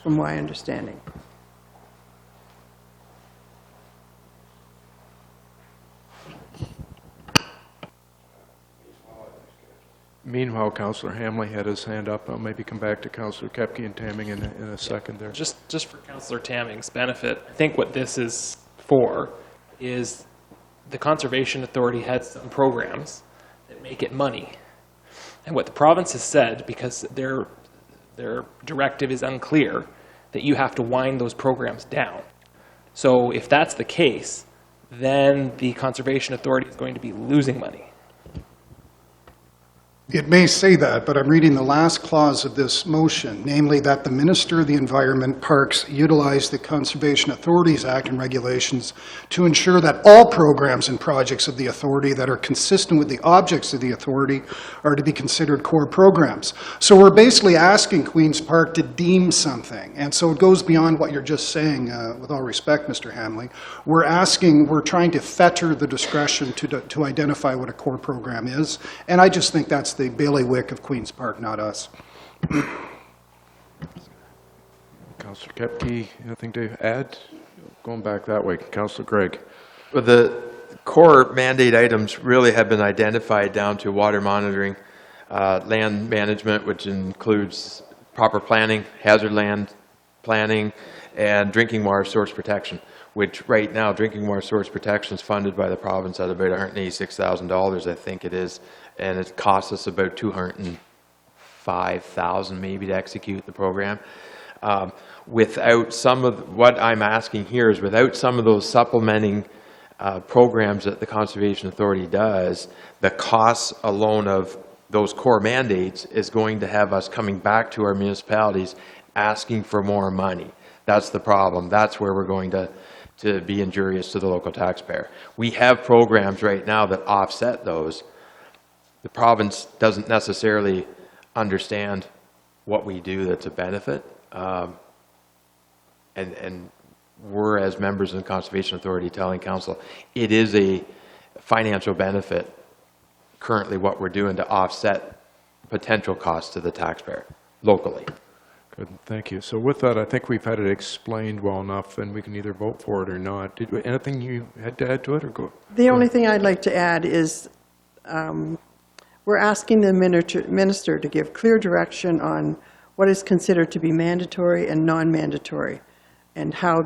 from my understanding. Meanwhile, Councillor Hamley had his hand up. I'll maybe come back to Councillor Kepke and Tamming in a second there. Just for Councillor Tamming's benefit, I think what this is for is the Conservation Authority has some programs that make it money. And what the province has said, because their directive is unclear, that you have to wind those programs down. So if that's the case, then the Conservation Authority is going to be losing money. It may say that, but I'm reading the last clause of this motion, namely that the Minister of the Environment, Parks, utilize the Conservation Authorities Act and regulations to ensure that all programs and projects of the authority that are consistent with the objects of the authority are to be considered core programs. So we're basically asking Queen's Park to deem something, and so it goes beyond what you're just saying, with all respect, Mr. Hamley. We're trying to fetter the discretion to identify what a core program is, and I just think that's the bailiwick of Queen's Park, not us. Councillor Kepke, anything to add? Going back that way, Councillor Gregg. Well, the core mandate items really have been identified down to water monitoring, land management, which includes proper planning, hazard land planning, and drinking water source protection, which right now drinking water source protection is funded by the province at about $186,000, I think it is, and it costs us about $205,000 maybe to execute the program. Without some of what I'm asking here is without some of those supplementing programs that the Conservation Authority does, the costs alone of those core mandates is going to have us coming back to our municipalities asking for more money. That's the problem. That's where we're going to be injurious to the local taxpayer. We have programs right now that offset those. The province doesn't necessarily understand what we do that's a benefit. And we're, as members of the Conservation Authority, telling council it is a financial benefit currently what we're doing to offset potential costs to the taxpayer locally. Good, thank you. So with that, I think we've had it explained well enough, and we can either vote for it or not. Anything you had to add to it, or go? The only thing I'd like to add is we're asking the minister to give clear direction on what is considered to be mandatory and non-mandatory, and how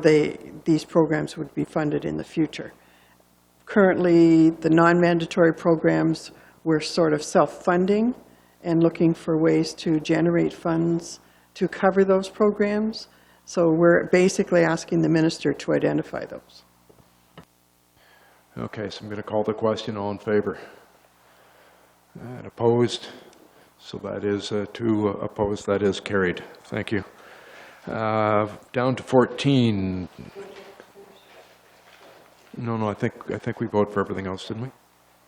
these programs would be funded in the future. Currently, the non-mandatory programs we're sort of self-funding and looking for ways to generate funds to cover those programs. So we're basically asking the minister to identify those. Okay, so I'm going to call the question. All in favor? And opposed? So that is 2 opposed. That is carried. Thank you. Down to 14. No, I think we voted for everything else, didn't we?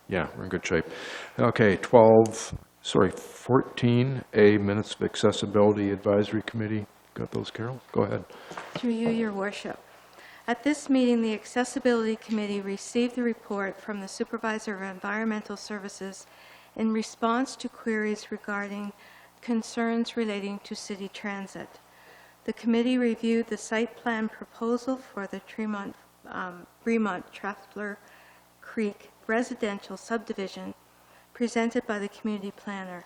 Yeah, we're in good shape. Okay, 14A, Minutes of Accessibility Advisory Committee. Got those, Carol? Go ahead. Through you, Your Worship. At this meeting, the Accessibility Committee received the report from the Supervisor of Environmental Services in response to queries regarding concerns relating to city transit. The committee reviewed the site plan proposal for the Bremont-Treffler Creek residential subdivision presented by the community planner.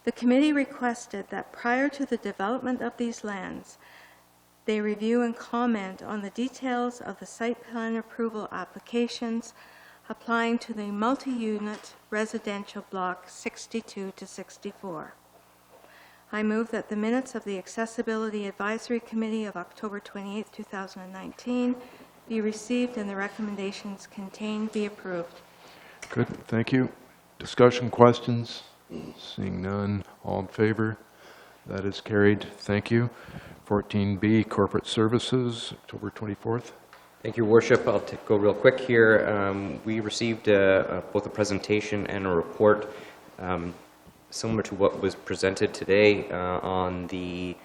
The committee requested that prior to the development of these lands, they review and comment on the details of the site plan approval applications applying to the multi-unit residential block 62 to 64. I move that the minutes of the Accessibility Advisory Committee of October 28, 2019 be received and the recommendations contained be approved. Good, thank you. Discussion, questions? Seeing none, all in favor? That is carried. Thank you. 14B, Corporate Services, October 24th. Thank you, Your Worship. I'll go real quick here. We received both a presentation and a report similar to what was presented today on the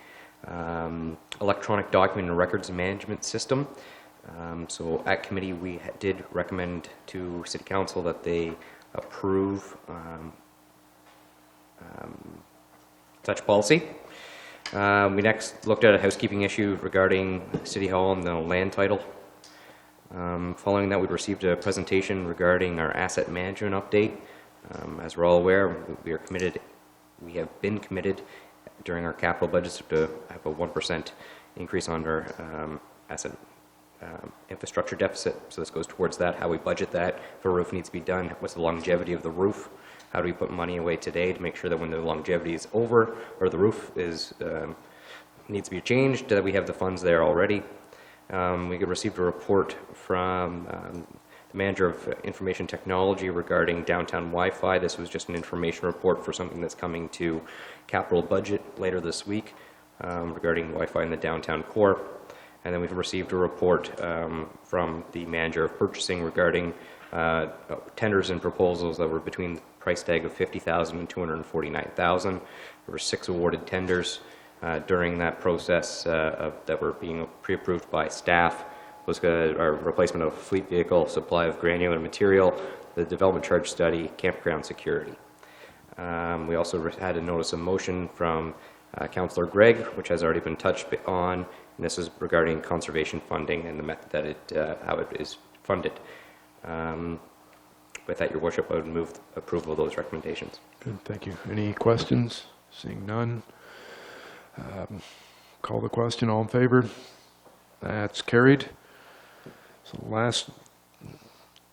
electronic document and records management system. So at committee, we did recommend to City Council that they approve such policy. We next looked at a housekeeping issue regarding City Hall and the land title. Following that, we received a presentation regarding our asset management update. As we're all aware, we have been committed during our capital budgets to have a 1% increase on our asset infrastructure deficit. So this goes towards that, how we budget that. If a roof needs to be done, what's the longevity of the roof? How do we put money away today to make sure that when the longevity is over or the roof is needs to be changed, that we have the funds there already? We received a report from the manager of information technology regarding downtown Wi-Fi. This was just an information report for something that's coming to capital budget later this week regarding Wi-Fi in the downtown core. And then we've received a report from the manager of purchasing regarding tenders and proposals that were between the price tag of $50,000 and $249,000. There were 6 awarded tenders. During that process that were being pre-approved by staff was our replacement of a fleet vehicle, supply of granular material, the development charge study, campground security. We also had a notice of motion from Councillor Gregg, which has already been touched on, and this is regarding conservation funding and the method that how it is funded. With that, Your Worship, I would move approval of those recommendations. Good, thank you. Any questions? Seeing none. Call the question. All in favor? That's carried. So the last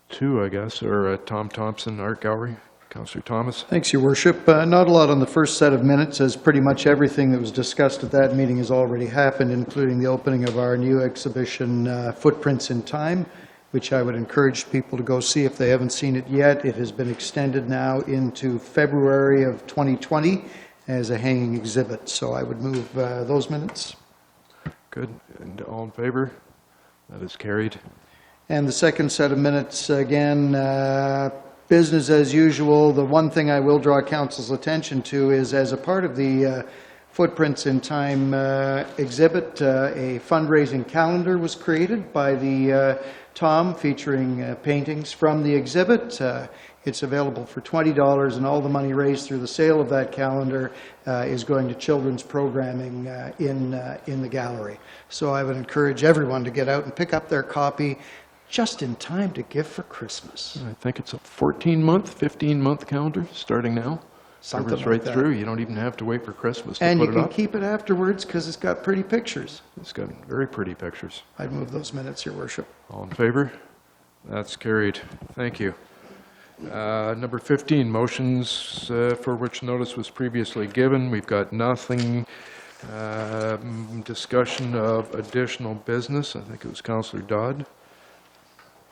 2, I guess, are Tom Thompson, Art Gallery. Councillor Thomas. Thanks, Your Worship. Not a lot on the first set of minutes, as pretty much everything that was discussed at that meeting has already happened, including the opening of our new exhibition, Footprints in Time, which I would encourage people to go see if they haven't seen it yet. It has been extended now into February of 2020 as a hanging exhibit. So I would move those minutes. Good. And all in favor? That is carried. And the second set of minutes, again, business as usual. The one thing I will draw council's attention to is, as a part of the Footprints in Time exhibit, a fundraising calendar was created by the Tom, featuring paintings from the exhibit. It's available for $20, and all the money raised through the sale of that calendar is going to children's programming in the gallery. So I would encourage everyone to get out and pick up their copy just in time to give for Christmas. I think it's a 14-month, 15-month calendar starting now. Something Covers like right that. through. You don't even have to wait for Christmas to And put you it can up. keep it afterwards because it's got pretty pictures. It's got very pretty pictures. I'd move those minutes, Your Worship. All in favor? That's carried. Thank you. Number 15, motions for which notice was previously given. We've got nothing. Discussion of additional business. I think it was Councillor Dodd.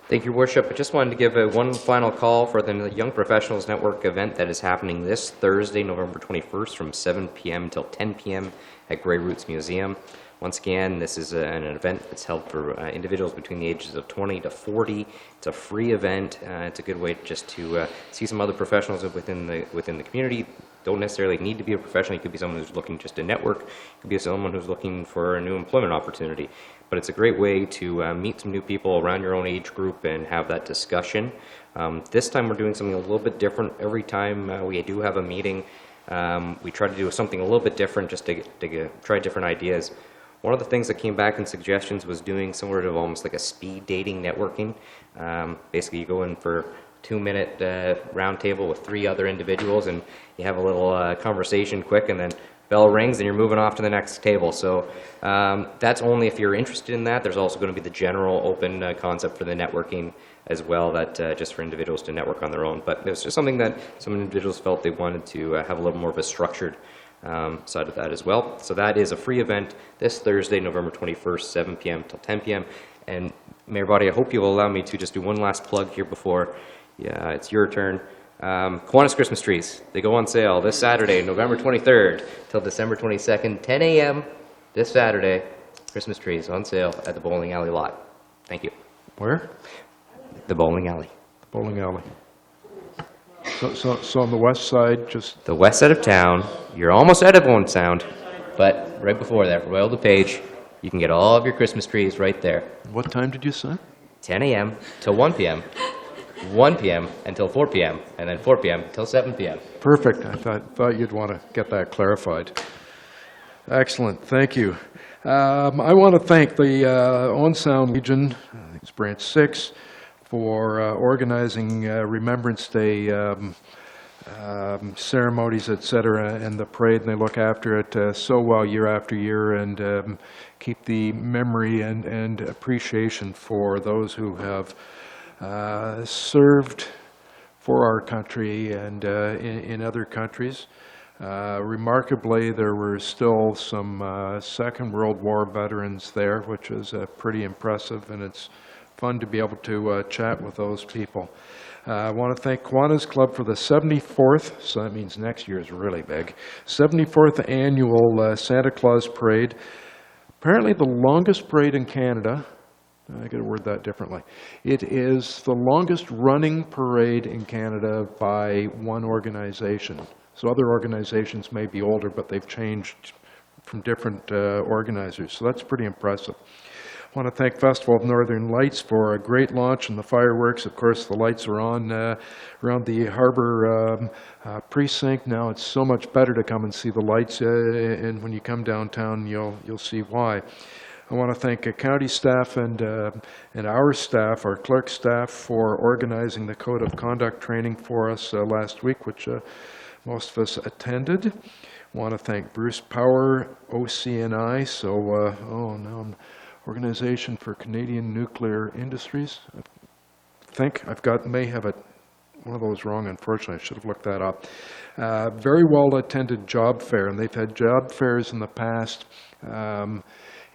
Thank you, Your Worship. I just wanted to give one final call for the Young Professionals Network event that is happening this Thursday, November 21st from 7 p.m. until 10 p.m. at Grey Roots Museum. Once again, this is an event that's held for individuals between the ages of 20 to 40. It's a free event. It's a good way just to see some other professionals within the community. Don't necessarily need to be a professional. You could be someone who's looking just to network. You could be someone who's looking for a new employment opportunity. But it's a great way to meet some new people around your own age group and have that discussion. This time we're doing something a little bit different. Every time we do have a meeting, we try to do something a little bit different just to try different ideas. One of the things that came back in suggestions was doing sort of almost like a speed dating networking. Basically, you go in for a 2-minute round table with 3 other individuals, and you have a little conversation quick, and then bell rings and you're moving off to the next table. So that's only if you're interested in that. There's also going to be the general open concept for the networking as well, that just for individuals to network on their own. But it was just something that some individuals felt they wanted to have a little more of a structured side of that as well. So that is a free event this Thursday, November 21st, 7 p.m. till 10 p.m. And Mayor Boddy, I hope you will allow me to just do one last plug here before it's your turn. Kiwanis Christmas trees, they go on sale this Saturday, November 23rd till December 22nd, 10 a.m. this Saturday. Christmas trees on sale at the bowling alley lot. Thank you. Where? The bowling alley. Bowling alley. So on the west side, just... The west side of town, you're almost out of Owen Sound, but right before that, Royal DuPage, you can get all of your Christmas trees right there. What time did you say? 10 a.m. till 1 p.m. 1 p.m. until 4 p.m. and then 4 p.m. till 7 p.m. Perfect. I thought you'd want to get that clarified. Excellent. Thank you. I want to thank the Owen Sound Legion, I think it's Branch 6, for organizing Remembrance Day ceremonies, etc., and the parade, and they look after it so well year after year, and keep the memory and appreciation for those who have served for our country and in other countries. Remarkably, there were still some Second World War veterans there, which is pretty impressive, and it's fun to be able to chat with those people. I want to thank Kiwanis Club for the 74th, so that means next year is really big, 74th annual Santa Claus Parade. Apparently the longest parade in Canada. I got to word that differently. It is the longest running parade in Canada by one organization. So other organizations may be older, but they've changed from different organizers. So that's pretty impressive. I want to thank Festival of Northern Lights for a great launch and the fireworks. Of course, the lights are on around the Harbour precinct. Now it's so much better to come and see the lights, and when you come downtown, you'll see why. I want to thank county staff and our staff, our clerk staff, for organizing the Code of Conduct training for us last week, which most of us attended. I want to thank Bruce Power, OCNI, Organization for Canadian Nuclear Industries. I think may have one of those wrong, unfortunately. I should have looked that up. Very well attended job fair, and they've had job fairs in the past.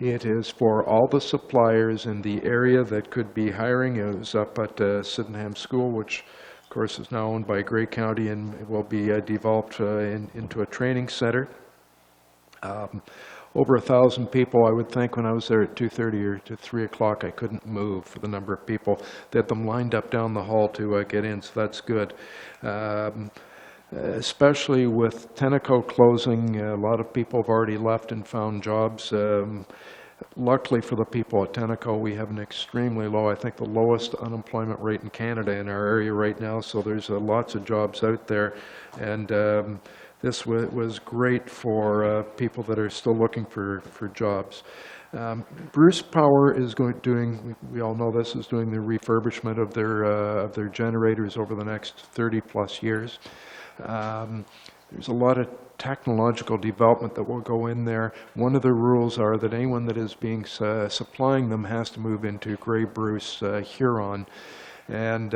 It is for all the suppliers in the area that could be hiring. It was up at Sydenham School, which of course is now owned by Grey County, and it will be developed into a training center. Over 1,000 people, I would think. When I was there at 2:30 or to 3 o'clock, I couldn't move for the number of people. They had them lined up down the hall to get in, so that's good. Especially with Tenneco closing, a lot of people have already left and found jobs. Luckily for the people at Tenneco, we have an extremely low, I think the lowest unemployment rate in Canada in our area right now, so there's lots of jobs out there. And this was great for people that are still looking for jobs. Bruce Power is doing, we all know this, is doing the refurbishment of their generators over the next 30 plus years. There's a lot of technological development that will go in there. One of the rules are that anyone that is being supplying them has to move into Grey Bruce, Huron. And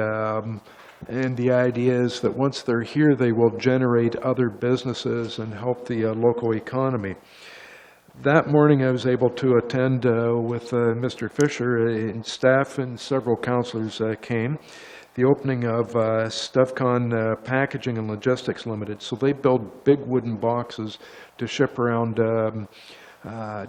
And the idea is that once they're here, they will generate other businesses and help the local economy. That morning, I was able to attend with Mr. Fisher, and staff and several councillors came, the opening of Stefcon Packaging and Logistics Limited. So they build big wooden boxes to ship around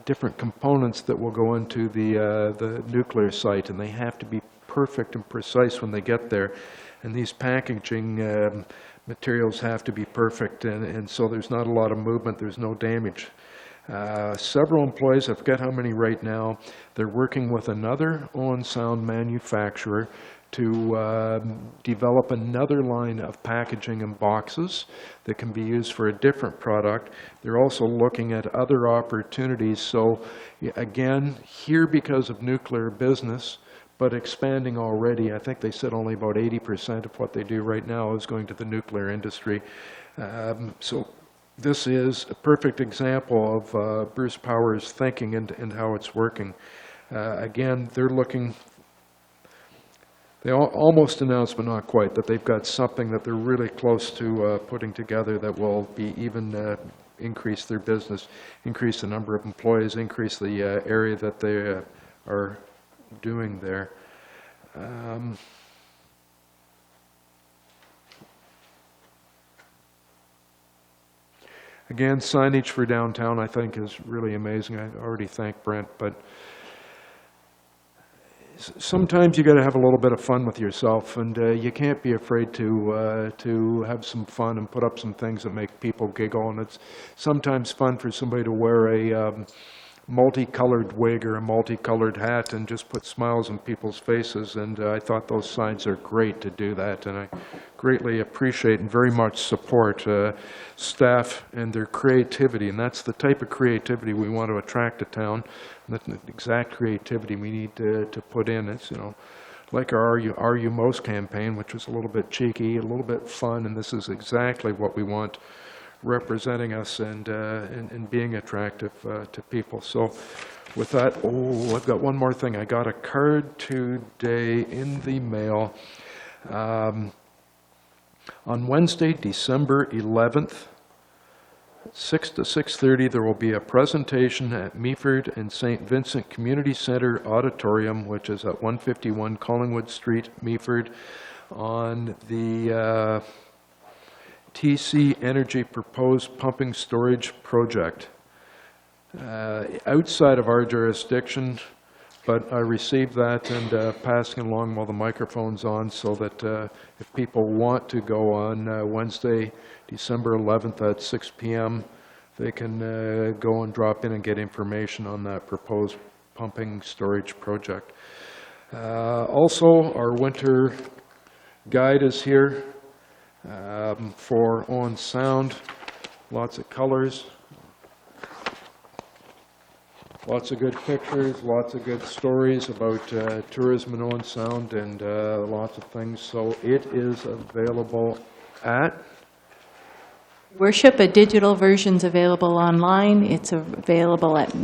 different components that will go into the nuclear site, and they have to be perfect and precise when they get there. And these packaging materials have to be perfect, and so there's not a lot of movement, there's no damage. Several employees, I forget how many right now, they're working with another Owen Sound manufacturer to develop another line of packaging and boxes that can be used for a different product. They're also looking at other opportunities. So again, here because of nuclear business, but expanding already. I think they said only about 80% of what they do right now is going to the nuclear industry. So this is a perfect example of Bruce Power's thinking and how it's working. Again, they're looking, they almost announced, but not quite, that they've got something that they're really close to putting together that will be even increase their business, increase the number of employees, increase the area that they are doing there. Again, signage for downtown I think is really amazing. I already thanked Brent, but sometimes you got to have a little bit of fun with yourself, and you can't be afraid to have some fun and put up some things that make people giggle. And it's sometimes fun for somebody to wear a multicolored wig or a multicolored hat and just put smiles on people's faces, and I thought those signs are great to do that, and I greatly appreciate and very much support staff and their creativity, and that's the type of creativity we want to attract to town, and that's the exact creativity we need to put in. It's, you know, like our Are You Most campaign, which was a little bit cheeky, a little bit fun, and this is exactly what we want representing us and being attractive to people. So with that, I've got one more thing. I got a card today in the mail. On Wednesday, December 11th, 6 to 6:30, there will be a presentation at Meaford and St. Vincent Community Center Auditorium, which is at 151 Collingwood Street, Meaford, on the TC Energy proposed pumping storage project. Outside of our jurisdiction, but I received that and passing along while the microphone's on, so that if people want to go on Wednesday, December 11th at 6 p.m., they can go and drop in and get information on that proposed pumping storage project. Also, our winter guide is here. For Owen Sound, lots of colors, lots of good pictures, lots of good stories about tourism in Owen Sound, and lots of things. So it is available at Worship. A digital version's available online. It's available at,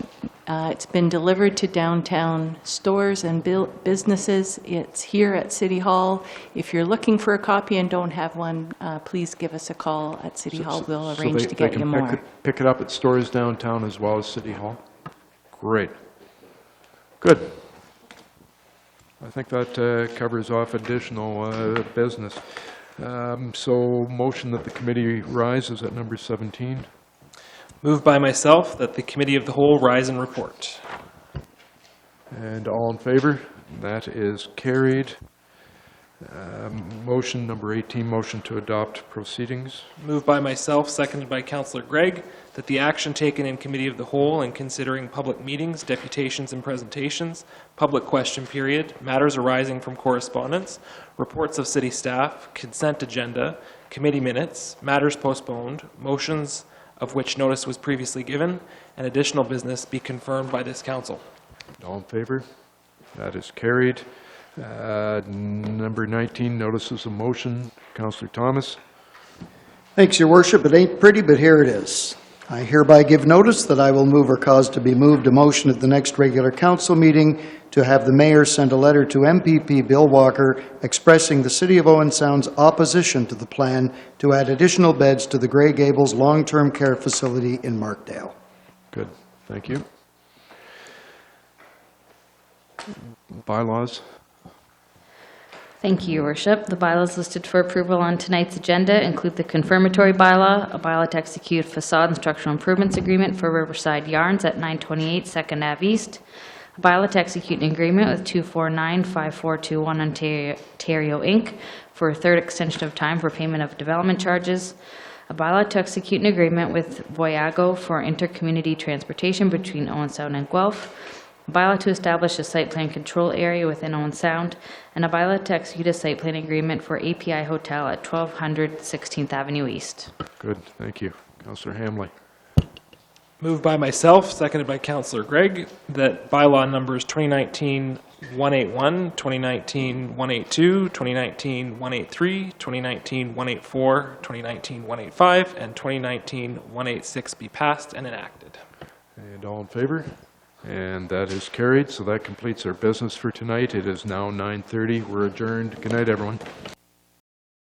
it's been delivered to downtown stores and businesses. It's here at City Hall. If you're looking for a copy and don't have one, please give us a call at City Hall. We'll arrange to get you more. They can pick it up at stores downtown as well as City Hall. Great. Good. I think that covers off additional business. So motion that the committee rise is at number 17. Moved by myself that the Committee of the Whole rise and report. And all in favor? That is carried. Motion number 18, motion to adopt proceedings. Moved by myself, seconded by Councillor Gregg, that the action taken in Committee of the Whole in considering public meetings, deputations and presentations, public question period, matters arising from correspondence, reports of city staff, consent agenda, committee minutes, matters postponed, motions of which notice was previously given, and additional business be confirmed by this council. All in favor? That is carried. Number 19, notices of motion. Councillor Thomas. Thanks, Your Worship. It ain't pretty, but here it is. I hereby give notice that I will move or cause to be moved a motion at the next regular council meeting to have the mayor send a letter to MPP Bill Walker expressing the City of Owen Sound's opposition to the plan to add additional beds to the Grey Gables long-term care facility in Markdale. Good, thank you. Bylaws? Thank you, Your Worship. The bylaws listed for approval on tonight's agenda include the confirmatory bylaw, a bylaw to execute facade and structural improvements agreement for Riverside Yarns at 928 2nd Ave East, a bylaw to execute an agreement with 2495421 Ontario Inc. for a third extension of time for payment of development charges, a bylaw to execute an agreement with Voyago for intercommunity transportation between Owen Sound and Guelph, a bylaw to establish a site plan control area within Owen Sound, and a bylaw to execute a site plan agreement for API Hotel at 1200 16th Avenue East. Good, thank you. Councillor Hamley. Moved by myself, seconded by Councillor Gregg, that bylaw numbers 2019-181, 2019-182, 2019-183, 2019-184, 2019-185, and 2019-186 be passed and enacted. And all in favor? And that is carried, so that completes our business for tonight. It is now 9:30. We're adjourned. Good night, everyone.